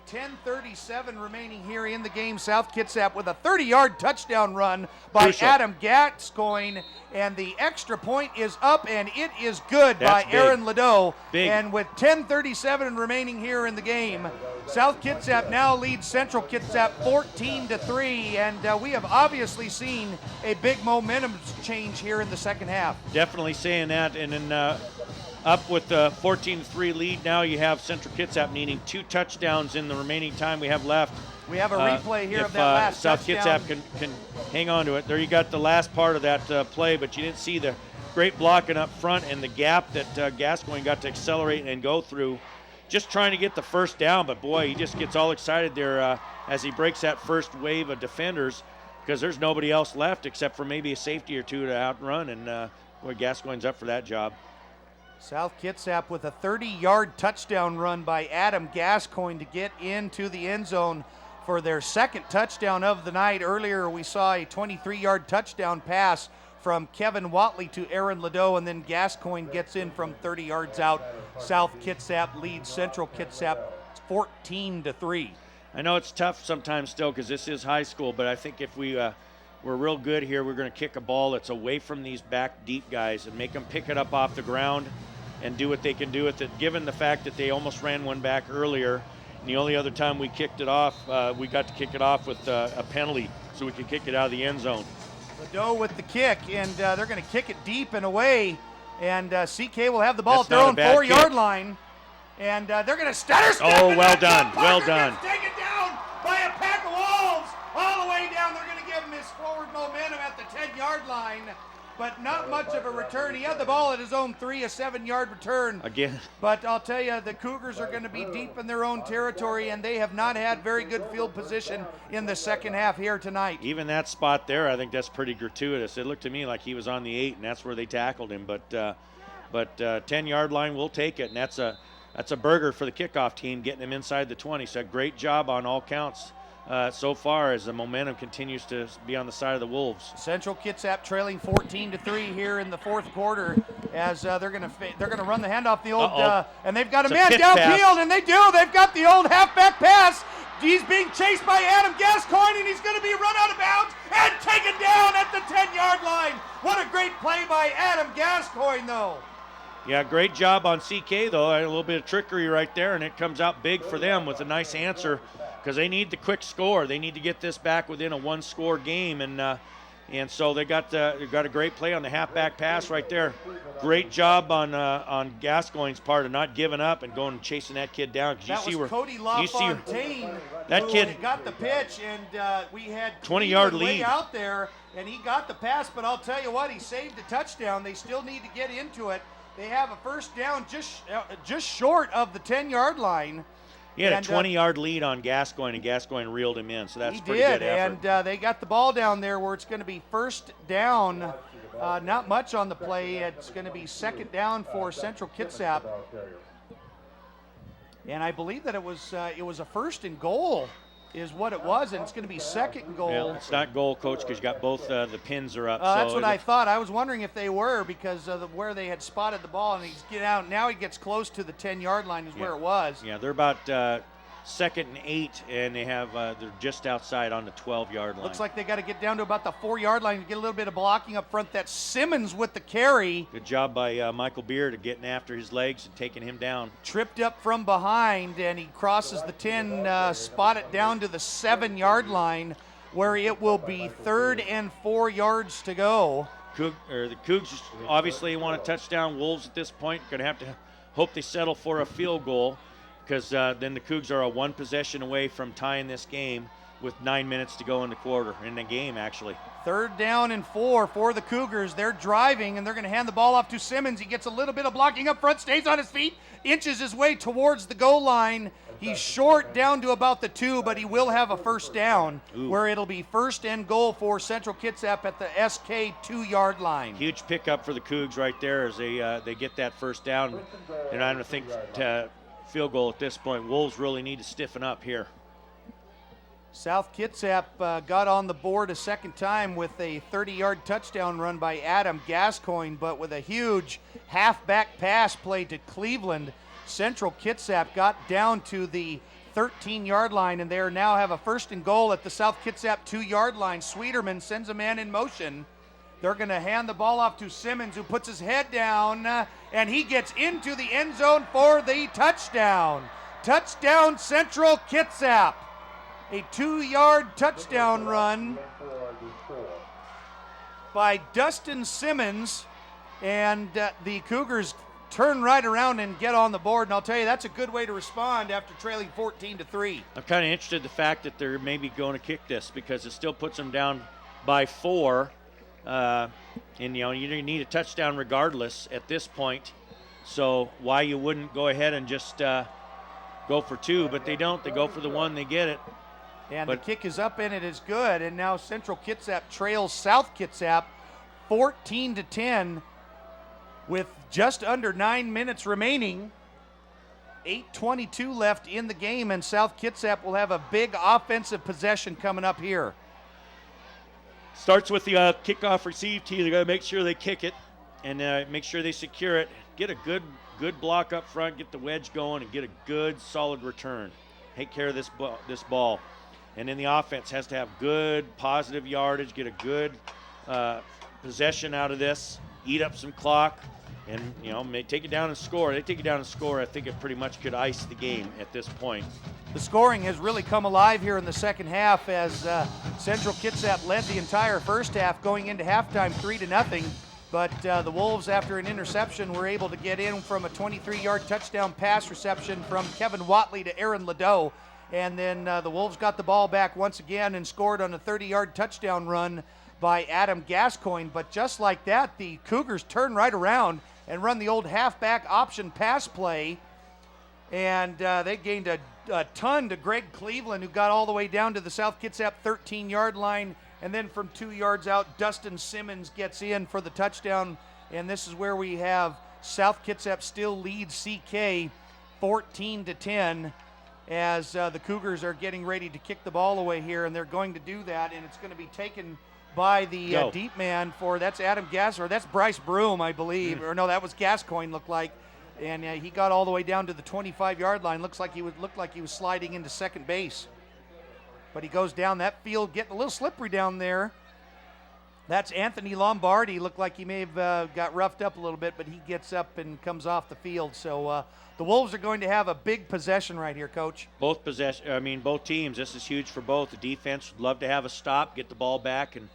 10:37 remaining here in the game, South Kitsap with a 30-yard touchdown run by Crucial. Adam Gascoigne, and the extra point is up, and it is good by Aaron Ladeau. And with 10:37 remaining here in the game, South Kitsap now leads Central Kitsap 14-3, and we have obviously seen a big momentum change here in the second half. Definitely saying that, and then up with the 14-3 lead now, you have Central Kitsap needing 2 touchdowns in the remaining time we have left. We have a replay here of that last South touchdown. Kitsap can hang on to it. There you got the last part of that play, but you didn't see the great blocking up front and the gap that Gascoigne got to accelerate and go through. Just trying to get the first down, but boy, he just gets all excited there as he breaks that first wave of defenders, because there's nobody else left except for maybe a safety or two to outrun, and boy, Gascoigne's up for that job. South Kitsap with a 30-yard touchdown run by Adam Gascoigne to get into the end zone for their second touchdown of the night. Earlier we saw a 23-yard touchdown pass from Kevin Watley to Aaron Ladeau, and then Gascoigne gets in from 30 yards out. South Kitsap leads Central Kitsap It's 14-3. I know it's tough sometimes still because this is high school, but I think if we're real good here, we're going to kick a ball that's away from these back deep guys and make them pick it up off the ground and do what they can do with it, given the fact that they almost ran one back earlier. And the only other time we kicked it off, we got to kick it off with a penalty so we could kick it out of the end zone. Ledoux with the kick, and they're going to kick it deep and away. And CK will have the ball at their own 4-yard line. And they're going to stutter step. Oh, well done. Well done. Taken down by a pack of Wolves. All the way down. They're going to give him his forward momentum at the 10-yard line. But not much of a return. He had the ball at his own 3, a 7-yard return. Again. But I'll tell you, the Cougars are going to be deep in their own territory, and they have not had very good field position in the second half here tonight. Even that spot there, I think that's pretty gratuitous. It looked to me like he was on the 8, and that's where they tackled him. But 10-yard line, we'll take it, and that's a burger for the kickoff team, getting him inside the 20. So great job on all counts so far as the momentum continues to be on the side of the Wolves. Central Kitsap trailing 14-3 here in the fourth quarter as they're going to run the handoff. The old and they've got a man downfield, and they do. They've got the old halfback pass. He's being chased by Adam Gascoigne, and he's going to be run out of bounds and taken down at the 10-yard line. What a great play by Adam Gascoigne, though. Yeah, great job on CK, though. A little bit of trickery right there, and it comes out big for them with a nice answer because they need the quick score. They need to get this back within a one-score game, and so they got a great play on the halfback pass right there. Great job on Gascoigne's part of not giving up and going and chasing that kid down. That was Cody LaFontaine. That kid got the pitch, and we had 20-yard lead way out there, and he got the pass. But I'll tell you what, he saved a touchdown. They still need to get into it. They have a first down just short of the 10-yard line. He had a 20-yard lead on Gascoigne, and Gascoigne reeled him in, so that's pretty good effort. And they got the ball down there where it's going to be first down. Not much on the play. It's going to be second down for Central Kitsap. And I believe that it was a first and goal is what it was, and it's going to be second and goal. Yeah, it's not goal, Coach, because you got both the pins are up. That's what I thought. I was wondering if they were because of where they had spotted the ball, and he's getting out. Now he gets close to the 10-yard line is where it was. Yeah, they're about second and 8, and they're just outside on the 12-yard line. Looks like they got to get down to about the 4-yard line to get a little bit of blocking up front. That's Simmons with the carry. Good job by Michael Beard getting after his legs and taking him down. Tripped up from behind, and he crosses the 10, spot it down to the 7-yard line, where it will be 3rd and 4 yards to go. The Cougs obviously want a touchdown. Wolves at this point going to have to hope they settle for a field goal, because then the Cougs are a one possession away from tying this game with 9 minutes to go in the game, actually. 3rd down and 4 for the Cougars. They're driving, and they're going to hand the ball off to Simmons. He gets a little bit of blocking up front, stays on his feet, inches his way towards the goal line. He's short down to about the 2, but he will have a first down, where it'll be first and goal for Central Kitsap at the SK 2-yard line. Huge pickup for the Cougs right there as they get that first down. And I don't think field goal at this point. Wolves really need to stiffen up here. South Kitsap got on the board a second time with a 30-yard touchdown run by Adam Gascoigne, but with a huge halfback pass play to Cleveland, Central Kitsap got down to the 13-yard line, and they now have a first and goal at the South Kitsap 2-yard line. Sweeterman sends a man in motion. They're going to hand the ball off to Simmons, who puts his head down, and he gets into the end zone for the touchdown. Touchdown, Central Kitsap. A 2-yard touchdown run by Dustin Simmons, and the Cougars turn right around and get on the board. And I'll tell you, that's a good way to respond after trailing 14-3. I'm kind of interested in the fact that they're maybe going to kick this, because it still puts them down by 4. And you need a touchdown regardless at this point, so why you wouldn't go ahead and just go for 2, but they don't. They go for the 1, they get it. And the kick is up, and it is good. And now Central Kitsap trails South Kitsap 14-10 with just under 9 minutes remaining. 8:22 left in the game, and South Kitsap will have a big offensive possession coming up here. Starts with the kickoff receive tee. They got to make sure they kick it and make sure they secure it. Get a good good block up front, get the wedge going, and get a good, solid return. Take care of this ball. And then the offense has to have good, positive yardage, get a good possession out of this, eat up some clock, and, may take it down and score. They take it down and score, I think it pretty much could ice the game at this point. The scoring has really come alive here in the second half as Central Kitsap led the entire first half going into halftime 3-0. But the Wolves, after an interception, were able to get in from a 23-yard touchdown pass reception from Kevin Watley to Aaron Ladeau. And then the Wolves got the ball back once again and scored on a 30-yard touchdown run by Adam Gascoigne. But just like that, the Cougars turn right around and run the old halfback option pass play. And they gained a ton to Greg Cleveland, who got all the way down to the South Kitsap 13-yard line. And then from 2 yards out, Dustin Simmons gets in for the touchdown. And this is where we have South Kitsap still leads CK 14-10 as the Cougars are getting ready to kick the ball away here. And they're going to do that. And it's going to be taken by the deep man that's Adam that's Bryce Broom, I believe. Or no, that was Gascoigne, looked like. And he got all the way down to the 25-yard line. Looked like he was sliding into second base. But he goes down that field, getting a little slippery down there. That's Anthony Lombardi. Looked like he may have got roughed up a little bit, but he gets up and comes off the field. So the Wolves are going to have a big possession right here, Coach. Both teams. This is huge for both. The defense would love to have a stop, get the ball back, and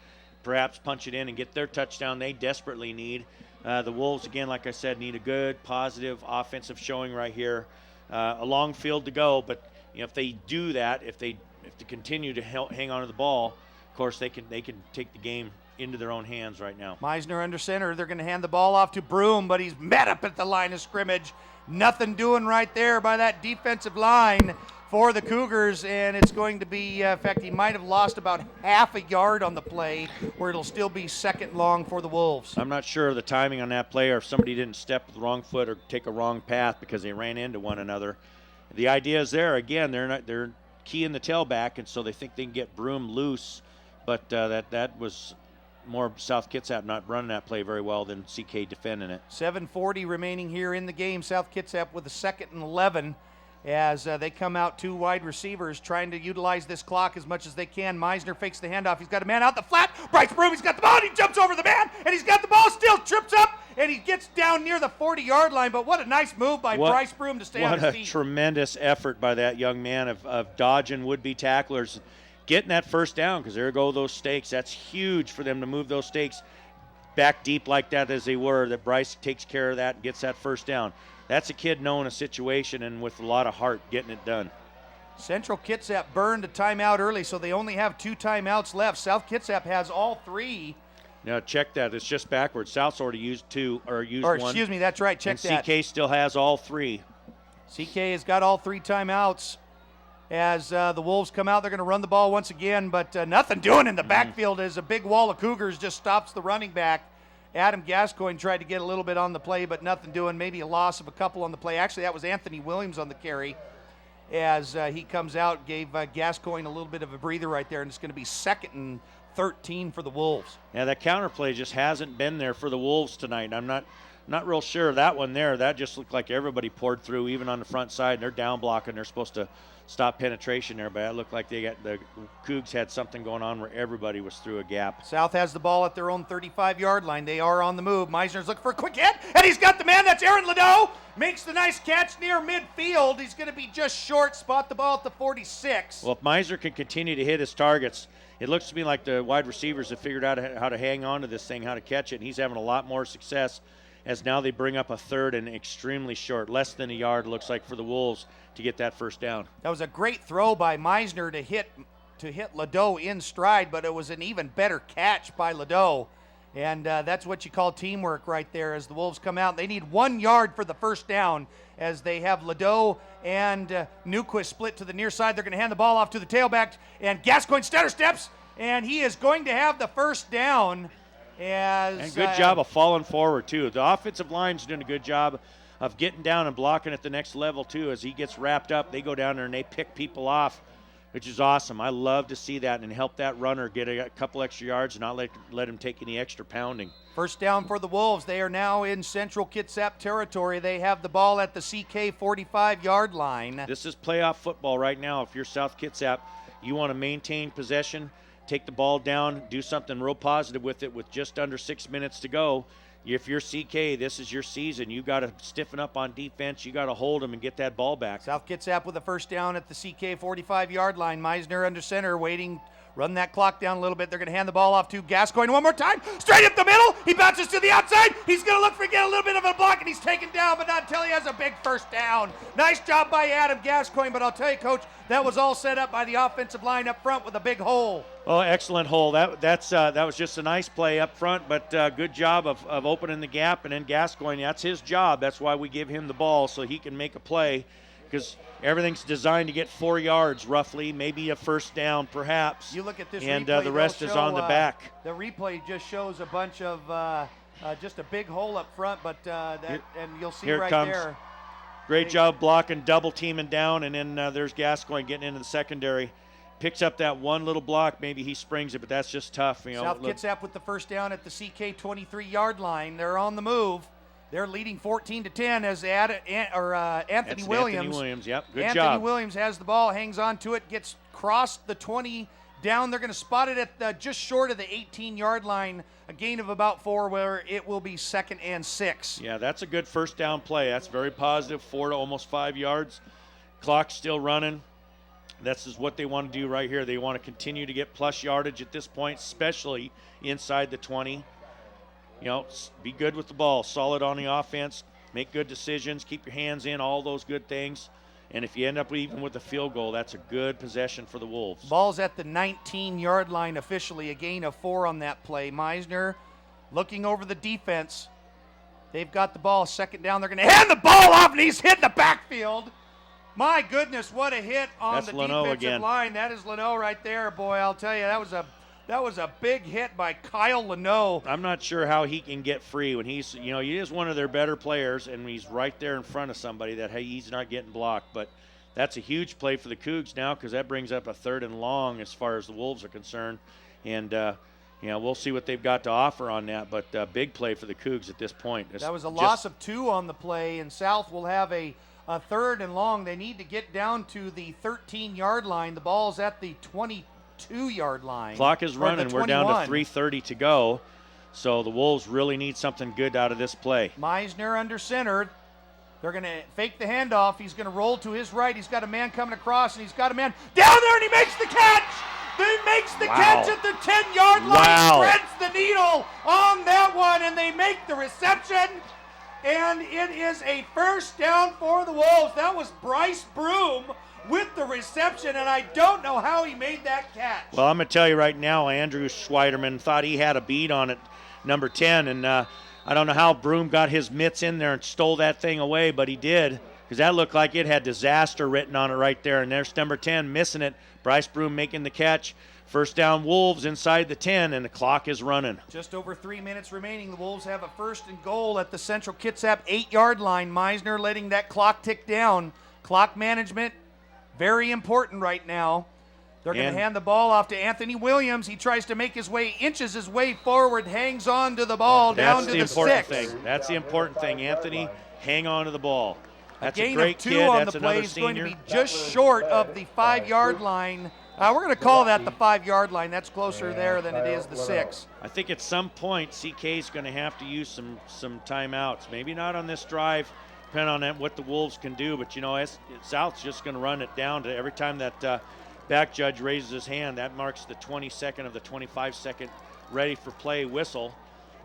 perhaps punch it in and get their touchdown they desperately need. The Wolves, again, like I said, need a good, positive offensive showing right here. A long field to go, but if they do that, if they continue to hang on to the ball, of course they can take the game into their own hands right now. Meisner under center. They're going to hand the ball off to Broom, but he's met up at the line of scrimmage. Nothing doing right there by that defensive line for the Cougars, and it's going to be, in fact, he might have lost about half a yard on the play, where it'll still be second long for the Wolves. I'm not sure of the timing on that play, or if somebody didn't step with the wrong foot or take a wrong path because they ran into one another. The idea is there. Again, they're keying the tailback, and so they think they can get Broom loose, but that was more South Kitsap not running that play very well than CK defending it. 7:40 remaining here in the game. South Kitsap with a 2nd and 11 as they come out, two wide receivers trying to utilize this clock as much as they can. Meisner fakes the handoff. He's got a man out the flat. Bryce Broom, he's got the ball, and he jumps over the man, and he's got the ball, still trips up, and he gets down near the 40-yard line. But what a nice move by Bryce Broom to stay on his feet. What a tremendous effort by that young man of dodging would-be tacklers, getting that first down, because there go those stakes. That's huge for them to move those stakes back deep like that as they were, that Bryce takes care of that and gets that first down. That's a kid knowing a situation and with a lot of heart getting it done. Central Kitsap burned a timeout early, so they only have 2 timeouts left. South Kitsap has all 3. Now check that. It's just backwards. South's already used one. Excuse me, that's right. Check that. CK still has all 3. CK has got all 3 timeouts. As the Wolves come out, they're going to run the ball once again, but nothing doing in the backfield as a big wall of Cougars just stops the running back. Adam Gascoigne tried to get a little bit on the play, but nothing doing. Maybe a loss of a couple on the play. Actually, that was Anthony Williams on the carry. As he comes out, gave Gascoigne a little bit of a breather right there, and it's going to be 2nd and 13 for the Wolves. Yeah, that counter play just hasn't been there for the Wolves tonight. I'm not real sure of that one there. That just looked like everybody poured through, even on the front side. And they're down blocking. They're supposed to stop penetration there, but it looked like the Cougs had something going on where everybody was through a gap. South has the ball at their own 35-yard line. They are on the move. Meisner's looking for a quick hit, and he's got the man. That's Aaron Ladeau. Makes the nice catch near midfield. He's going to be just short. Spot the ball at the 46. Well, if Meisner can continue to hit his targets, it looks to me like the wide receivers have figured out how to hang on to this thing, how to catch it, and he's having a lot more success as now they bring up a 3rd and extremely short, less than a yard, looks like, for the Wolves to get that first down. That was a great throw by Meisner to hit Ladeau in stride, but it was an even better catch by Ladeau. And that's what you call teamwork right there as the Wolves come out. They need 1 yard for the first down as they have Ladeau and Newquist split to the near side. They're going to hand the ball off to the tailback, and Gascoigne stutter steps, and he is going to have the first down. And good job of falling forward, too. The offensive line's doing a good job of getting down and blocking at the next level, too. As he gets wrapped up, they go down there and they pick people off. which is awesome. I love to see that and help that runner get a couple extra yards and not let him take any extra pounding. First down for the Wolves. They are now in Central Kitsap territory. They have the ball at the CK 45-yard line. This is playoff football right now. If you're South Kitsap, you want to maintain possession, take the ball down, do something real positive with it with just under 6 minutes to go. If you're CK, this is your season. You got to stiffen up on defense. You got to hold them and get that ball back. South Kitsap with a first down at the CK 45-yard line. Meisner under center, waiting. Run that clock down a little bit. They're going to hand the ball off to Gascoigne one more time. Straight up the middle. He bounces to the outside. He's going to look for get a little bit of a block, and he's taken down, but not until he has a big first down. Nice job by Adam Gascoigne, but I'll tell you, Coach, that was all set up by the offensive line up front with a big hole. Oh, excellent hole. That was just a nice play up front, but good job of opening the gap. And then Gascoigne, that's his job. That's why we give him the ball, so he can make a play, because everything's designed to get 4 yards roughly, maybe a first down perhaps. You look at this and replay, the rest is on the back. The replay just shows a bunch of just a big hole up front, but and you'll see here right it comes. there. Great job blocking, double teaming down, and then there's Gascoigne getting into the secondary. Picks up that one little block. Maybe he springs it, but that's just tough. South Kitsap with the first down at the CK 23-yard line. They're on the move. They're leading 14-10 as Anthony Williams. Anthony Williams, yep, good job. Anthony Williams has the ball, hangs on to it, gets crossed the 20 down. They're going to spot it at just short of the 18-yard line, a gain of about 4, where it will be 2nd and 6. Yeah, that's a good first down play. That's very positive, 4 to almost 5 yards. Clock's still running. This is what they want to do right here. They want to continue to get plus yardage at this point, especially inside the 20. Be good with the ball, solid on the offense, make good decisions, keep your hands in, all those good things. And if you end up even with a field goal, that's a good possession for the Wolves. Ball's at the 19-yard line officially, a gain of 4 on that play. Meisner looking over the defense. They've got the ball, second down. They're going to hand the ball off, and he's hit the backfield. My goodness, what a hit on the defensive line. That is Leno right there, boy. I'll tell you, that was a big hit by Kyle Leno. I'm not sure how he can get free when he is one of their better players, and he's right there in front of somebody that he's not getting blocked. But that's a huge play for the Cougs now, because that brings up a 3rd and long as far as the Wolves are concerned. And we'll see what they've got to offer on that. But big play for the Cougs at this point. That was a loss of 2 on the play, and South will have a 3rd and long. They need to get down to the 13-yard line. The ball's at the 22-yard line. Clock is running. We're down to 3:30 to go. So the Wolves really need something good out of this play. Meisner under center. They're going to fake the handoff. He's going to roll to his right. He's got a man coming across, and he's got a man down there, and he makes the catch. He makes the catch at the 10-yard line. Threads the needle on that one, and they make the reception. And it is a first down for the Wolves. That was Bryce Broom with the reception, and I don't know how he made that catch. Well, I'm going to tell you right now, Andrew Schweiderman thought he had a beat on it, number 10, and I don't know how Broom got his mitts in there and stole that thing away, but he did, because that looked like it had disaster written on it right there, and there's number 10 missing it. Bryce Broom making the catch. First down, Wolves inside the 10, and the clock is running. Just over 3 minutes remaining. The Wolves have a 1st and goal at the Central Kitsap 8-yard line. Meisner letting that clock tick down. Clock management, very important right now. They're going to hand the ball off to Anthony Williams. He tries to make his way, inches his way forward, hangs on to the ball down to the 6. That's the important thing. Anthony, hang on to the ball. That's a great gain of 2 kid. on That's the play. another Is going to senior. be just short of the 5-yard line. We're going to call that the 5-yard line. That's closer there than it is the 6. I think at some point CK is going to have to use some timeouts. Maybe not on this drive, depending on what the Wolves can do. But South's just going to run it down to every time that back judge raises his hand. That marks the 22nd of the 25-second ready for play whistle.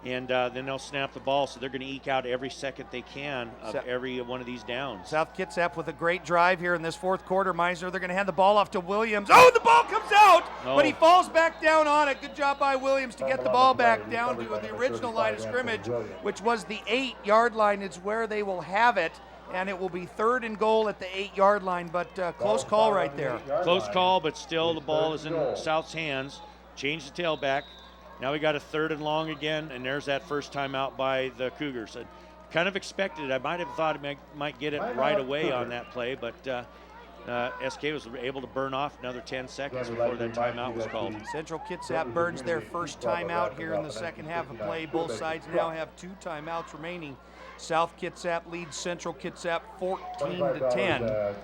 And then they'll snap the ball, so they're going to eke out every second they can of every one of these downs. South Kitsap with a great drive here in this 4th quarter. Meisner, they're going to hand the ball off to Williams. Oh, the ball comes out, but he falls back down on it. Good job by Williams to get the ball back down to the original line of scrimmage, which was the 8-yard line. It's where they will have it, and it will be 3rd and goal at the 8-yard line, but close call right there. Close call, but still the ball is in South's hands. Change the tailback. Now we got a 3rd and long again, and there's that first timeout by the Cougars. I kind of expected it. I might have thought it might get it right away on that play, but SK was able to burn off another 10 seconds before that timeout was called. Central Kitsap burns their first timeout here in the second half of play. Both sides now have 2 timeouts remaining. South Kitsap leads Central Kitsap 14-10.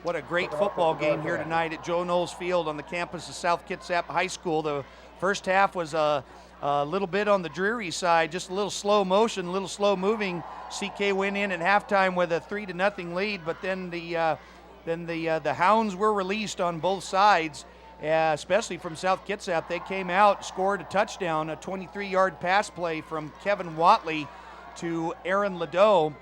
What a great football game here tonight at Joe Knowles Field on the campus of South Kitsap High School. The first half was a little bit on the dreary side, just a little slow motion, a little slow moving. CK went in at halftime with a 3-0 lead, but then the Hounds were released on both sides, especially from South Kitsap. They came out, scored a touchdown, a 23-yard pass play from Kevin Watley to Aaron Ladeau,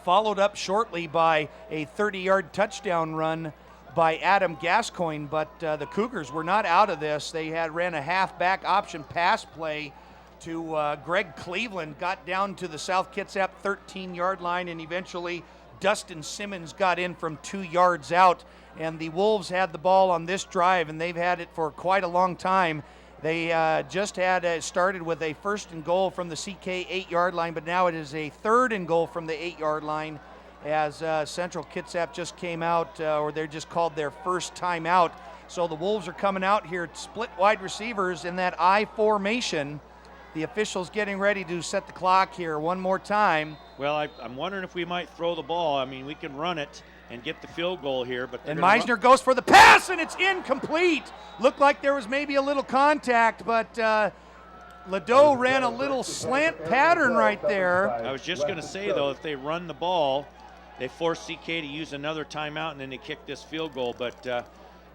followed up shortly by a 30-yard touchdown run by Adam Gascoigne, but the Cougars were not out of this. They ran a halfback option pass play to Greg Cleveland, got down to the South Kitsap 13-yard line, and eventually Dustin Simmons got in from 2 yards out. And the Wolves had the ball on this drive, and they've had it for quite a long time. They just had started with a 1st and goal from the CK 8-yard line, but now it is a 3rd and goal from the 8-yard line as Central Kitsap just came out, or they're just called their first timeout. So the Wolves are coming out here, split wide receivers in that I formation. The officials getting ready to set the clock here one more time. Well, I'm wondering if we might throw the ball. I mean, we can run it and get the field goal here, but and Meisner goes for the pass, and it's incomplete. Looked like there was maybe a little contact, but Ladeau ran a little slant pattern right there. I was just going to say, though, if they run the ball, they force CK to use another timeout, and then they kick this field goal. But,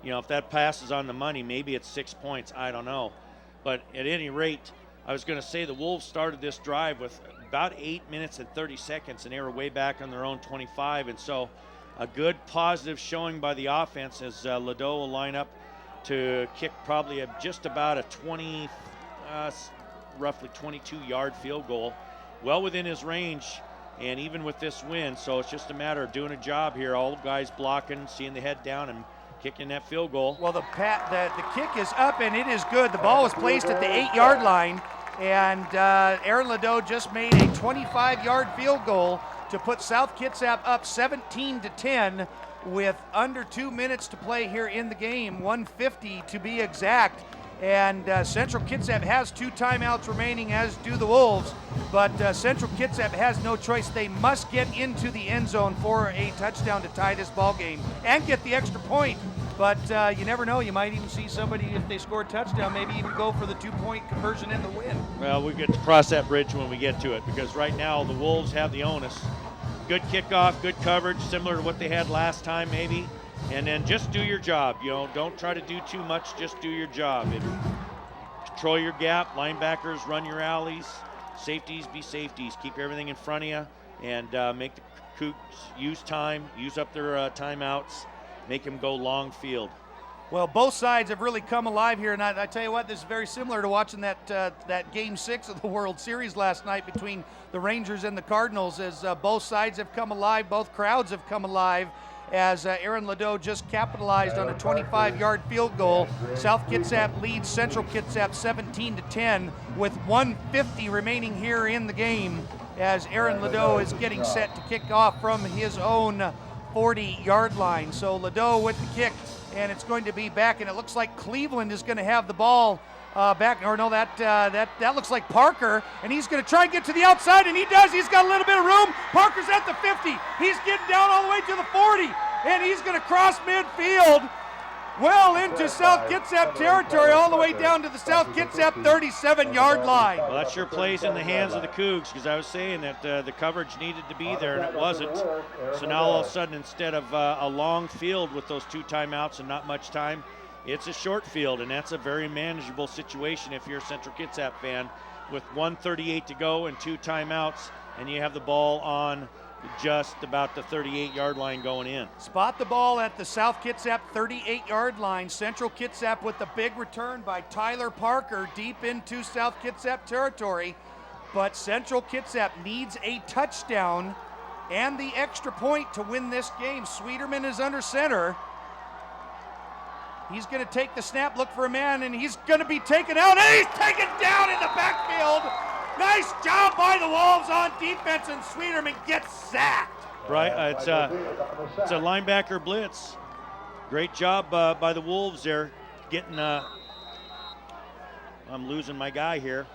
if that pass is on the money, maybe it's 6 points. I don't know. But at any rate, I was going to say the Wolves started this drive with about 8 minutes and 30 seconds, and they were way back on their own 25. And so a good positive showing by the offense as Ladeau will line up to kick probably just about a roughly 22-yard field goal, well within his range, and even with this win. So it's just a matter of doing a job here. All guys blocking, seeing the head down, and kicking that field goal. Well, the kick is up, and it is good. The ball was placed at the 8-yard line, and Aaron Ladeau just made a 25-yard field goal to put South Kitsap up 17-10 with under 2 minutes to play here in the game, 1:50 to be exact. And Central Kitsap has 2 timeouts remaining, as do the Wolves. But Central Kitsap has no choice. They must get into the end zone for a touchdown to tie this ball game and get the extra point. But you never know. You might even see somebody, if they score a touchdown, maybe even go for the 2-point conversion and the win. Well, we get to cross that bridge when we get to it, because right now the Wolves have the onus. Good kickoff, good coverage, similar to what they had last time maybe. And then just do your job. Don't try to do too much, just do your job. Control your gap, linebackers, run your alleys, safeties, be safeties. Keep everything in front of you, and make the Cougs use time, use up their timeouts, make them go long field. Well, both sides have really come alive here, and I tell you what, this is very similar to watching that Game 6 of the World Series last night between the Rangers and the Cardinals, as both sides have come alive, both crowds have come alive, as Aaron Ladeau just capitalized on a 25-yard field goal. South Kitsap leads Central Kitsap 17-10 with 1:50 remaining here in the game, as Aaron Ladeau is getting set to kick off from his own 40-yard line. So Ladeau with the kick, and it's going to be back, and it looks like Cleveland is going to have the ball back. Or no, that looks like Parker, and he's going to try and get to the outside, and he does. He's got a little bit of room. Parker's at the 50. He's getting down all the way to the 40, and he's going to cross midfield well into South Kitsap territory, all the way down to the South Kitsap 37-yard line. Well, that sure plays in the hands of the Cougs, because I was saying that the coverage needed to be there, and it wasn't. So now all of a sudden, instead of a long field with those 2 timeouts and not much time, it's a short field, and that's a very manageable situation if you're a Central Kitsap fan, with 1:38 to go and 2 timeouts, and you have the ball on just about the 38-yard line going in. Spot the ball at the South Kitsap 38-yard line. Central Kitsap with the big return by Tyler Parker deep into South Kitsap territory. But Central Kitsap needs a touchdown and the extra point to win this game. Sweeterman is under center. He's going to take the snap, look for a man, and he's going to be taken out, and he's taken down in the backfield. Nice job by the Wolves on defense, and Sweeterman gets sacked. It's a linebacker blitz. Great job by the Wolves there, getting. I'm losing my guy here.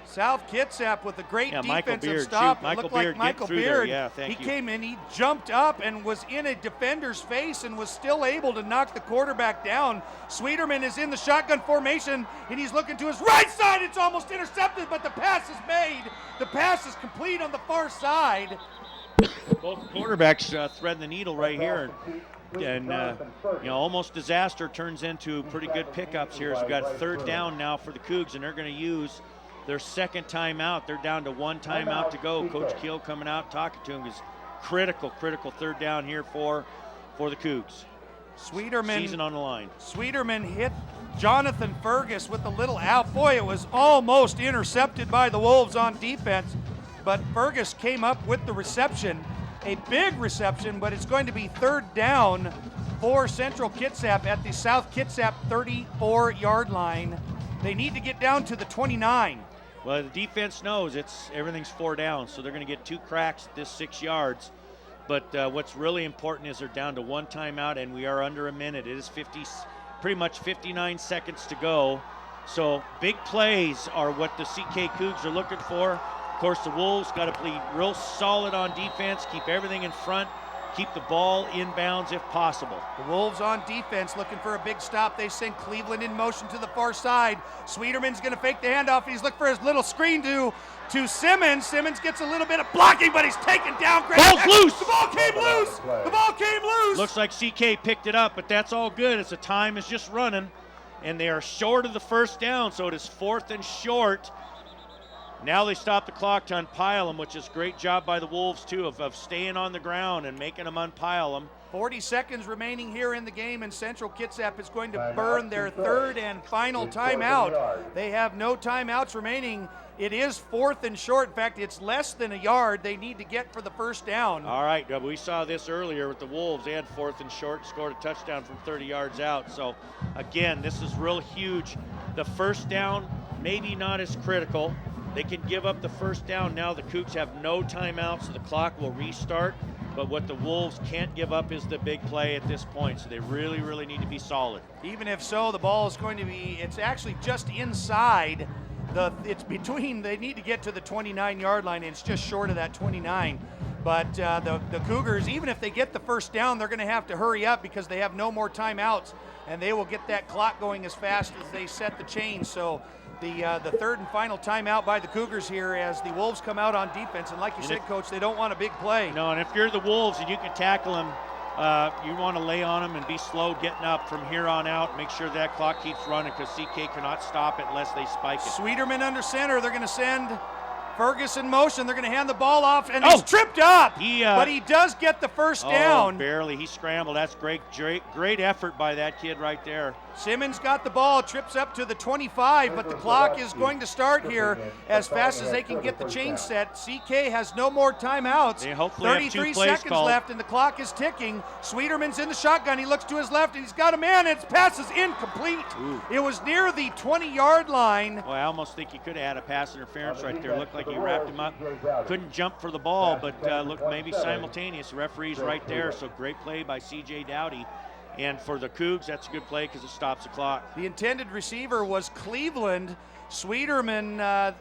South Kitsap with a great defensive Beard, stop. Michael It looked Beard, like Michael get through Beard. there. Yeah, thank he you. came in, he jumped up and was in a defender's face and was still able to knock the quarterback down. Sweeterman is in the shotgun formation and he's looking to his right side. It's almost intercepted, but the pass is made. The pass is complete on the far side. Both quarterbacks threading the needle right here. And almost disaster turns into pretty good pickups here as we got 3rd down now for the Cougs, and they're going to use their 2nd timeout. They're down to 1 timeout to go. Coach Keel coming out talking to him is critical 3rd down here for the Cougs. Sweeterman, season on the line. Sweeterman hit Jonathan Fergus with a little out. Boy, it was almost intercepted by the Wolves on defense, but Fergus came up with the reception. A big reception, but it's going to be 3rd down for Central Kitsap at the South Kitsap 34-yard line. They need to get down to the 29. Well, the defense knows everything's 4 down, so they're going to get 2 cracks at this 6 yards. But what's really important is they're down to 1 timeout, and we are under a minute. It is pretty much 59 seconds to go. So big plays are what the CK Cougs are looking for. Of course, the Wolves got to play real solid on defense, keep everything in front, keep the ball inbounds if possible. The Wolves on defense looking for a big stop. They send Cleveland in motion to the far side. Sweeterman's going to fake the handoff, and he's looking for his little screen to Simmons. Simmons gets a little bit of blocking, but he's taken down. Ball's loose! The ball came loose! The ball came loose! Looks like CK picked it up, but that's all good as the time is just running, and they are short of the 1st down, so it is 4th and short. Now they stop the clock to unpile them, which is a great job by the Wolves, too, of staying on the ground and making them unpile them. 40 seconds remaining here in the game, and Central Kitsap is going to burn their 3rd and final timeout. They have no timeouts remaining. It is 4th and short. In fact, it's less than a yard they need to get for the 1st down. All right, we saw this earlier with the Wolves. They had 4th and short, scored a touchdown from 30 yards out. So, again, this is real huge. The 1st down, maybe not as critical. They can give up the 1st down. Now the Cougs have no timeouts, so the clock will restart. But what the Wolves can't give up is the big play at this point, so they really, really need to be solid. Even if so, the ball is going to be, it's actually just inside. They need to get to the 29-yard line, and it's just short of that 29. But the Cougars, even if they get the 1st down, they're going to have to hurry up because they have no more timeouts, and they will get that clock going as fast as they set the chain. So the 3rd and final timeout by the Cougars here as the Wolves come out on defense. And like you said, Coach, they don't want a big play. No, and if you're the Wolves and you can tackle them, you want to lay on them and be slow getting up from here on out. Make sure that clock keeps running because CK cannot stop it unless they spike it. Sweeterman under center. They're going to send Fergus in motion. They're going to hand the ball off, and he's tripped up. But he does get the 1st down. Barely. He scrambled. That's great effort by that kid right there. Simmons got the ball, trips up to the 25, but the clock is going to start here as fast as they can get the chain set. CK has no more timeouts. 33 seconds left, and the clock is ticking. Sweeterman's in the shotgun. He looks to his left, and he's got a man, and his pass is incomplete. Ooh. It was near the 20-yard line. Well, I almost think he could have had a pass interference right there. Looked like he wrapped him up. Couldn't jump for the ball, but looked maybe simultaneous. The referee's right there, so great play by C.J. Dowdy. And for the Cougs, that's a good play because it stops the clock. The intended receiver was Cleveland. Sweeterman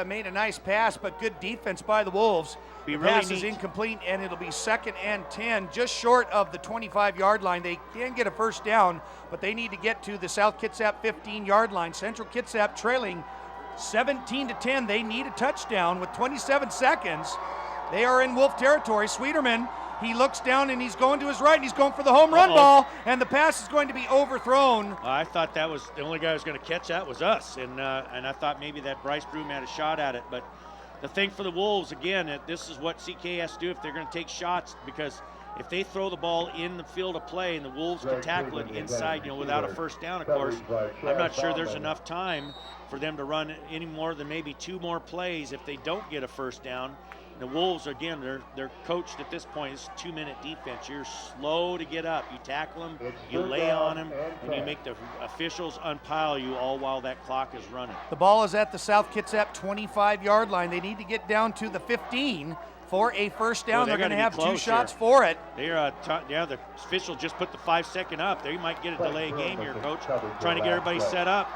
made a nice pass, but good defense by the Wolves. The pass is incomplete, and it'll be 2nd and 10, just short of the 25-yard line. They can get a 1st down, but they need to get to the South Kitsap 15-yard line. Central Kitsap trailing 17-10. They need a touchdown with 27 seconds. They are in Wolf territory. Sweeterman, he looks down and he's going to his right and he's going for the home run ball, and the pass is going to be overthrown. I thought that was the only guy who was going to catch that was us, and I thought maybe that Bryce Broom had a shot at it. But the thing for the Wolves, again, this is what CK has to do if they're going to take shots, because if they throw the ball in the field of play and the Wolves can tackle it inside, without a 1st down, of course, I'm not sure there's enough time for them to run any more than maybe 2 more plays if they don't get a 1st down. The Wolves, again, they're coached at this point. It's 2-minute defense. You're slow to get up. You tackle them, you lay on them, and you make the officials unpile you all while that clock is running. The ball is at the South Kitsap 25-yard line. They need to get down to the 15. for a first down. Well, they're going to have 2 close shots here. for it. They're the official just put the 5-second up. They might get a delay game here, Coach. Trying to get everybody set up.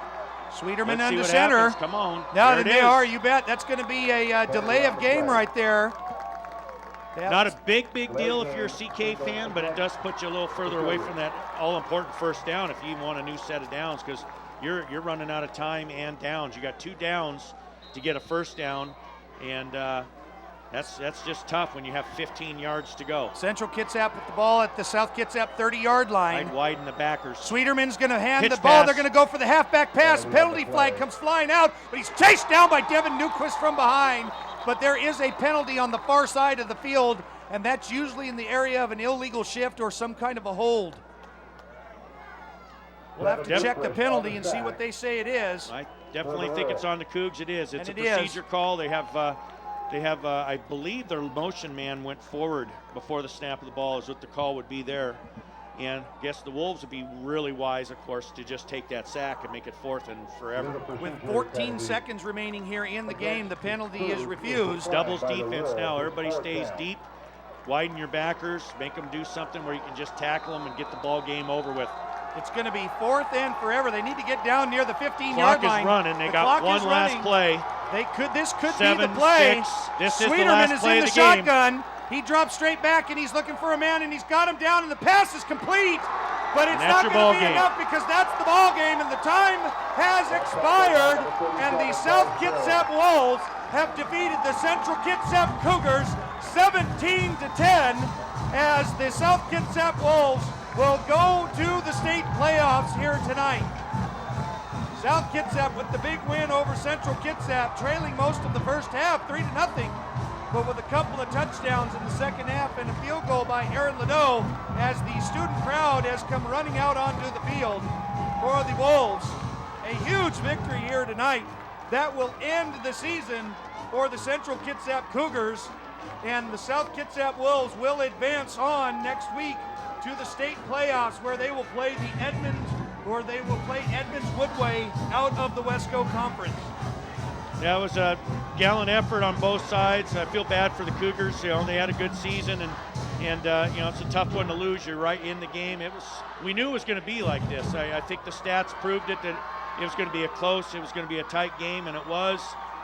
Sweeterman Let's see under what center. happens. Come on. Now there they are. You bet. That's going to be a delay of game right there. Not a big deal if you're a CK fan, but it does put you a little further away from that all-important first down if you want a new set of downs, because you're running out of time and downs. You got 2 downs to get a first down, and that's just tough when you have 15 yards to go. Central Kitsap with the ball at the South Kitsap 30-yard line. I'd widen the backers. Sweeterman's going to hand Pitch the ball. pass. They're going to go for the halfback pass. Penalty flag comes flying out, but he's chased down by Devin Newquist from behind. But there is a penalty on the far side of the field, and that's usually in the area of an illegal shift or some kind of a hold. We'll have to check the penalty and see what they say it is. I definitely think it's on the Cougs. It is. It's And a it is. procedure call. They have. I believe their motion man went forward before the snap of the ball, is what the call would be there. And I guess the Wolves would be really wise, of course, to just take that sack and make it 4th and forever. With 14 seconds remaining here in the game, the penalty is refused. Doubles defense now. Everybody stays deep. Widen your backers. Make them do something where you can just tackle them and get the ball game over with. It's going to be 4th and forever. They need to get down near the 15-yard line. Clock is running. They got one last play. This could 7, be the play. 6. This is the Sweeterman last is play in of the the game. shotgun. He drops straight back, and he's looking for a man, and he's got him down, and the pass is complete. But it's not going to be enough because that's the ball game, and the time has expired, and the South Kitsap Wolves have defeated the Central Kitsap Cougars 17-10, as the South Kitsap Wolves will go to the state playoffs here tonight. South Kitsap with the big win over Central Kitsap, trailing most of the first half, 3-0, but with a couple of touchdowns in the second half and a field goal by Aaron Ladeau, as the student crowd has come running out onto the field for the Wolves. A huge victory here tonight that will end the season for the Central Kitsap Cougars, and the South Kitsap Wolves will advance on next week to the state playoffs, where they will play Edmonds Woodway out of the Wesco Conference. Yeah, it was a gallant effort on both sides. I feel bad for the Cougars. They had a good season, and it's a tough one to lose. You're right in the game. We knew it was going to be like this. I think the stats proved it, that it was going to be it was going to be a tight game, and it was.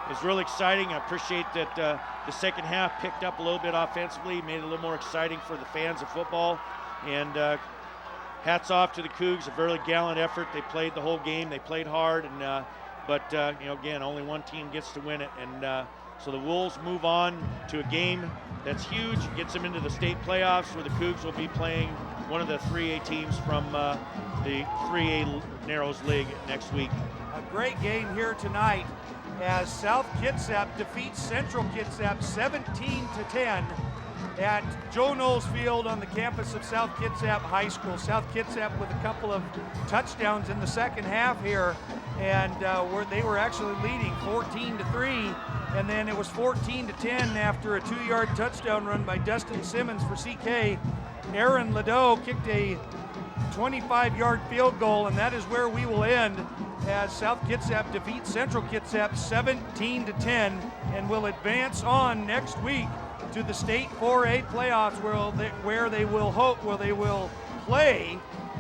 It's really exciting. I appreciate that the second half picked up a little bit offensively, made it a little more exciting for the fans of football. And hats off to the Cougs, a very gallant effort. They played the whole game. They played hard, and but again, only one team gets to win it. And so the Wolves move on to a game that's huge, gets them into the state playoffs, where the Cougs will be playing one of the 3A teams from the 3A Narrows League next week. A great game here tonight as South Kitsap defeats Central Kitsap 17-10 at Joe Knowles Field on the campus of South Kitsap High School. South Kitsap with a couple of touchdowns in the second half here, and they were actually leading 14-3, and then it was 14-10 after a 2-yard touchdown run by Dustin Simmons for CK. Aaron Ladeau kicked a 25-yard field goal, and that is where we will end, as South Kitsap defeats Central Kitsap 17-10 and will advance on next week to the state 4A playoffs, where they will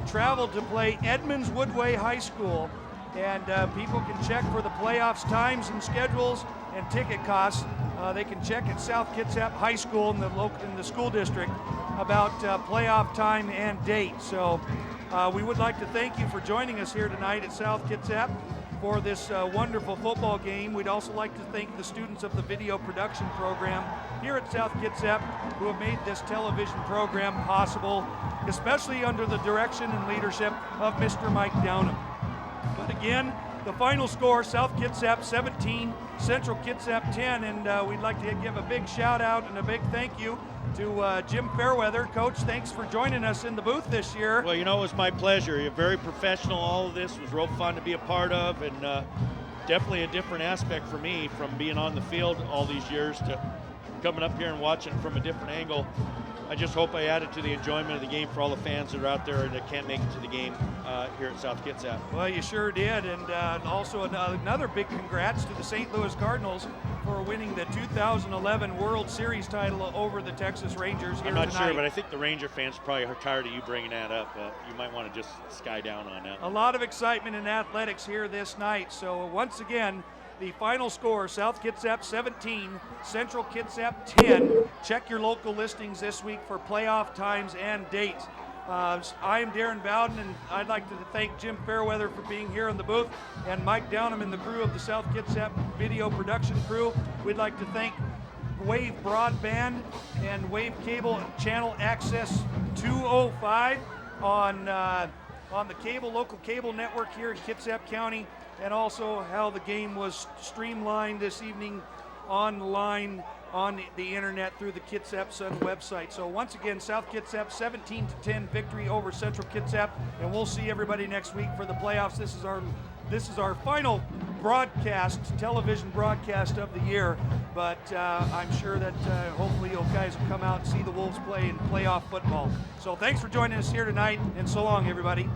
travel to play Edmonds Woodway High School. And people can check for the playoffs times and schedules and ticket costs. They can check at South Kitsap High School in the school district about playoff time and date. So we would like to thank you for joining us here tonight at South Kitsap for this wonderful football game. We'd also like to thank the students of the video production program here at South Kitsap who have made this television program possible, especially under the direction and leadership of Mr. Mike Downham. But again, the final score, South Kitsap 17, Central Kitsap 10, and we'd like to give a big shout out and a big thank you to Jim Fairweather. Coach, thanks for joining us in the booth this year. Well, it was my pleasure. You're very professional. All of this was real fun to be a part of, and definitely a different aspect for me from being on the field all these years to coming up here and watching from a different angle. I just hope I added to the enjoyment of the game for all the fans that are out there that can't make it to the game here at South Kitsap. Well, you sure did, and also another big congrats to the St. Louis Cardinals for winning the 2011 World Series title over the Texas Rangers here tonight. I'm not sure, but I think the Ranger fans probably are tired of you bringing that up. You might want to just sky down on that. A lot of excitement in athletics here this night. So once again, the final score, South Kitsap 17, Central Kitsap 10. Check your local listings this week for playoff times and dates. I am Darren Bowden, and I'd like to thank Jim Fairweather for being here in the booth, and Mike Downham and the crew of the South Kitsap Video Production crew. We'd like to thank Wave Broadband and Wave Cable Channel Access 205 on the local cable network here in Kitsap County, and also how the game was streamlined this evening online on the internet through the Kitsap Sun website. So once again, South Kitsap 17-10 victory over Central Kitsap, and we'll see everybody next week for the playoffs. This is our final broadcast, television broadcast of the year, but I'm sure that hopefully you guys will come out and see the Wolves play in playoff football. So thanks for joining us here tonight, and so long, everybody.